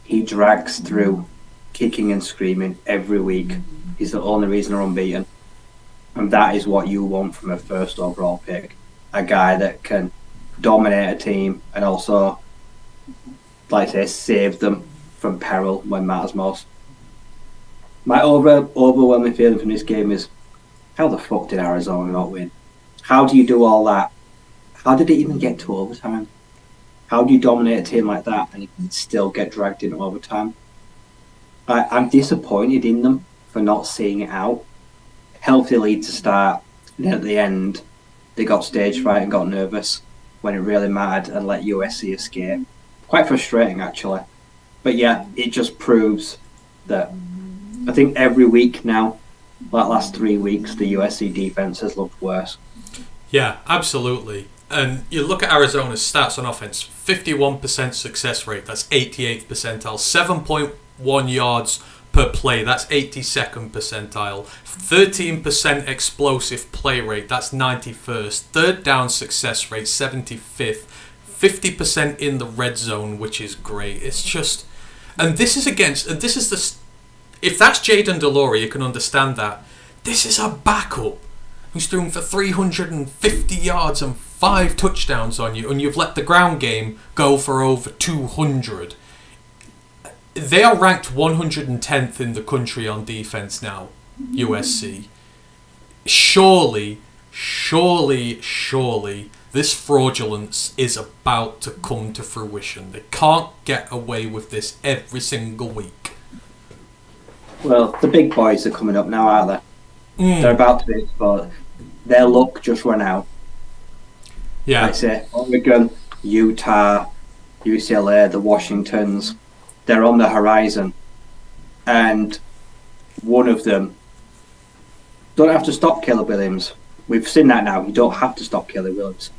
he drags through kicking and screaming every week. He's the only reason they're unbeaten. And that is what you want from a first overall pick. A guy that can dominate a team and also, like I say, save them from peril when matters most. My overwhelming feeling from this game is, how the fuck did Arizona not win? How do you do all that? How did it even get to overtime? How do you dominate a team like that and you can still get dragged in overtime? I'm disappointed in them for not seeing it out. Healthy lead to start, and then at the end, they got stage fright and got nervous when it really mattered and let USC escape. Quite frustrating, actually. But yeah, it just proves that I think every week now, like last 3 weeks, the USC defense has looked worse. Yeah, absolutely. And you look at Arizona's stats on offense, 51% success rate, that's 88th percentile, 7.1 yards per play, that's 82nd percentile, 13% explosive play rate, that's 91st, third down success rate, 75th, 50% in the red zone, which is great. It's just, and this is if that's Jaden Delore, you can understand that. This is a backup who's thrown for 350 yards and 5 touchdowns on you, and you've let the ground game go for over 200. They are ranked 110th in the country on defense now, USC. Surely, this fraudulence is about to come to fruition. They can't get away with this every single week. Well, the big boys are coming up now, aren't they? They're about to be exposed. Their luck just ran out. Yeah. Like I say, Oregon, Utah, UCLA, the Washingtons, they're on the horizon. And one of them, don't have to stop Caleb Williams. We've seen that now. You don't have to stop Caleb Williams.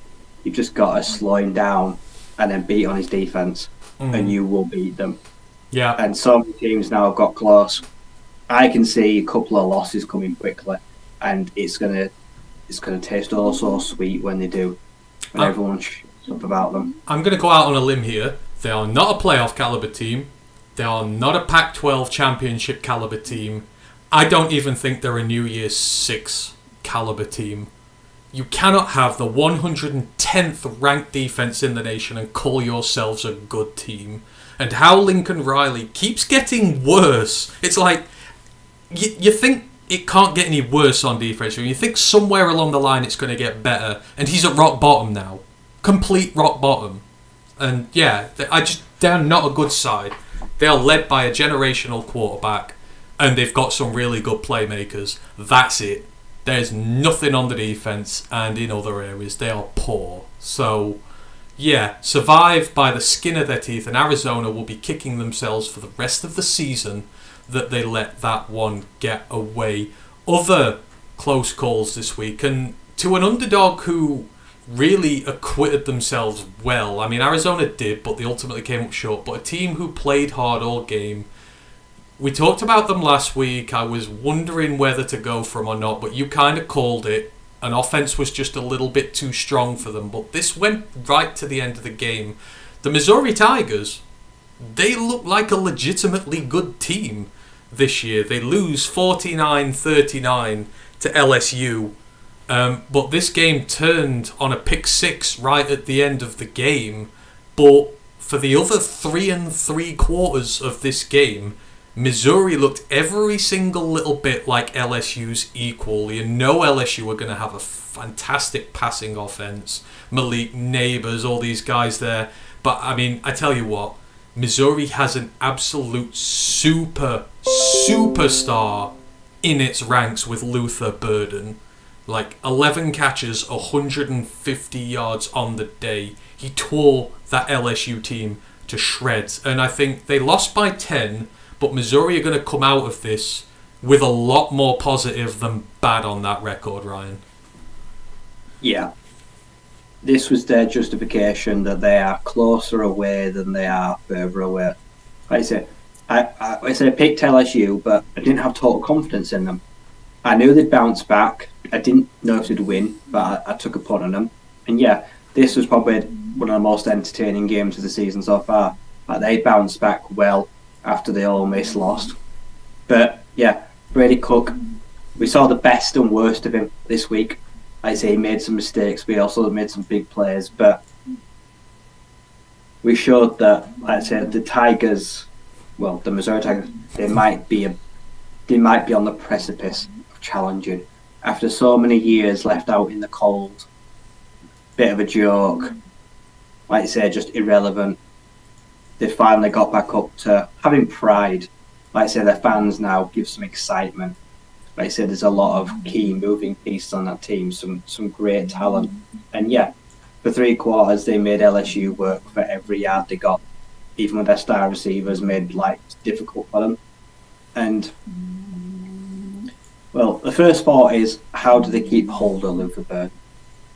You've just got to slow him down and then beat on his defense, and you will beat them. Yeah. And some teams now have got close. I can see a couple of losses coming quickly, and it's gonna taste all so sweet when they do, when everyone shuts up about them. I'm gonna go out on a limb here. They are not a playoff caliber team. They are not a Pac-12 championship caliber team. I don't even think they're a New Year's 6 caliber team. You cannot have the 110th ranked defense in the nation and call yourselves a good team. And how Lincoln Riley keeps getting worse. It's like, you think it can't get any worse on defense. You think somewhere along the line it's going to get better. And he's at rock bottom now. Complete rock bottom. And yeah, they're not a good side. They are led by a generational quarterback. And they've got some really good playmakers. That's it. There's nothing on the defense, and in other areas they are poor. So, yeah, survive by the skin of their teeth, and Arizona will be kicking themselves for the rest of the season that they let that one get away. Other close calls this week, and to an underdog who really acquitted themselves well. I mean, Arizona did, but they ultimately came up short. But a team who played hard all game. We talked about them last week. I was wondering whether to go for them or not, but you kind of called it. An offense was just a little bit too strong for them, but this went right to the end of the game. The Missouri Tigers, they look like a legitimately good team this year. They lose 49-39 to LSU, but this game turned on a pick six right at the end of the game. But for the other 3 3/4 of this game, Missouri looked every single little bit like LSU's equal. You know LSU were going to have a fantastic passing offense. Malik Neighbors, all these guys there. But, I mean, I tell you what, Missouri has an absolute superstar in its ranks with Luther Burden. Like, 11 catches, 150 yards on the day. He tore that LSU team to shreds. And I think they lost by 10, but Missouri are going to come out of this with a lot more positive than bad on that record, Ryan. Yeah. This was their justification that they are closer away than they are further away. Like I say, I picked LSU, but I didn't have total confidence in them. I knew they'd bounce back. I didn't know if they'd win, but I took a punt on them. And yeah, this was probably one of the most entertaining games of the season so far. Like, they bounced back well after the Ole Miss lost. But yeah, Brady Cook, we saw the best and worst of him this week. Like I say, he made some mistakes, but he also made some big plays. But we showed that, like I said, the Tigers, well, the Missouri Tigers, they might be on the precipice of challenging. After so many years left out in the cold, bit of a joke, like I say, just irrelevant. They finally got back up to having pride. Like I say, their fans now give some excitement. Like I said, there's a lot of key moving pieces on that team, some great talent. And yeah, for 3 quarters, they made LSU work for every yard they got, even with their star receivers made life difficult for them. And, well, the first thought is, how do they keep hold of Luther Burden?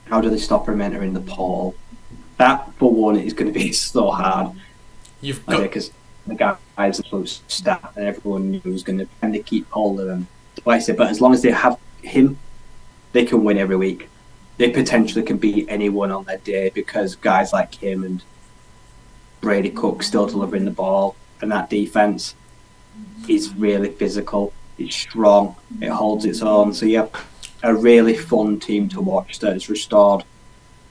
How do they stop him entering the portal? That, for one, is going to be so hard. You've got... Because the guy's an absolute star, and everyone knew he was going to kind of keep hold of him. Like I said, but as long as they have him, they can win every week. They potentially can beat anyone on their day because guys like him and Brady Cook still delivering the ball, and that defense is really physical. It's strong. It holds its own. So yeah, a really fun team to watch that has restored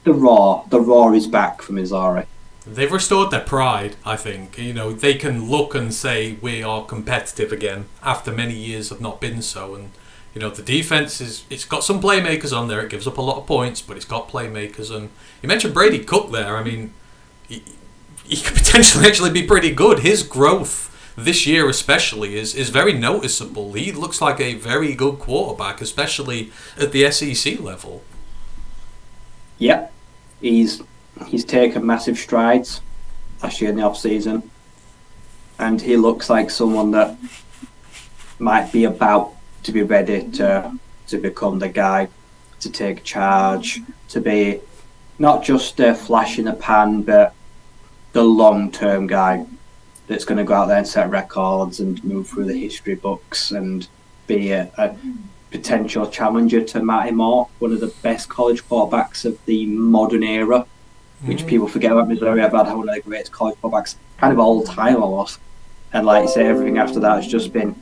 the Raw. The Raw is back for Missouri. They've restored their pride, I think. You know, they can look and say we are competitive again after many years of not been so. And, you know, the defense it's got some playmakers on there. It gives up a lot of points, but it's got playmakers. And you mentioned Brady Cook there. I mean, he could potentially actually be pretty good. His growth this year especially is very noticeable. He looks like a very good quarterback, especially at the SEC level. Yep. He's taken massive strides last year in the off-season, and he looks like someone that might be about to be ready to become the guy to take charge, to be not just a flash in the pan, but the long-term guy that's going to go out there and set records and move through the history books and be a potential challenger to Matty Moore, one of the best college quarterbacks of the modern era, which people forget about Missouri. I've had one of the greatest college quarterbacks kind of all time almost. And like you say, everything after that has just been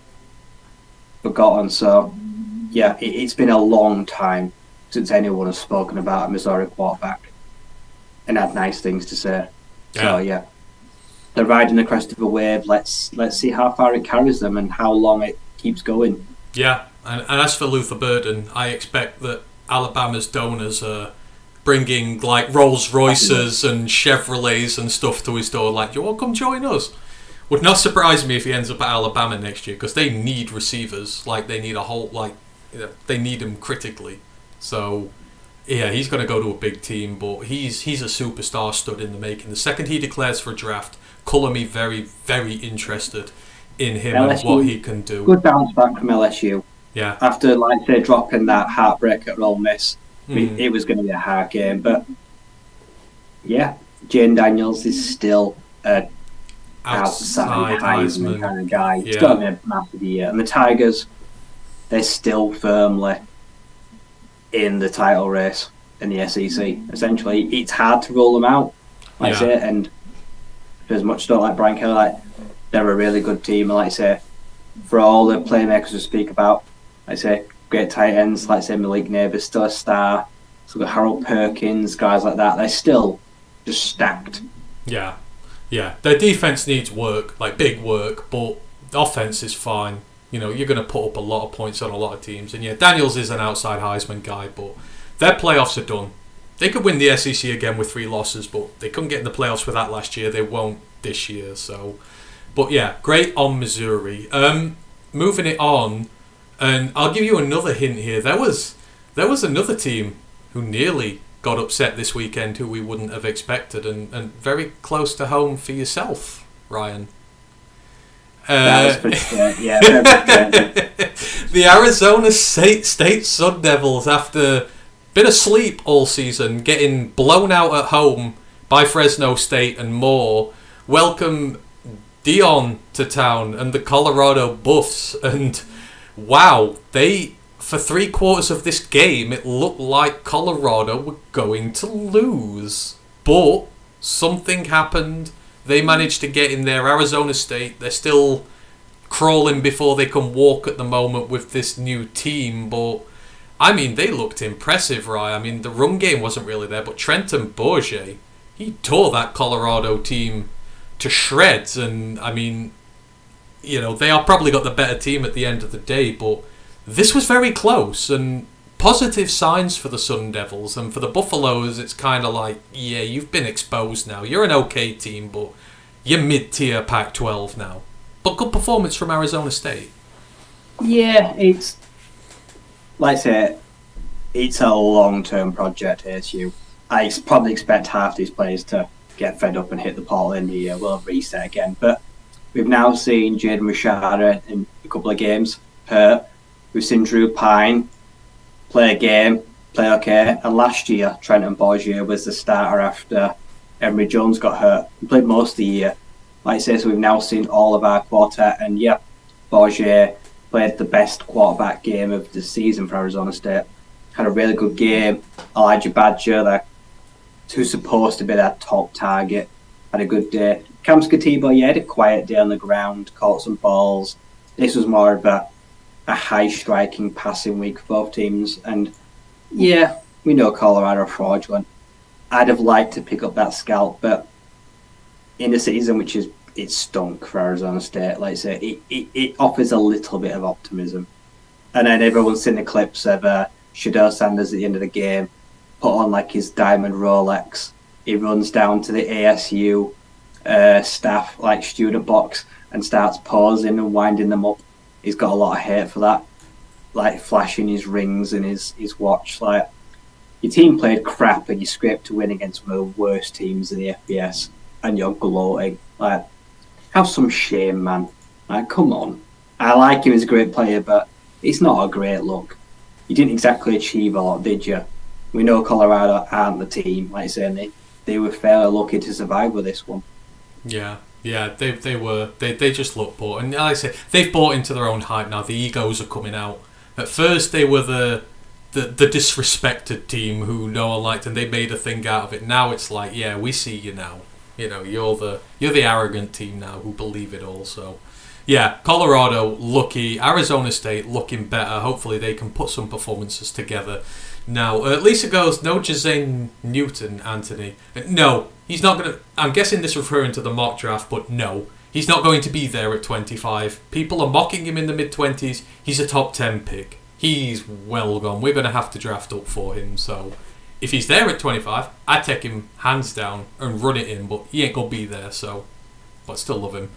forgotten. So, yeah, it's been a long time since anyone has spoken about a Missouri quarterback and had nice things to say. So, yeah, they're riding the crest of a wave. Let's see how far it carries them and how long it keeps going. Yeah, and as for Luther Burden, I expect that Alabama's donors are bringing like Rolls Royces and Chevrolets and stuff to his door. Like, you want to come join us? Would not surprise me if he ends up at Alabama next year, because they need receivers. Like, they need a whole, like, they need him critically. So, yeah, he's going to go to a big team, but he's a superstar stud in the making. The second he declares for a draft, colour me very, very interested in him LSU, and what he can do. Good bounce back from LSU. Yeah. After, like, say, dropping that heartbreak at Ole Miss, it was going to be a hard game. But, yeah, Jane Daniels is still a outside Heisman kind of guy. He's got to be a massive year. And the Tigers, they're still firmly in the title race in the SEC. Essentially, it's hard to rule them out, like I say. And as much as I don't like Brian Kelly, like, they're a really good team. And like I say, for all the playmakers we speak about, like I say, great tight ends, like I say, Malik Neighbors, still a star. So we've got Harold Perkins, guys like that. They're still just stacked. Yeah. Yeah, their defense needs work, like big work, but the offense is fine. You know, you're going to put up a lot of points on a lot of teams. And yeah, Daniels is an outside Heisman guy, but their playoffs are done. They could win the SEC again with 3 losses, but they couldn't get in the playoffs with that last year. They won't this year. So, but yeah, great on Missouri. Moving it on, and I'll give you another hint here. There was another team who nearly got upset this weekend, who we wouldn't have expected, and very close to home for yourself, Ryan. That was pretty good. Yeah, the Arizona State Sun Devils, after been asleep all season, getting blown out at home by Fresno State and more, welcome Dion to town and the Colorado Buffs, and wow, for 3/4 of this game, it looked like Colorado were going to lose. But something happened. They managed to get in there. Arizona State, they're still crawling before they can walk at the moment with this new team. But, I mean, they looked impressive, right? I mean, the run game wasn't really there. But Trenton Bourget, he tore that Colorado team to shreds. And, I mean, you know, they are probably got the better team at the end of the day. But this was very close, and positive signs for the Sun Devils. And for the Buffaloes, it's kind of like, yeah, you've been exposed now. You're an okay team, but you're mid-tier Pac-12 now. But good performance from Arizona State. Yeah, it's, like I say, it's a long-term project, ASU. I probably expect half these players to get fed up and hit the portal in the year. We'll reset again. But we've now seen Jaden Rashada in a couple of games hurt. We've seen Drew Pine play a game, play okay. And last year, Trenton Bourget was the starter after Emory Jones got hurt. He played most of the year. Like I say, so we've now seen all of our quartet. And yeah, Bourget played the best quarterback game of the season for Arizona State. Had a really good game. Elijah Badger, who's supposed to be their top target, had a good day. Cam Skatibo, had a quiet day on the ground, caught some balls. This was more of a high striking passing week for both teams, and yeah, we know Colorado are fraudulent. I'd have liked to pick up that scalp, but in a season which is it stunk for Arizona State, like I say, it offers a little bit of optimism. And then everyone's seen the clips of Shedeur Sanders at the end of the game put on like his diamond Rolex. He runs down to the ASU staff like student box and starts pausing and winding them up. He's got a lot of hate for that, like flashing his rings and his watch. Like, your team played crap and you scraped to win against one of the worst teams in the FBS, and you're gloating. Like, have some shame, man. Like, come on. I like him as a great player, but it's not a great look. You didn't exactly achieve a lot, did you? We know Colorado aren't the team, like I say, and they were fairly lucky to survive with this one. Yeah. Yeah, they just look bought, and like I say, they've bought into their own hype now. The egos are coming out. At first, they were the disrespected team who no one liked, and they made a thing out of it. Now it's like, yeah, we see you now. you're the arrogant team now who believe it all. So, yeah, Colorado lucky, Arizona State looking better. Hopefully they can put some performances together. Now, Lisa goes, no Jazane Newton, Anthony. No, he's not going to... I'm guessing this referring to the mock draft, but no. He's not going to be there at 25. People are mocking him in the mid-20s. He's a top 10 pick. He's well gone. We're going to have to draft up for him. So, if he's there at 25, I'd take him hands down and run it in, but he ain't going to be there, so... But still love him.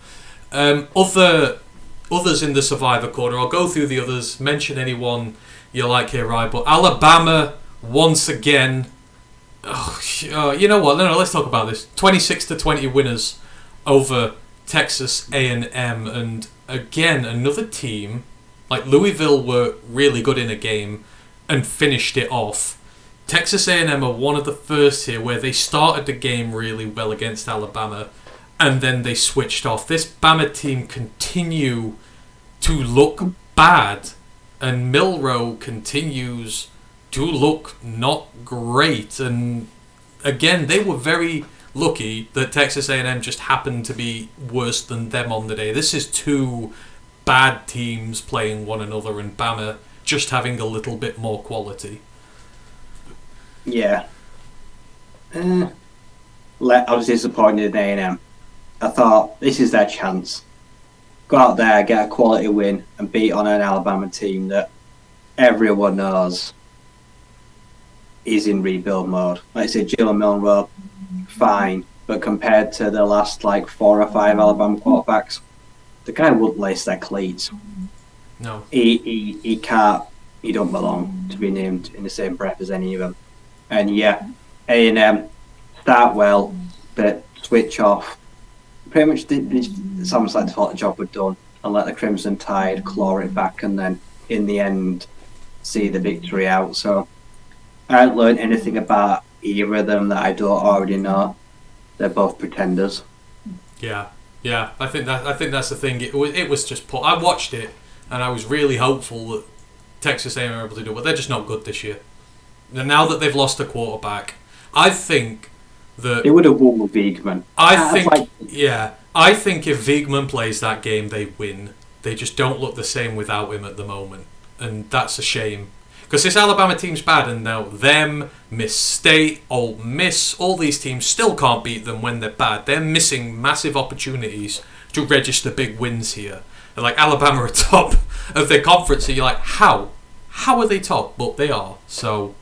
Others in the Survivor corner. I'll go through the others, mention anyone you like here, right? But Alabama, once again... you know what? No, let's talk about this. 26-20 winners over Texas A&M. And again, another team... Like, Louisville were really good in a game and finished it off. Texas A&M are one of the first here where they started the game really well against Alabama and then they switched off. This Bama team continue to look bad and Milroe continues to look not great. And again, they were very lucky that Texas A&M just happened to be worse than them on the day. This is two bad teams playing one another and Bama just having a little bit more quality. Yeah. I was disappointed in A&M. I thought, this is their chance. Go out there, get a quality win, and beat on an Alabama team that everyone knows is in rebuild mode. Like I said, Jalen Milroe, fine. But compared to the last, 4 or 5 Alabama quarterbacks, the guy wouldn't lace their cleats. No. He can't, he don't belong to be named in the same breath as any of them. And yeah, A&M start well, but switch off. Pretty much it's almost like they thought the job was done and let the Crimson Tide claw it back and then in the end see the victory out. So I haven't learned anything about either of them that I don't already know. They're both pretenders. Yeah, I think that's the thing. It was just put. I watched it and I was really hopeful that Texas A&M were able to do it, but they're just not good this year. And now that they've lost a quarterback, I think that they would have won with Wiegman. I think if Wiegman plays that game, they win. They just don't look the same without him at the moment, and that's a shame. Because this Alabama team's bad, and now them, Miss State, Ole Miss, all these teams still can't beat them when they're bad. They're missing massive opportunities to register big wins here. And like Alabama are top of their conference, and you're like, how? How are they top? But they are. So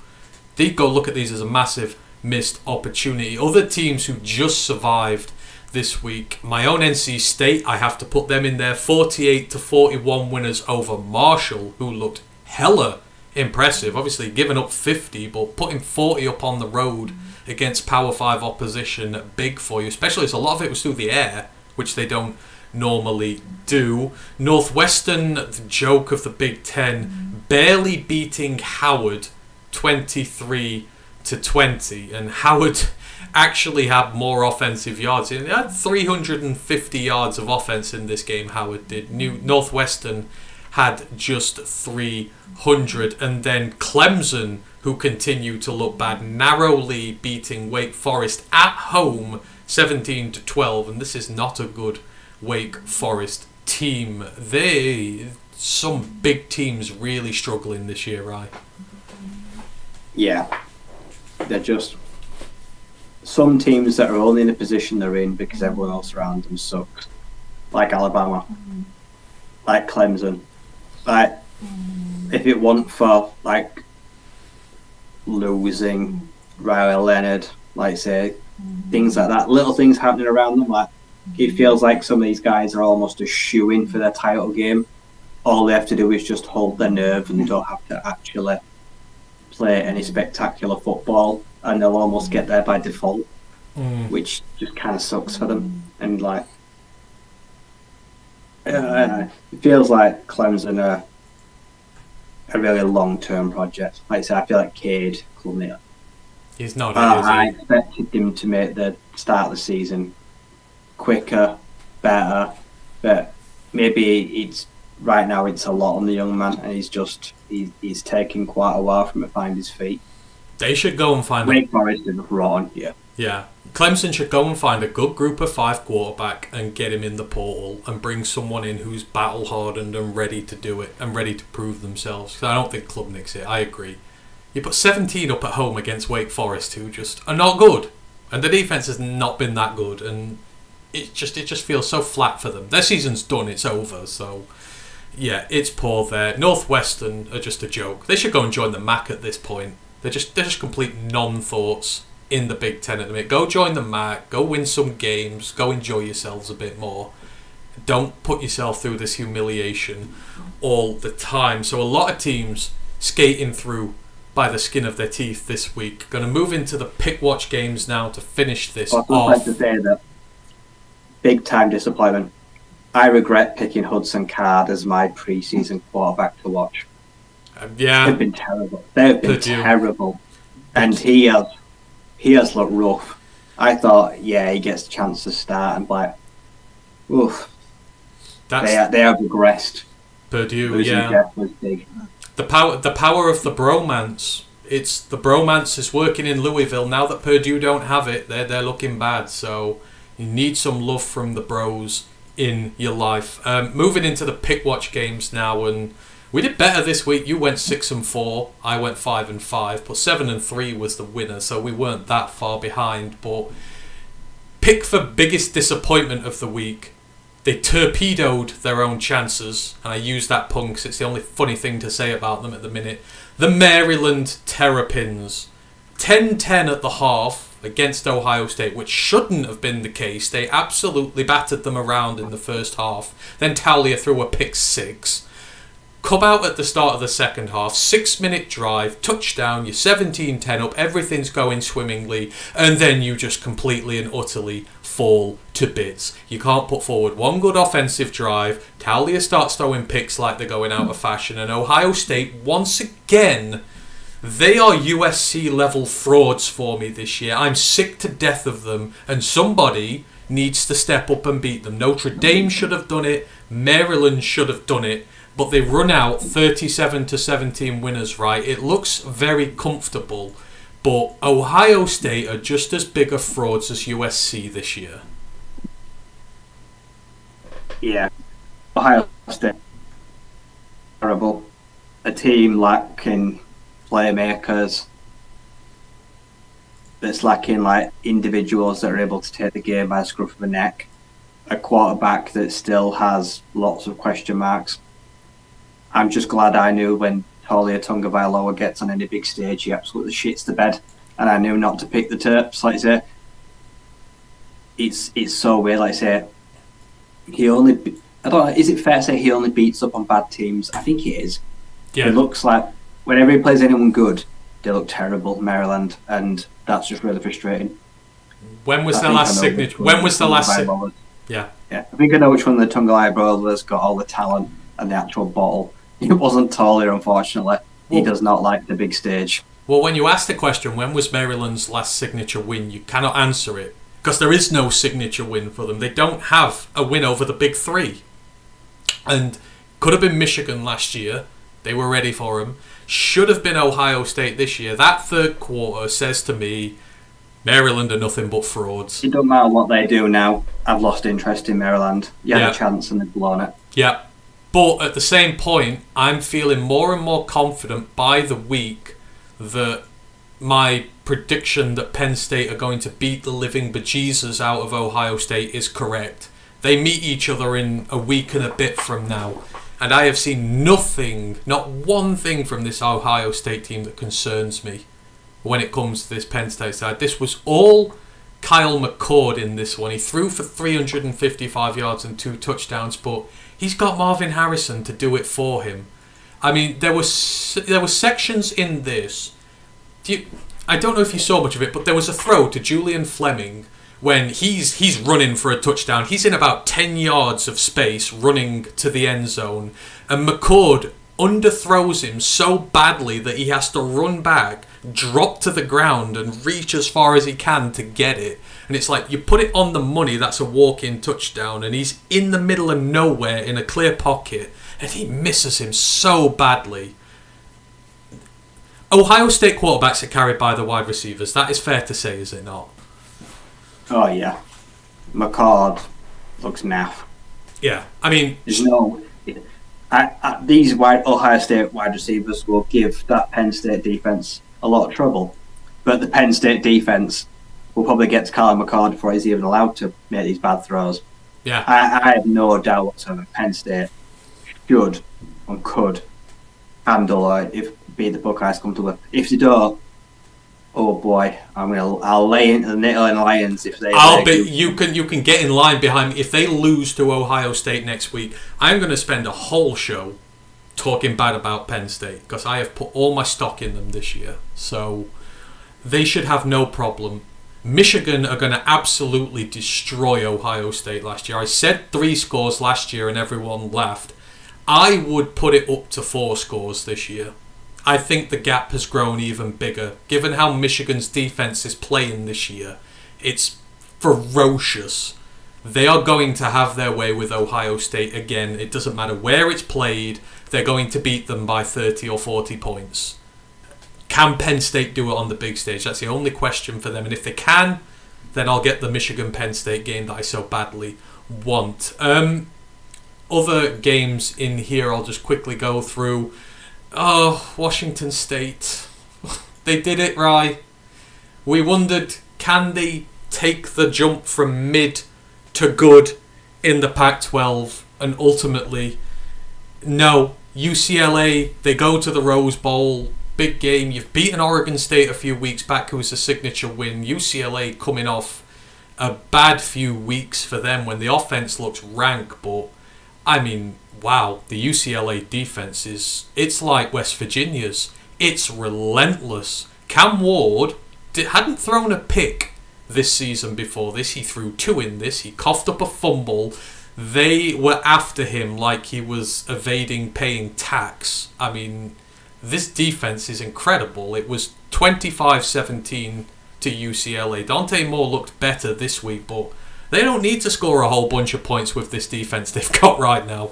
they go look at these as a massive missed opportunity. Other teams who just survived this week, my own NC State, I have to put them in there. 48-41 winners over Marshall, who looked hella impressive. Obviously giving up 50, but putting 40 up on the road against Power 5 opposition, big for you. Especially as a lot of it was through the air, which they don't normally do. Northwestern, the joke of the Big Ten, barely beating Howard 23-20, and Howard actually had more offensive yards. He had 350 yards of offense in this game, Howard did. Northwestern had just 300. And then Clemson, who continue to look bad, narrowly beating Wake Forest at home 17-12. And this is not a good Wake Forest team. Some big teams really struggling this year, right? Yeah. They're just some teams that are only in the position they're in because everyone else around them sucks. Like Alabama. Like Clemson. Like, if it wasn't for, losing Ryan Leonard, things like that, little things happening around them, it feels like some of these guys are almost a shoo-in for their title game. All they have to do is just hold their nerve and they don't have to actually play any spectacular football, and they'll almost get there by default, which just kind of sucks for them. And it feels like Clemson are a really long-term project. Like I said, I feel like Cade Columbia. He's not. I expected him to make the start of the season quicker, better, but maybe right now it's a lot on the young man, and he's taking quite a while for him to find his feet. They should go and find Wake Forest is rotten, yeah. Yeah. Clemson should go and find a good group of 5 quarterback and get him in the portal and bring someone in who's battle hardened and ready to do it and ready to prove themselves. 'Cause I don't think Klubnik's it. I agree. You put 17 up at home against Wake Forest, who just are not good, and the defense has not been that good, and it just feels so flat for them. Their season's done. It's over. So yeah, it's poor there. Northwestern are just a joke. They should go and join the MAC at this point. They're just complete non-thoughts in the Big Ten at the minute. Go join the MAC. Go win some games. Go enjoy yourselves a bit more. Don't put yourself through this humiliation all the time. So a lot of teams skating through by the skin of their teeth this week. Going to move into the pick watch games now to finish this off. I'd like to say that big time disappointment. I regret picking Hudson Card as my preseason quarterback to watch. Yeah, they've been terrible. They've been terrible, and he has looked rough. I thought, yeah, he gets a chance to start, and like, oof, they have regressed. Purdue, yeah. Was big. The power of the Brohm-ance. It's the Brohm-ance is working in Louisville now that Purdue don't have it. They're looking bad. So you need some love from the bros in your life. Moving into the pick watch games now, and we did better this week. You went 6-4. I went 5-5, but 7-3 was the winner, so we weren't that far behind. But pick for biggest disappointment of the week. They torpedoed their own chances, and I use that pun because it's the only funny thing to say about them at the minute. The Maryland Terrapins, 10-10 at the half against Ohio State, which shouldn't have been the case. They absolutely battered them around in the first half. Then Taulia threw a pick 6. Come out at the start of the second half, 6-minute drive, touchdown, you're 17-10 up, everything's going swimmingly, and then you just completely and utterly fall to bits. You can't put forward one good offensive drive. Taulia starts throwing picks like they're going out of fashion, and Ohio State, once again, they are USC level frauds for me this year. I'm sick to death of them, and somebody needs to step up and beat them. Notre Dame should have done it, Maryland should have done it, but they run out 37-17 winners, right? It looks very comfortable, but Ohio State are just as big of frauds as USC this year. Yeah, Ohio State terrible. A team lacking playmakers. That's lacking like individuals that are able to take the game by the scruff of the neck. A quarterback that still has lots of question marks. I'm just glad I knew when Taulia Tagovailoa gets on any big stage, he absolutely shits the bed, and I knew not to pick the Terps. Like I say, it's so weird. Like I say, he only. I don't know. Is it fair to say he only beats up on bad teams? I think he is. Yeah. It looks like whenever he plays anyone good, they look terrible. Maryland, and that's just really frustrating. When was the last signature? When was the last? Yeah. I think I know which one of the Tagovailoa brothers got all the talent and the actual bottle. It wasn't Taulia, unfortunately. He does not like the big stage. Well, when you ask the question, when was Maryland's last signature win, you cannot answer it. Because there is no signature win for them. They don't have a win over the big three. And could have been Michigan last year. They were ready for him. Should have been Ohio State this year. That third quarter says to me, Maryland are nothing but frauds. It doesn't matter what they do now. I've lost interest in Maryland. You had a chance and they've blown it. Yeah. But at the same point, I'm feeling more and more confident by the week that my prediction that Penn State are going to beat the living bejesus out of Ohio State is correct. They meet each other in a week and a bit from now. And I have seen nothing, not one thing from this Ohio State team that concerns me when it comes to this Penn State side. This was all Kyle McCord in this one. He threw for 355 yards and 2 touchdowns, but he's got Marvin Harrison to do it for him. I mean, there were sections in this. I don't know if you saw much of it, but there was a throw to Julian Fleming when he's running for a touchdown. He's in about 10 yards of space running to the end zone, and McCord underthrows him so badly that he has to run back, drop to the ground, and reach as far as he can to get it. And it's like, you put it on the money, that's a walk-in touchdown, and he's in the middle of nowhere in a clear pocket, and he misses him so badly. Ohio State quarterbacks are carried by the wide receivers. That is fair to say, is it not? Oh yeah, McCord looks naff. Yeah, I mean, There's no. These Ohio State wide receivers will give that Penn State defense a lot of trouble, but the Penn State defense will probably get to Kyle McCord before he's even allowed to make these bad throws. yeah. I have no doubt whatsoever Penn State should and could handle if be the Buckeyes come to it. If they don't, oh boy, I'll lay into the Nittany Lions if they. You can get in line behind me. If they lose to Ohio State next week, I'm going to spend a whole show talking bad about Penn State because I have put all my stock in them this year. So they should have no problem. Michigan are going to absolutely destroy Ohio State last year. I said 3 scores last year and everyone laughed. I would put it up to 4 scores this year. I think the gap has grown even bigger. Given how Michigan's defense is playing this year, it's ferocious. They are going to have their way with Ohio State again. It doesn't matter where it's played, they're going to beat them by 30 or 40 points. Can Penn State do it on the big stage? That's the only question for them. And if they can, then I'll get the Michigan-Penn State game that I so badly want. Other games in here I'll just quickly go through. Oh, Washington State. They did it right. We wondered, can they take the jump from mid to good in the Pac-12? And ultimately, no. UCLA, they go to the Rose Bowl. Big game. You've beaten Oregon State a few weeks back, who was a signature win. UCLA coming off a bad few weeks for them when the offense looks rank. But, I mean, wow, the UCLA defense it's like West Virginia's. It's relentless. Cam Ward hadn't thrown a pick this season before this. He threw 2 in this. He coughed up a fumble. They were after him like he was evading paying tax. I mean, this defense is incredible. It was 25-17 to UCLA. Dante Moore looked better this week, but they don't need to score a whole bunch of points with this defense they've got right now.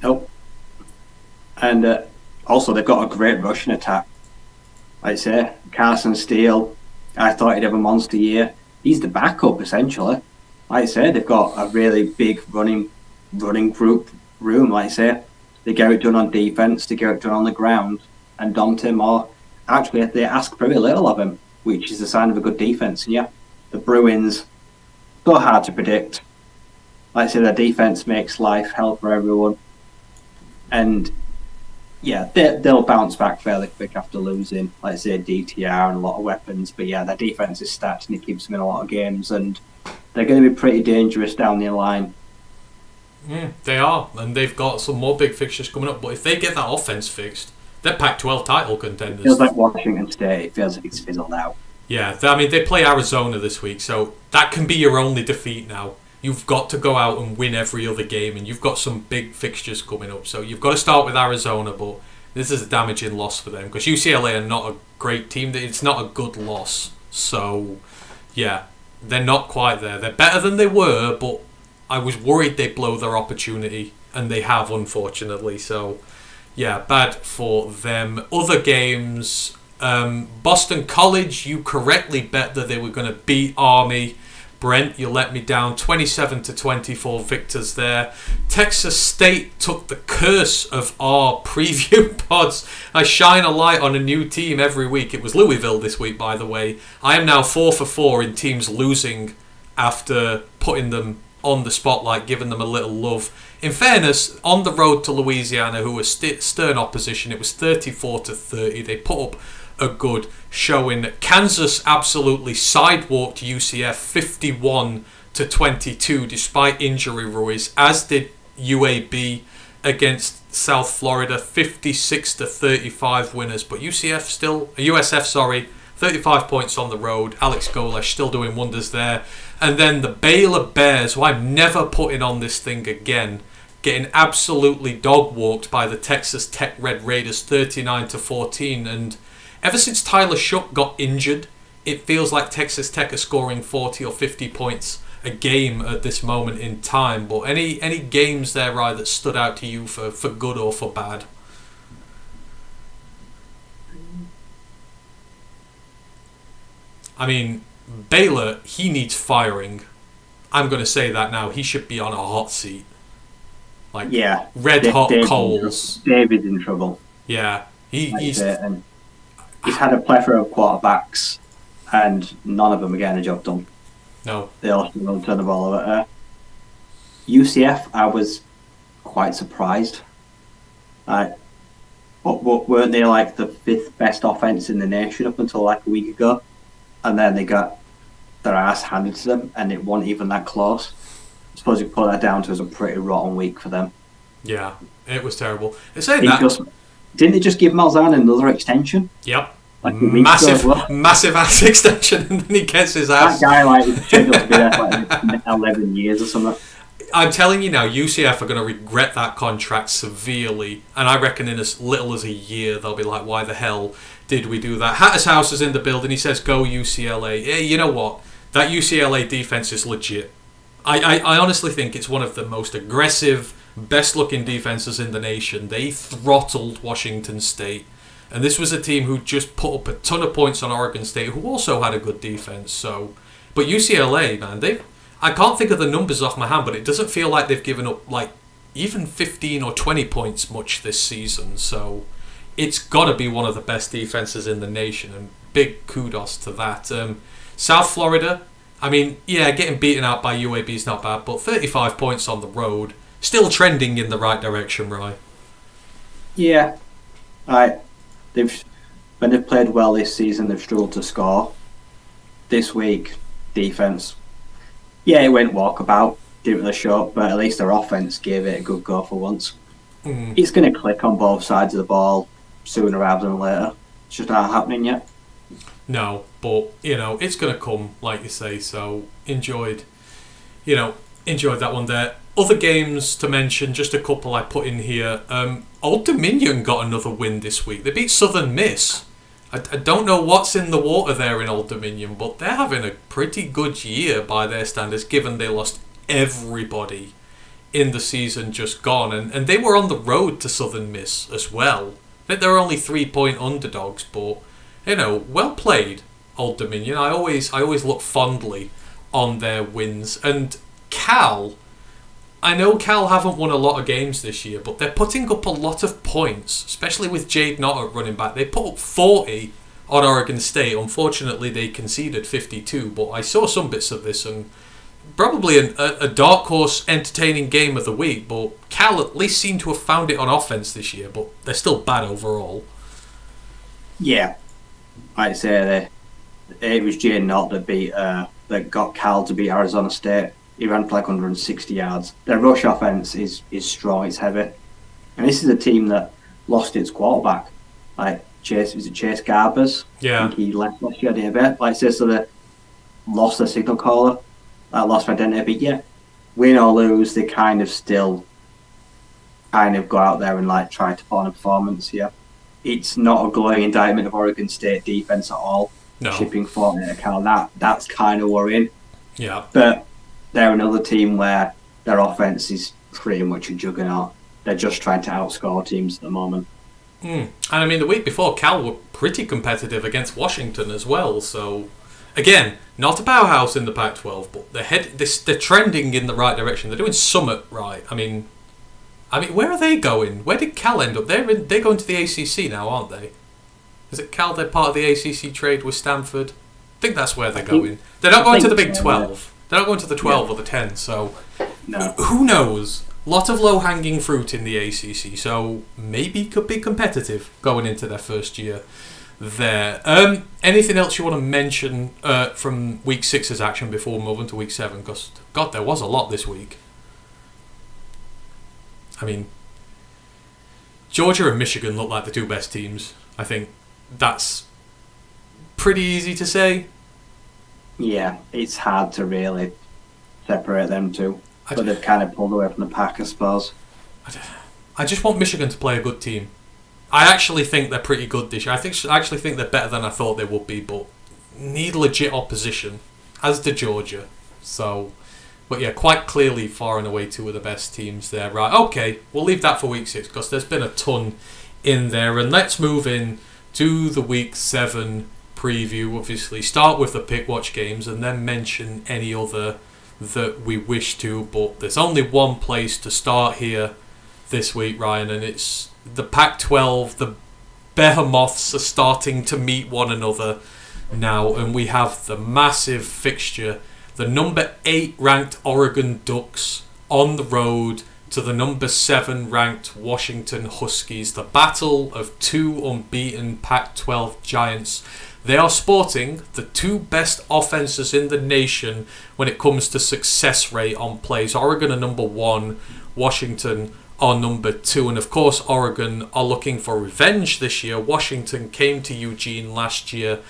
Nope. And also, they've got a great rushing attack. Like I say, Carson Steele, I thought he'd have a monster year. He's the backup, essentially. Like I say, they've got a really big running group room, like I say. They get it done on defense, they get it done on the ground. And Dante Moore, actually, they ask very little of him, which is a sign of a good defense. And yeah, the Bruins, so hard to predict. Like I say, their defense makes life hell for everyone. And yeah, they'll bounce back fairly quick after losing, like I say, DTR and a lot of weapons. But yeah, their defense is stacked and it keeps them in a lot of games. And they're going to be pretty dangerous down the line. Yeah, they are, and they've got some more big fixtures coming up. But if they get that offense fixed, they're Pac-12 title contenders. It feels like Washington State. It feels like it's fizzled out. Yeah, I mean, they play Arizona this week, so that can be your only defeat now. You've got to go out and win every other game, and you've got some big fixtures coming up. So you've got to start with Arizona, but this is a damaging loss for them because UCLA are not a great team. It's not a good loss. So, yeah, they're not quite there. They're better than they were, but I was worried they'd blow their opportunity, and they have, unfortunately. So, yeah, bad for them. Other games, Boston College, you correctly bet that they were going to beat Army. Brent, you let me down. 27-24 victors there. Texas State took the curse of our preview pods. I shine a light on a new team every week. It was Louisville this week, by the way. I am now 4 for 4 in teams losing after putting them on the spotlight, giving them a little love. In fairness, on the road to Louisiana, who was stern opposition, it was 34-30. They put up a good showing. Kansas absolutely sidewalked UCF 51-22 despite injury worries, as did UAB against South Florida, 56-35 winners. But USF, 35 points on the road. Alex Golesh still doing wonders there. And then the Baylor Bears, who I'm never putting on this thing again, getting absolutely dog-walked by the Texas Tech Red Raiders 39-14. And ever since Tyler Shough got injured, it feels like Texas Tech are scoring 40 or 50 points a game at this moment in time. But any games there, Ryan, that stood out to you for good or for bad? I mean, Baylor, he needs firing. I'm going to say that now. He should be on a hot seat. Like, red hot coals. David's in trouble. Yeah. He's had a plethora of quarterbacks, and none of them are getting the job done. No. They all still turn the ball over. UCF, I was quite surprised. But weren't they like the 5th best offense in the nation up until like a week ago? And then they got their ass handed to them, and it wasn't even that close. I suppose you put that down to as a pretty rotten week for them. Yeah, it was terrible. Didn't they just give Malzahn another extension? Yep. Like massive ass extension, and then he gets his ass. That guy is scheduled to be there for like 11 years or something. I'm telling you now, UCF are going to regret that contract severely, and I reckon in as little as a year they'll be like, why the hell did we do that? Hatter's House is in the building. He says, go UCLA. Hey, you know what? That UCLA defense is legit. I honestly think it's one of the most aggressive, best-looking defenses in the nation. They throttled Washington State. And this was a team who just put up a ton of points on Oregon State, who also had a good defense. But UCLA, man, I can't think of the numbers off my hand, but it doesn't feel like they've given up like even 15 or 20 points much this season. So it's got to be one of the best defenses in the nation, and big kudos to that. South Florida, I mean, yeah, getting beaten out by UAB is not bad, but 35 points on the road, still trending in the right direction, right? Yeah. When they've played well this season, they've struggled to score. This week, defense, yeah, it went walkabout, didn't really show up, but at least their offense gave it a good go for once. It's going to click on both sides of the ball sooner rather than later. It's just not happening yet. No, but it's going to come, like you say. So enjoyed that one there. Other games to mention, just a couple I put in here. Old Dominion got another win this week. They beat Southern Miss. I don't know what's in the water there in Old Dominion, but they're having a pretty good year by their standards, given they lost everybody in the season just gone. And they were on the road to Southern Miss as well. They're only 3-point underdogs, but, well played, Old Dominion. I always look fondly on their wins. And Cal, I know Cal haven't won a lot of games this year, but they're putting up a lot of points, especially with Jade Knott at running back. They put up 40 on Oregon State. Unfortunately, they conceded 52, but I saw some bits of this, and probably a dark horse entertaining game of the week, but Cal at least seem to have found it on offense this year, but they're still bad overall. Yeah. I'd say it was Jade Knott that got Cal to beat Arizona State. He ran for like 160 yards. Their rush offense is strong, it's heavy. And this is a team that lost its quarterback. Like Chase Garbers? Yeah. I think he left last year, didn't he? Like so they lost their signal caller. That lost identity. But yeah, win or lose, they kind of still go out there and like try to put on a performance here. It's not a glowing indictment of Oregon State defense at all. No. Shipping 40 to Cal, that's kind of worrying. Yeah. But they're another team where their offense is pretty much a juggernaut. They're just trying to outscore teams at the moment. And I mean, the week before, Cal were pretty competitive against Washington as well. So, again, not a powerhouse in the Pac-12, but they're trending in the right direction. They're doing somewhat right. I mean, where are they going? Where did Cal end up? They're going to the ACC now, aren't they? Is it Cal? They're part of the ACC trade with Stanford. I think that's where they're going. They're not going to the Big 12. They're not going to the 12 or the 10, so no. Who knows? Lot of low-hanging fruit in the ACC, so maybe could be competitive going into their first year there. Anything else you want to mention from Week 6's action before moving to Week 7? Because, God, there was a lot this week. I mean, Georgia and Michigan look like the two best teams. I think that's pretty easy to say. Yeah, it's hard to really separate them two. But they've kind of pulled away from the pack, I suppose. I just want Michigan to play a good team. I actually think they're pretty good this year. I actually think they're better than I thought they would be, but need legit opposition, as do Georgia. So, but yeah, quite clearly far and away two of the best teams there. Right, okay, we'll leave that for Week 6 because there's been a ton in there. And let's move in to the Week 7 preview, obviously start with the pick watch games and then mention any other that we wish to, but there's only one place to start here this week, Ryan, and it's the Pac-12. The behemoths are starting to meet one another now, and we have the massive fixture, the number 8 ranked Oregon Ducks on the road to the number 7 ranked Washington Huskies, the battle of two unbeaten Pac-12 giants. They are sporting the 2 best offenses in the nation when it comes to success rate on plays. Oregon are number 1, Washington are number 2, and of course Oregon are looking for revenge this year. Washington came to Eugene last year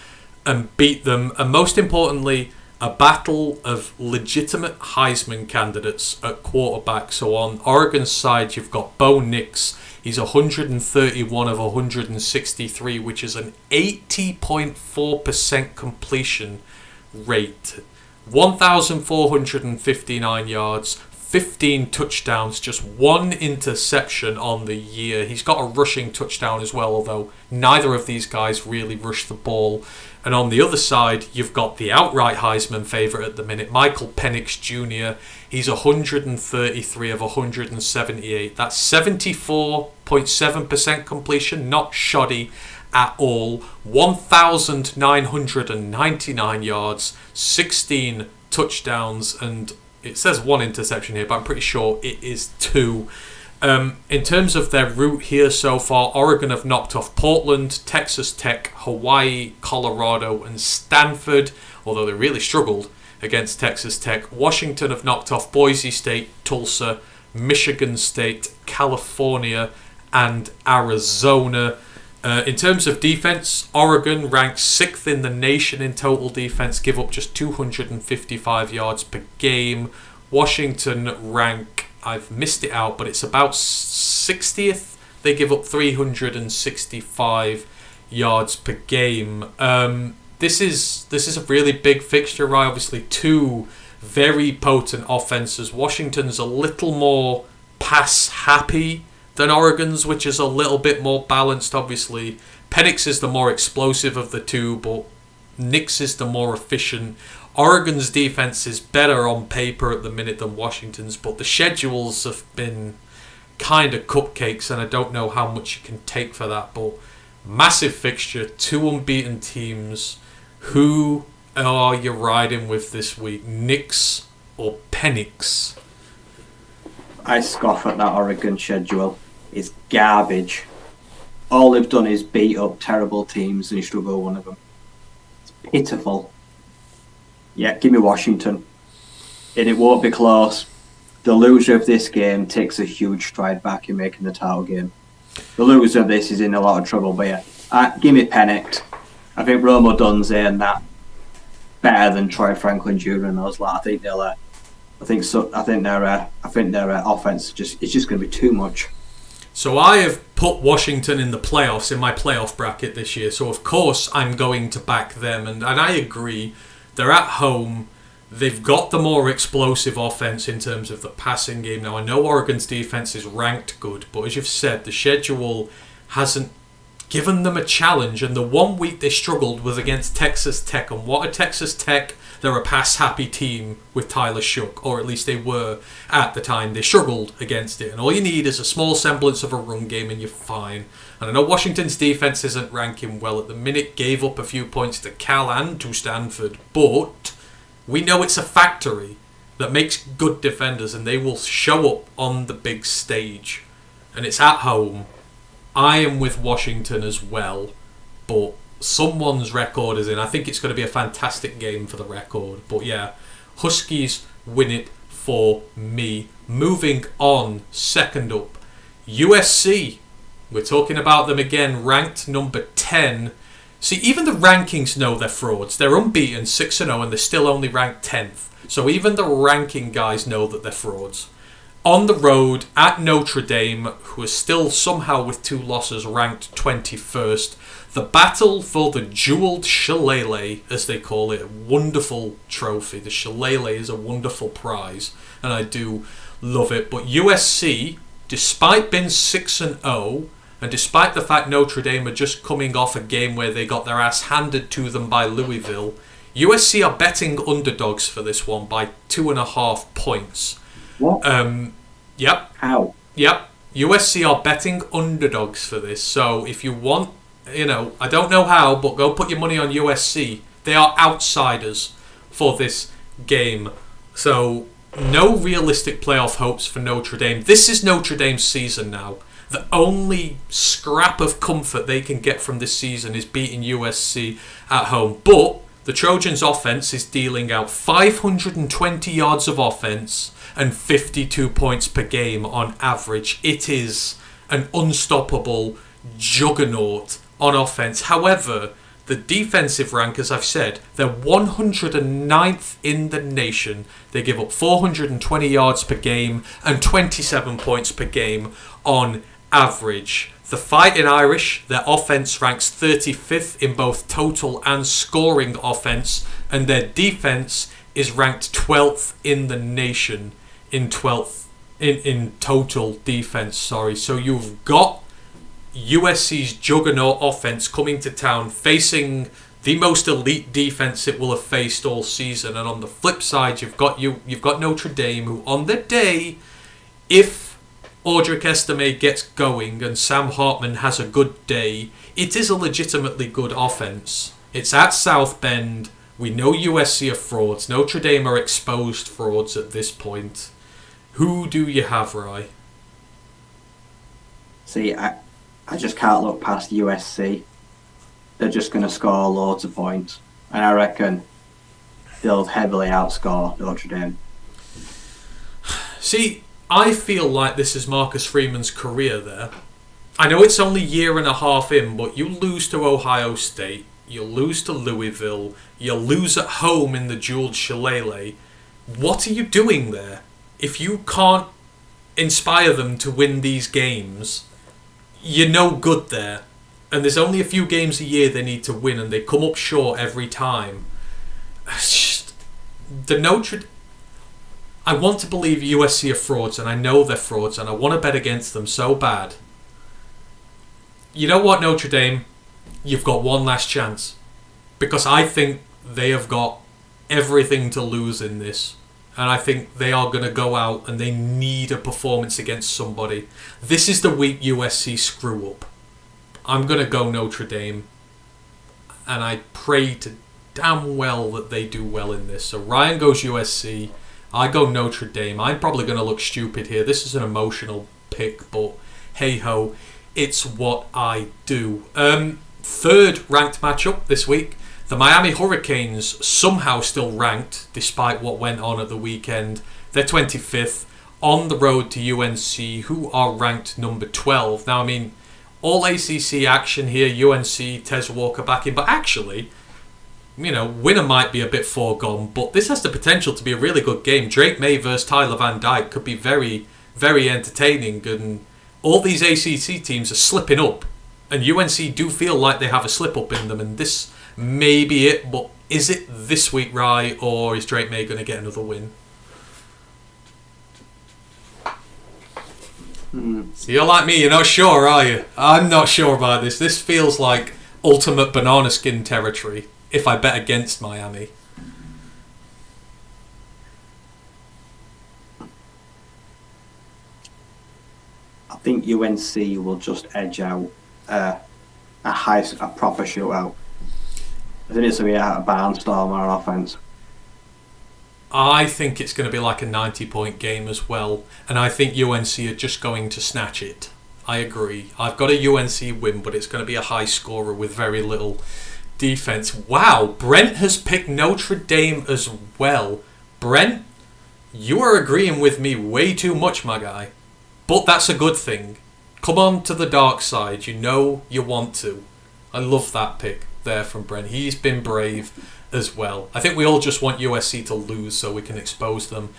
and beat them, and most importantly, a battle of legitimate Heisman candidates at quarterback. So on Oregon's side, you've got Bo Nix. He's 131 of 163, which is an 80.4% completion rate. 1,459 yards, 15 touchdowns, just 1 interception on the year. He's got a rushing touchdown as well, although neither of these guys really rush the ball. And on the other side, you've got the outright Heisman favourite at the minute, Michael Penix Jr. He's 133 of 178. That's 74.7% completion, not shoddy at all. 1,999 yards, 16 touchdowns, and it says 1 interception here, but I'm pretty sure it is 2. In terms of their route here so far, Oregon have knocked off Portland, Texas Tech, Hawaii, Colorado, and Stanford, although they really struggled against Texas Tech. Washington have knocked off Boise State, Tulsa, Michigan State, California, and Arizona. In terms of defense, Oregon ranks 6th in the nation in total defense, give up just 255 yards per game. Washington rank, I've missed it out, but it's about 60th. They give up 365 yards per game. This is a really big fixture, right? Obviously, 2 very potent offenses. Washington's a little more pass happy than Oregon's, which is a little bit more balanced. Obviously, Penix is the more explosive of the 2, but Nix is the more efficient. Oregon's defense is better on paper at the minute than Washington's, but the schedules have been kind of cupcakes, and I don't know how much you can take for that. But massive fixture, 2 unbeaten teams. Who are you riding with this week, Nix or Penix? I scoff at that Oregon schedule. It's garbage. All they've done is beat up terrible teams and struggle one of them. It's pitiful. Yeah, give me Washington. And it won't be close. The loser of this game takes a huge stride back in making the title game. The loser of this is in a lot of trouble, but yeah. Give me Penix. I think Rome Odunze and that better than Troy Franklin Jr. and those lot. I think their offense it's just going to be too much. So I have put Washington in the playoffs in my playoff bracket this year. So of course I'm going to back them, and I agree. They're at home. They've got the more explosive offense in terms of the passing game. Now I know Oregon's defense is ranked good, but as you've said, the schedule hasn't given them a challenge, and the 1 week they struggled was against Texas Tech. And what are Texas Tech? They're a pass-happy team with Tyler Shook, or at least they were at the time. They struggled against it, and all you need is a small semblance of a run game and you're fine. And I know Washington's defense isn't ranking well at the minute, gave up a few points to Cal and to Stanford, but we know it's a factory that makes good defenders, and they will show up on the big stage, and it's at home. I am with Washington as well, but someone's record is in. I think it's going to be a fantastic game for the record. But yeah, Huskies win it for me. Moving on, second up, USC. We're talking about them again, ranked number 10. See, even the rankings know they're frauds. They're unbeaten, 6-0, and they're still only ranked 10th. So even the ranking guys know that they're frauds. On the road at Notre Dame, who is still somehow with 2 losses ranked 21st. The battle for the jeweled shillelagh, as they call it, a wonderful trophy. The shillelagh is a wonderful prize, and I do love it. But USC, despite being 6-0, And despite the fact Notre Dame are just coming off a game where they got their ass handed to them by Louisville, USC are betting underdogs for this one by 2.5 points. What? Yep. How? Yep. USC are betting underdogs for this. So if you want, I don't know how, but go put your money on USC. They are outsiders for this game. So no realistic playoff hopes for Notre Dame. This is Notre Dame's season now. The only scrap of comfort they can get from this season is beating USC at home. But the Trojans' offense is dealing out 520 yards of offense and 52 points per game on average. It is an unstoppable juggernaut on offense. However, the defensive rank, as I've said, they're 109th in the nation. They give up 420 yards per game and 27 points per game on average. The Fighting Irish, their offense ranks 35th in both total and scoring offense, and their defense is ranked 12th in the nation in total defense. So you've got USC's juggernaut offense coming to town, facing the most elite defense it will have faced all season, and on the flip side, you've got Notre Dame, who on the day, if Audric Estime gets going and Sam Hartman has a good day, it is a legitimately good offense. It's at South Bend. We know USC are frauds. Notre Dame are exposed frauds at this point. Who do you have, Rye? See, I just can't look past USC. They're just going to score loads of points. And I reckon they'll heavily outscore Notre Dame. See, I feel like this is Marcus Freeman's career there. I know it's only a year and a half in, but you lose to Ohio State, you lose to Louisville, you lose at home in the Jules Shillelagh. What are you doing there? If you can't inspire them to win these games, you're no good there. And there's only a few games a year they need to win, and they come up short every time. I want to believe USC are frauds, and I know they're frauds, and I want to bet against them so bad. You know what, Notre Dame? You've got one last chance. Because I think they have got everything to lose in this. And I think they are going to go out and they need a performance against somebody. This is the week USC screw up. I'm going to go Notre Dame. And I pray to damn well that they do well in this. So Ryan goes USC. I go Notre Dame. I'm probably going to look stupid here. This is an emotional pick, but hey-ho, it's what I do. Third ranked matchup this week. The Miami Hurricanes, somehow still ranked, despite what went on at the weekend. They're 25th, on the road to UNC, who are ranked number 12. Now, I mean, all ACC action here, UNC, Tez Walker back in, but actually, winner might be a bit foregone, but this has the potential to be a really good game. Drake May versus Tyler Van Dyke could be very, very entertaining, and all these ACC teams are slipping up, and UNC do feel like they have a slip-up in them, and this may be it, but is it this week, Rye, or is Drake May going to get another win? So you're like me, you're not sure, are you? I'm not sure about this. This feels like ultimate banana skin territory if I bet against Miami. I think UNC will just edge out a proper shootout. I think it's going to be a barnstormer on offense. I think it's going to be like a 90-point game as well, and I think UNC are just going to snatch it. I agree. I've got a UNC win, but it's going to be a high scorer with very little defense. Wow, Brent has picked Notre Dame as well. Brent, you are agreeing with me way too much, my guy. But that's a good thing. Come on to the dark side. You know you want to. I love that pick there from Brent. He's been brave as well. I think we all just want USC to lose so we can expose them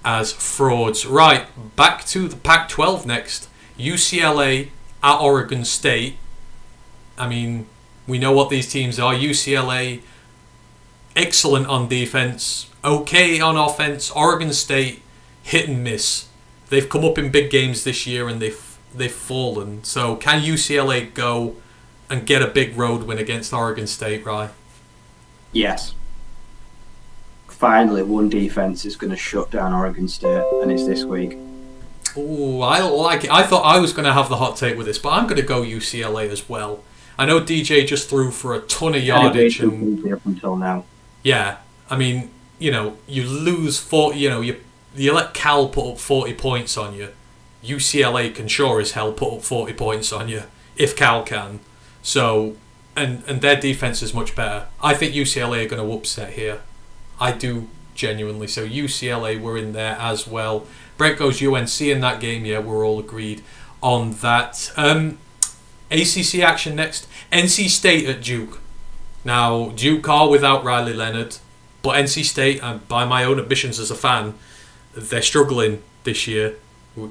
as frauds. Right, back to the Pac-12 next. UCLA at Oregon State. I mean, we know what these teams are. UCLA, excellent on defense, okay on offense. Oregon State, hit and miss. They've come up in big games this year and they've they've fallen. So can UCLA go and get a big road win against Oregon State, Rye? Yes. Finally, one defense is going to shut down Oregon State, and it's this week. Ooh, I like it. I thought I was going to have the hot take with this, but I'm going to go UCLA as well. I know DJ just threw for a ton of yardage and up until now. Yeah, I mean, you lose 40. You let Cal put up 40 points on you. UCLA can sure as hell put up 40 points on you if Cal can. So, and their defense is much better. I think UCLA are going to upset here. I do genuinely. So UCLA were in there as well. Brent goes UNC in that game. Yeah, we're all agreed on that. ACC action next. NC State at Duke. Now, Duke are without Riley Leonard, but NC State, by my own admissions as a fan, they're struggling this year.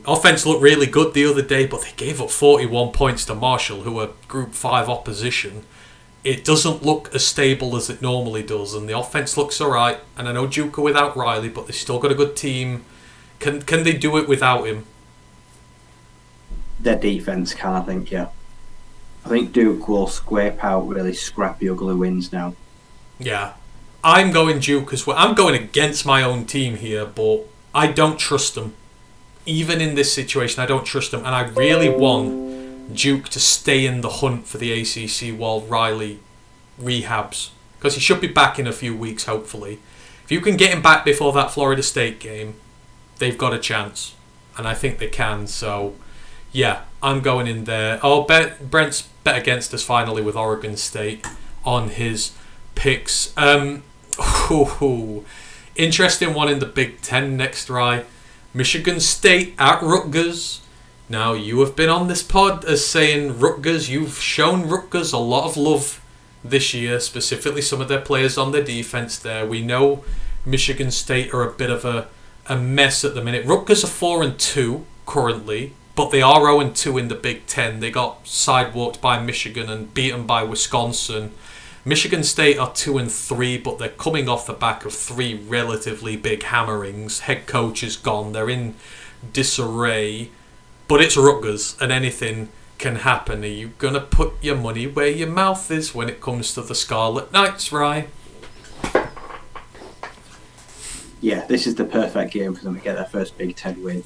Offense looked really good the other day, but they gave up 41 points to Marshall, who are Group 5 opposition. It doesn't look as stable as it normally does, and the offense looks alright. And I know Duke are without Riley, but they've still got a good team. Can they do it without him? Their defense can, I think, yeah. I think Duke will scrape out really scrappy, ugly wins now. Yeah. I'm going Duke as well. I'm going against my own team here, but I don't trust them. Even in this situation, I don't trust them. And I really want Duke to stay in the hunt for the ACC while Riley rehabs. Because he should be back in a few weeks, hopefully. If you can get him back before that Florida State game, they've got a chance. And I think they can, so... Yeah, I'm going in there. Oh, Brent's bet against us finally with Oregon State on his picks. Interesting one in the Big Ten next, Rye. Michigan State at Rutgers. Now, you have been on this pod as saying Rutgers. You've shown Rutgers a lot of love this year, specifically some of their players on their defense there. We know Michigan State are a bit of a mess at the minute. Rutgers are 4-2 currently. But they are 0-2 in the Big Ten. They got sidewalked by Michigan and beaten by Wisconsin. Michigan State are 2-3, but they're coming off the back of 3 relatively big hammerings. Head coach is gone. They're in disarray. But it's Rutgers, and anything can happen. Are you going to put your money where your mouth is when it comes to the Scarlet Knights, Rye? Yeah, this is the perfect game for them to get their first Big Ten win.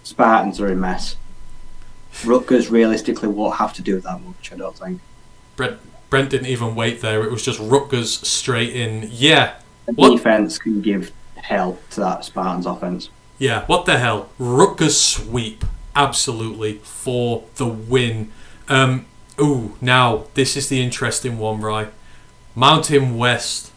Spartans are a mess. Rutgers realistically won't have to do that much, I don't think. Brent didn't even wait there. It was just Rutgers straight in. Yeah. The defense can give hell to that Spartans offense. Yeah, what the hell? Rutgers sweep. Absolutely. For the win. Now, this is the interesting one, right? Mountain West.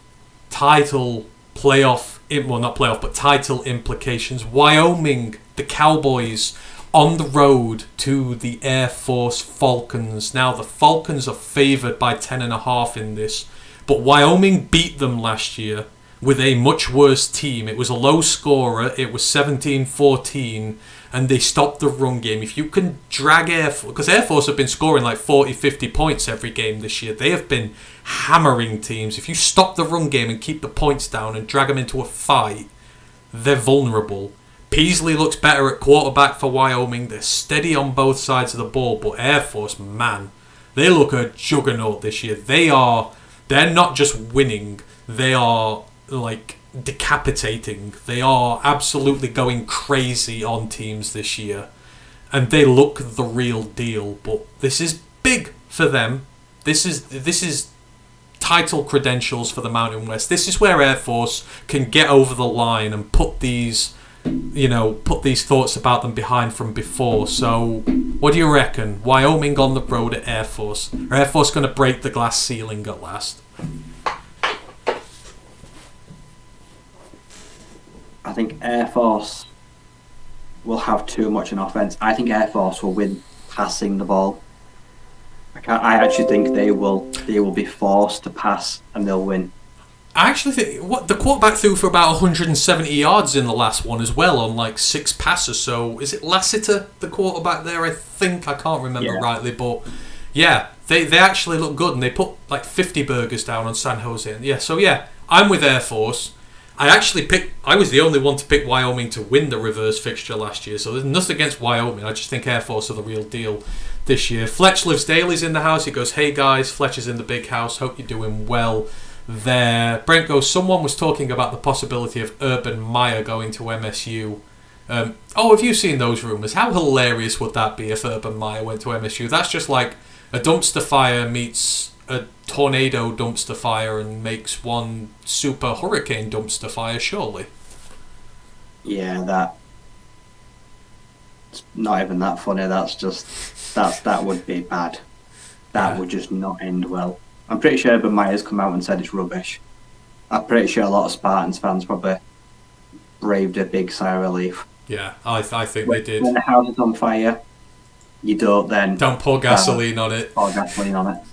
Title, playoff, not playoff, but title implications. Wyoming, the Cowboys, on the road to the Air Force Falcons. Now, the Falcons are favoured by 10.5 in this, but Wyoming beat them last year with a much worse team. It was a low scorer. It was 17-14, and they stopped the run game. If you can drag Air Force, because Air Force have been scoring like 40, 50 points every game this year. They have been hammering teams. If you stop the run game and keep the points down and drag them into a fight, they're vulnerable. Peasley looks better at quarterback for Wyoming. They're steady on both sides of the ball, but Air Force, man, they look a juggernaut this year. They're not just winning, they are like decapitating. They are absolutely going crazy on teams this year. And they look the real deal, but this is big for them. This is title credentials for the Mountain West. This is where Air Force can get over the line and put these thoughts about them behind from before. So, what do you reckon? Wyoming on the road at Air Force. Are Air Force going to break the glass ceiling at last? I think Air Force will have too much in offense. I think Air Force will win passing the ball. I actually think they will be forced to pass and they'll win. I actually think the quarterback threw for about 170 yards in the last one as well on like 6 passes. So is it Lassiter, the quarterback there? I can't remember rightly, but yeah, they actually look good and they put like 50 burgers down on San Jose. And yeah, so yeah, I'm with Air Force. I was the only one to pick Wyoming to win the reverse fixture last year, so there's nothing against Wyoming. I just think Air Force are the real deal this year. Fletch Lives Daly's in the house. He goes, hey guys, Fletch is in the big house. Hope you're doing well there. Brent goes, someone was talking about the possibility of Urban Meyer going to MSU. Have you seen those rumours? How hilarious would that be if Urban Meyer went to MSU? That's just like a dumpster fire meets a tornado dumpster fire and makes one super hurricane dumpster fire, surely. Yeah, it's not even that funny. That would be bad. That would just not end well. I'm pretty sure Urban Meyer's come out and said it's rubbish. I'm pretty sure a lot of Spartans fans probably braved a big sigh of relief. Yeah, I think they did. When the house is on fire, you don't pour gasoline on it. Pour gasoline on it.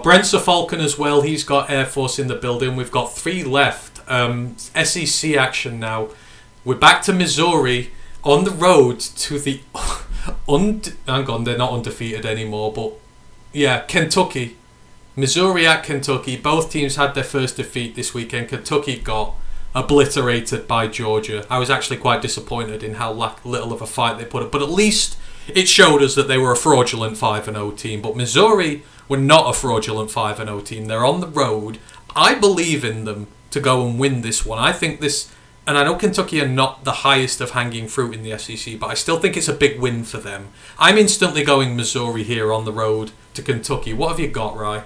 Brent's a Falcon as well. He's got Air Force in the building. We've got 3 left. SEC action now. We're back to Missouri on the road to the hang on, they're not undefeated anymore, but yeah, Kentucky. Missouri at Kentucky. Both teams had their first defeat this weekend. Kentucky got obliterated by Georgia. I was actually quite disappointed in how little of a fight they put up, but at least it showed us that they were a fraudulent 5-0 team. But Missouri were not a fraudulent 5-0 team. They're on the road. I believe in them to go and win this one. I think this, and I know Kentucky are not the highest of hanging fruit in the SEC, but I still think it's a big win for them. I'm instantly going Missouri here on the road to Kentucky. What have you got, Rye?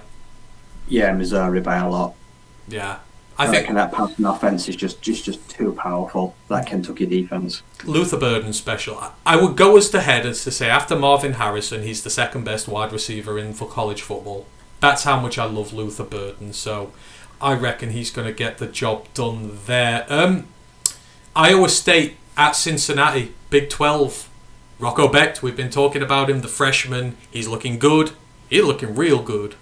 Yeah, Missouri by a lot. Yeah. I think that passing offense is just too powerful, that Kentucky defense. Luther Burden special. I would go as to say after Marvin Harrison, he's the second best wide receiver for college football. That's how much I love Luther Burden. So I reckon he's going to get the job done there. Iowa State at Cincinnati, Big 12. Rocco Becht, we've been talking about him, the freshman. He's looking good. He's looking real good.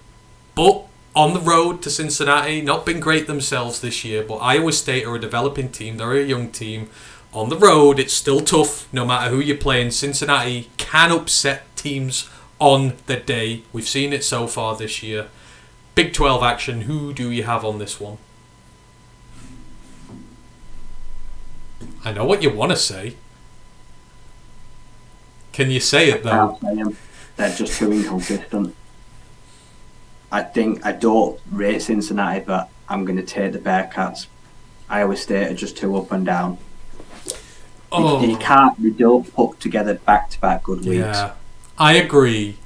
But on the road to Cincinnati, not been great themselves this year, but Iowa State are a developing team. They're a young team. On the road, it's still tough, no matter who you're playing. Cincinnati can upset teams on the day. We've seen it so far this year. Big 12 action. Who do you have on this one? I know what you want to say. Can you say it, though? They're just too inconsistent. I don't rate Cincinnati, but I'm going to take the Bearcats. Iowa State are just too up and down. They don't put together back-to-back good weeks. Yeah, I agree,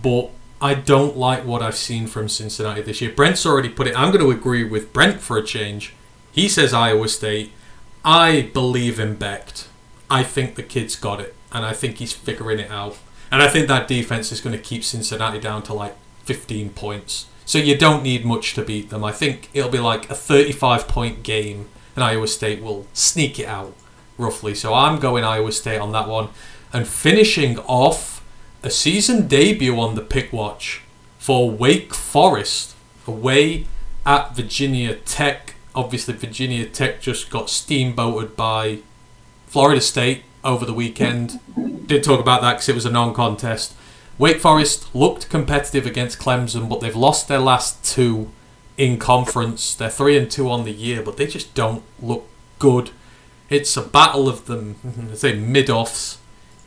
but I don't like what I've seen from Cincinnati this year. Brent's already put it. I'm going to agree with Brent for a change. He says Iowa State. I believe in Becht. I think the kid's got it, and I think he's figuring it out. And I think that defense is going to keep Cincinnati down to like 15 points. So you don't need much to beat them. I think it'll be like a 35-point game, and Iowa State will sneak it out, roughly. So I'm going Iowa State on that one. And finishing off a season debut on the pick watch for Wake Forest, away at Virginia Tech. Obviously, Virginia Tech just got steamboated by Florida State over the weekend. Didn't talk about that because it was a non-contest. Wake Forest looked competitive against Clemson, but they've lost their last 2 in conference. They're 3-2 on the year, but they just don't look good. It's a battle of the, mid-offs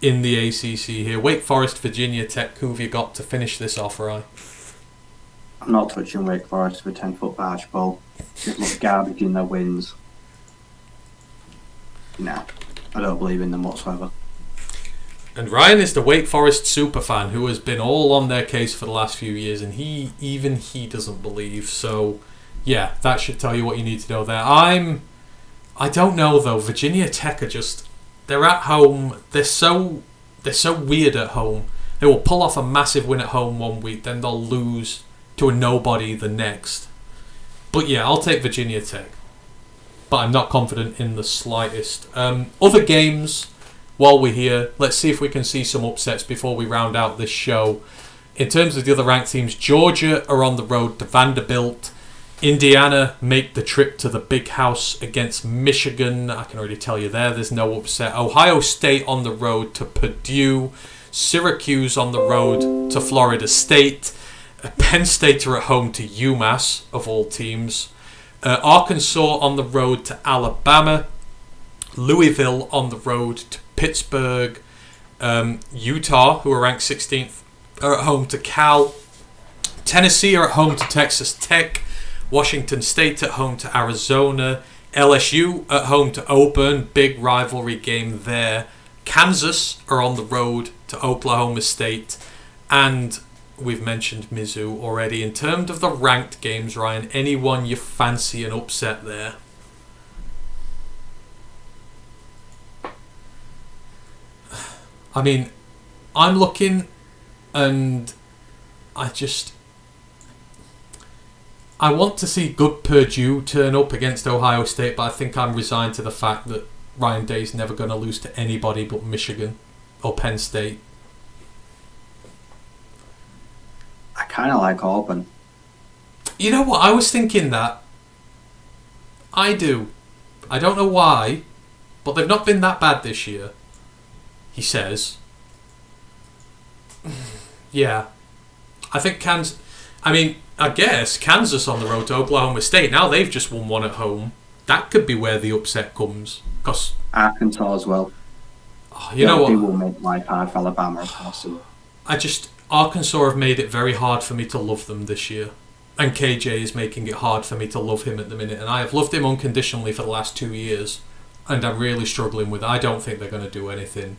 in the ACC here. Wake Forest, Virginia Tech, who have you got to finish this off, right? I'm not touching Wake Forest with 10-foot barge ball. Just look garbage in their wins. Nah, I don't believe in them whatsoever. And Ryan is the Wake Forest superfan who has been all on their case for the last few years, and he doesn't believe. So, yeah, that should tell you what you need to know there. I don't know though. Virginia Tech are they're at home. They're so weird at home. They will pull off a massive win at home one week, then they'll lose to a nobody the next. But yeah, I'll take Virginia Tech. But I'm not confident in the slightest. Other games. While we're here, let's see if we can see some upsets before we round out this show. In terms of the other ranked teams, Georgia are on the road to Vanderbilt. Indiana make the trip to the big house against Michigan. I can already tell you there's no upset. Ohio State on the road to Purdue. Syracuse on the road to Florida State. Penn State are at home to UMass, of all teams. Arkansas on the road to Alabama. Louisville on the road to Pittsburgh. Utah, who are ranked 16th, are at home to Cal. Tennessee are at home to Texas Tech. Washington State at home to Arizona. LSU at home to Auburn. Big rivalry game there. Kansas are on the road to Oklahoma State. And we've mentioned Mizzou already. In terms of the ranked games, Ryan, anyone you fancy an upset there? I mean, I'm looking and I want to see good Purdue turn up against Ohio State, but I think I'm resigned to the fact that Ryan Day's never going to lose to anybody but Michigan or Penn State. I kind of like Auburn. You know what? I was thinking that. I do. I don't know why, but they've not been that bad this year, he says. Yeah. I think Kansas... I guess Kansas on the road to Oklahoma State. Now they've just won one at home. That could be where the upset comes. Cause, Arkansas as well. You know what? They will make life hard for Alabama if possible. Arkansas have made it very hard for me to love them this year. And KJ is making it hard for me to love him at the minute. And I have loved him unconditionally for the last 2 years. And I'm really struggling with it. I don't think they're going to do anything.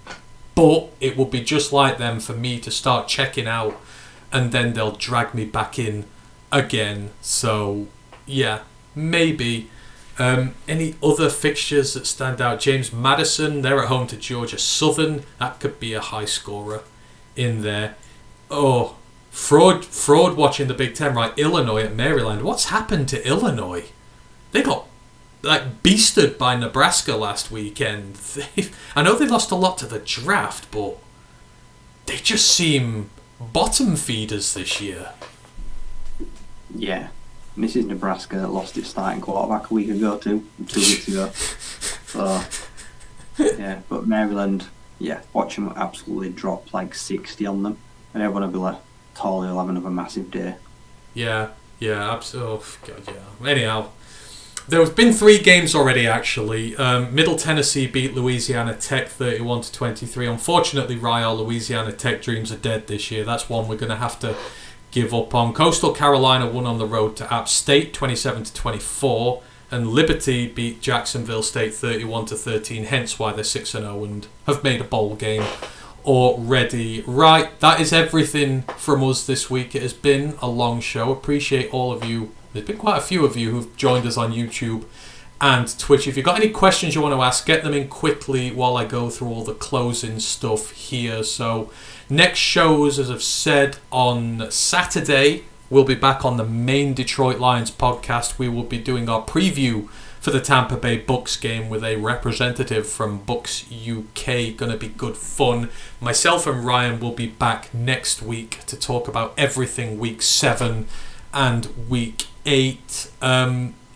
But it would be just like them for me to start checking out. And then they'll drag me back in again. So, yeah, maybe. Any other fixtures that stand out? James Madison, they're at home to Georgia Southern. That could be a high scorer in there. Oh, fraud watching the Big Ten, right? Illinois at Maryland. What's happened to Illinois? They got beasted by Nebraska last weekend. I know they lost a lot to the draft, but they just seem bottom feeders this year. Yeah. This is Nebraska that lost its starting quarterback a week ago too, 2 weeks ago. So, yeah, but Maryland, yeah, watch them absolutely drop like 60 on them, and everyone will be like, totally having a massive day. Yeah, absolutely. Oh, God, yeah. Anyhow, there have been 3 games already, actually. Middle Tennessee beat Louisiana Tech 31-23. Unfortunately, Ryan, Louisiana Tech dreams are dead this year. That's one we're going to have to give up on. Coastal Carolina won on the road to App State 27-24, and Liberty beat Jacksonville State 31-13. Hence why they're 6-0 and have made a bowl game already. Right, that is everything from us this week. It has been a long show. Appreciate all of you. There's been quite a few of you who've joined us on YouTube and Twitch. If you've got any questions you want to ask, get them in quickly while I go through all the closing stuff here. So next shows, as I've said, on Saturday, we'll be back on the main Detroit Lions podcast. We will be doing our preview for the Tampa Bay Bucks game with a representative from Bucks UK. Gonna be good fun. Myself and Ryan will be back next week to talk about everything week 7 and week 8.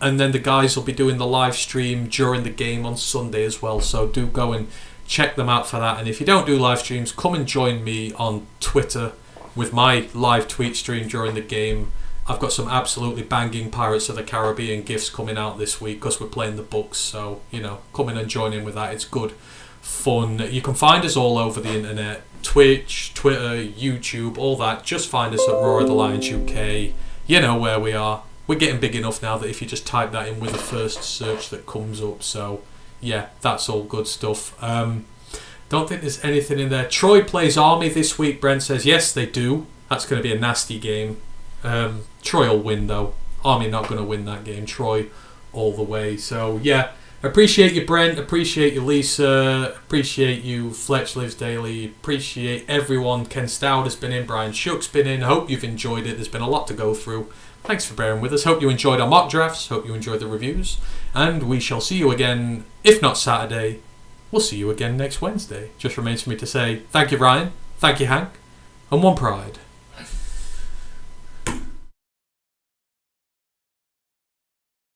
And then the guys will be doing the live stream during the game on Sunday as well. So do go and check them out for that. And if you don't do live streams, come and join me on Twitter with my live tweet stream during the game. I've got some absolutely banging Pirates of the Caribbean gifts coming out this week because we're playing the Bucks. So, come in and join in with that. It's good fun. You can find us all over the internet. Twitch, Twitter, YouTube, all that. Just find us at Roar of the Lions UK. You know where we are. We're getting big enough now that if you just type that in with the first search that comes up. So, yeah, that's all good stuff. Don't think there's anything in there. Troy plays Army this week, Brent says. Yes, they do. That's going to be a nasty game. Troy will win, though. Army not going to win that game. Troy all the way. So, yeah. Appreciate you, Brent. Appreciate you, Lisa. Appreciate you, Fletch Lives Daily. Appreciate everyone. Ken Stout has been in. Brian Shook's been in. Hope you've enjoyed it. There's been a lot to go through. Thanks for bearing with us. Hope you enjoyed our mock drafts. Hope you enjoyed the reviews. And we shall see you again, if not Saturday, we'll see you again next Wednesday. Just remains for me to say thank you, Ryan. Thank you, Hank. And one pride.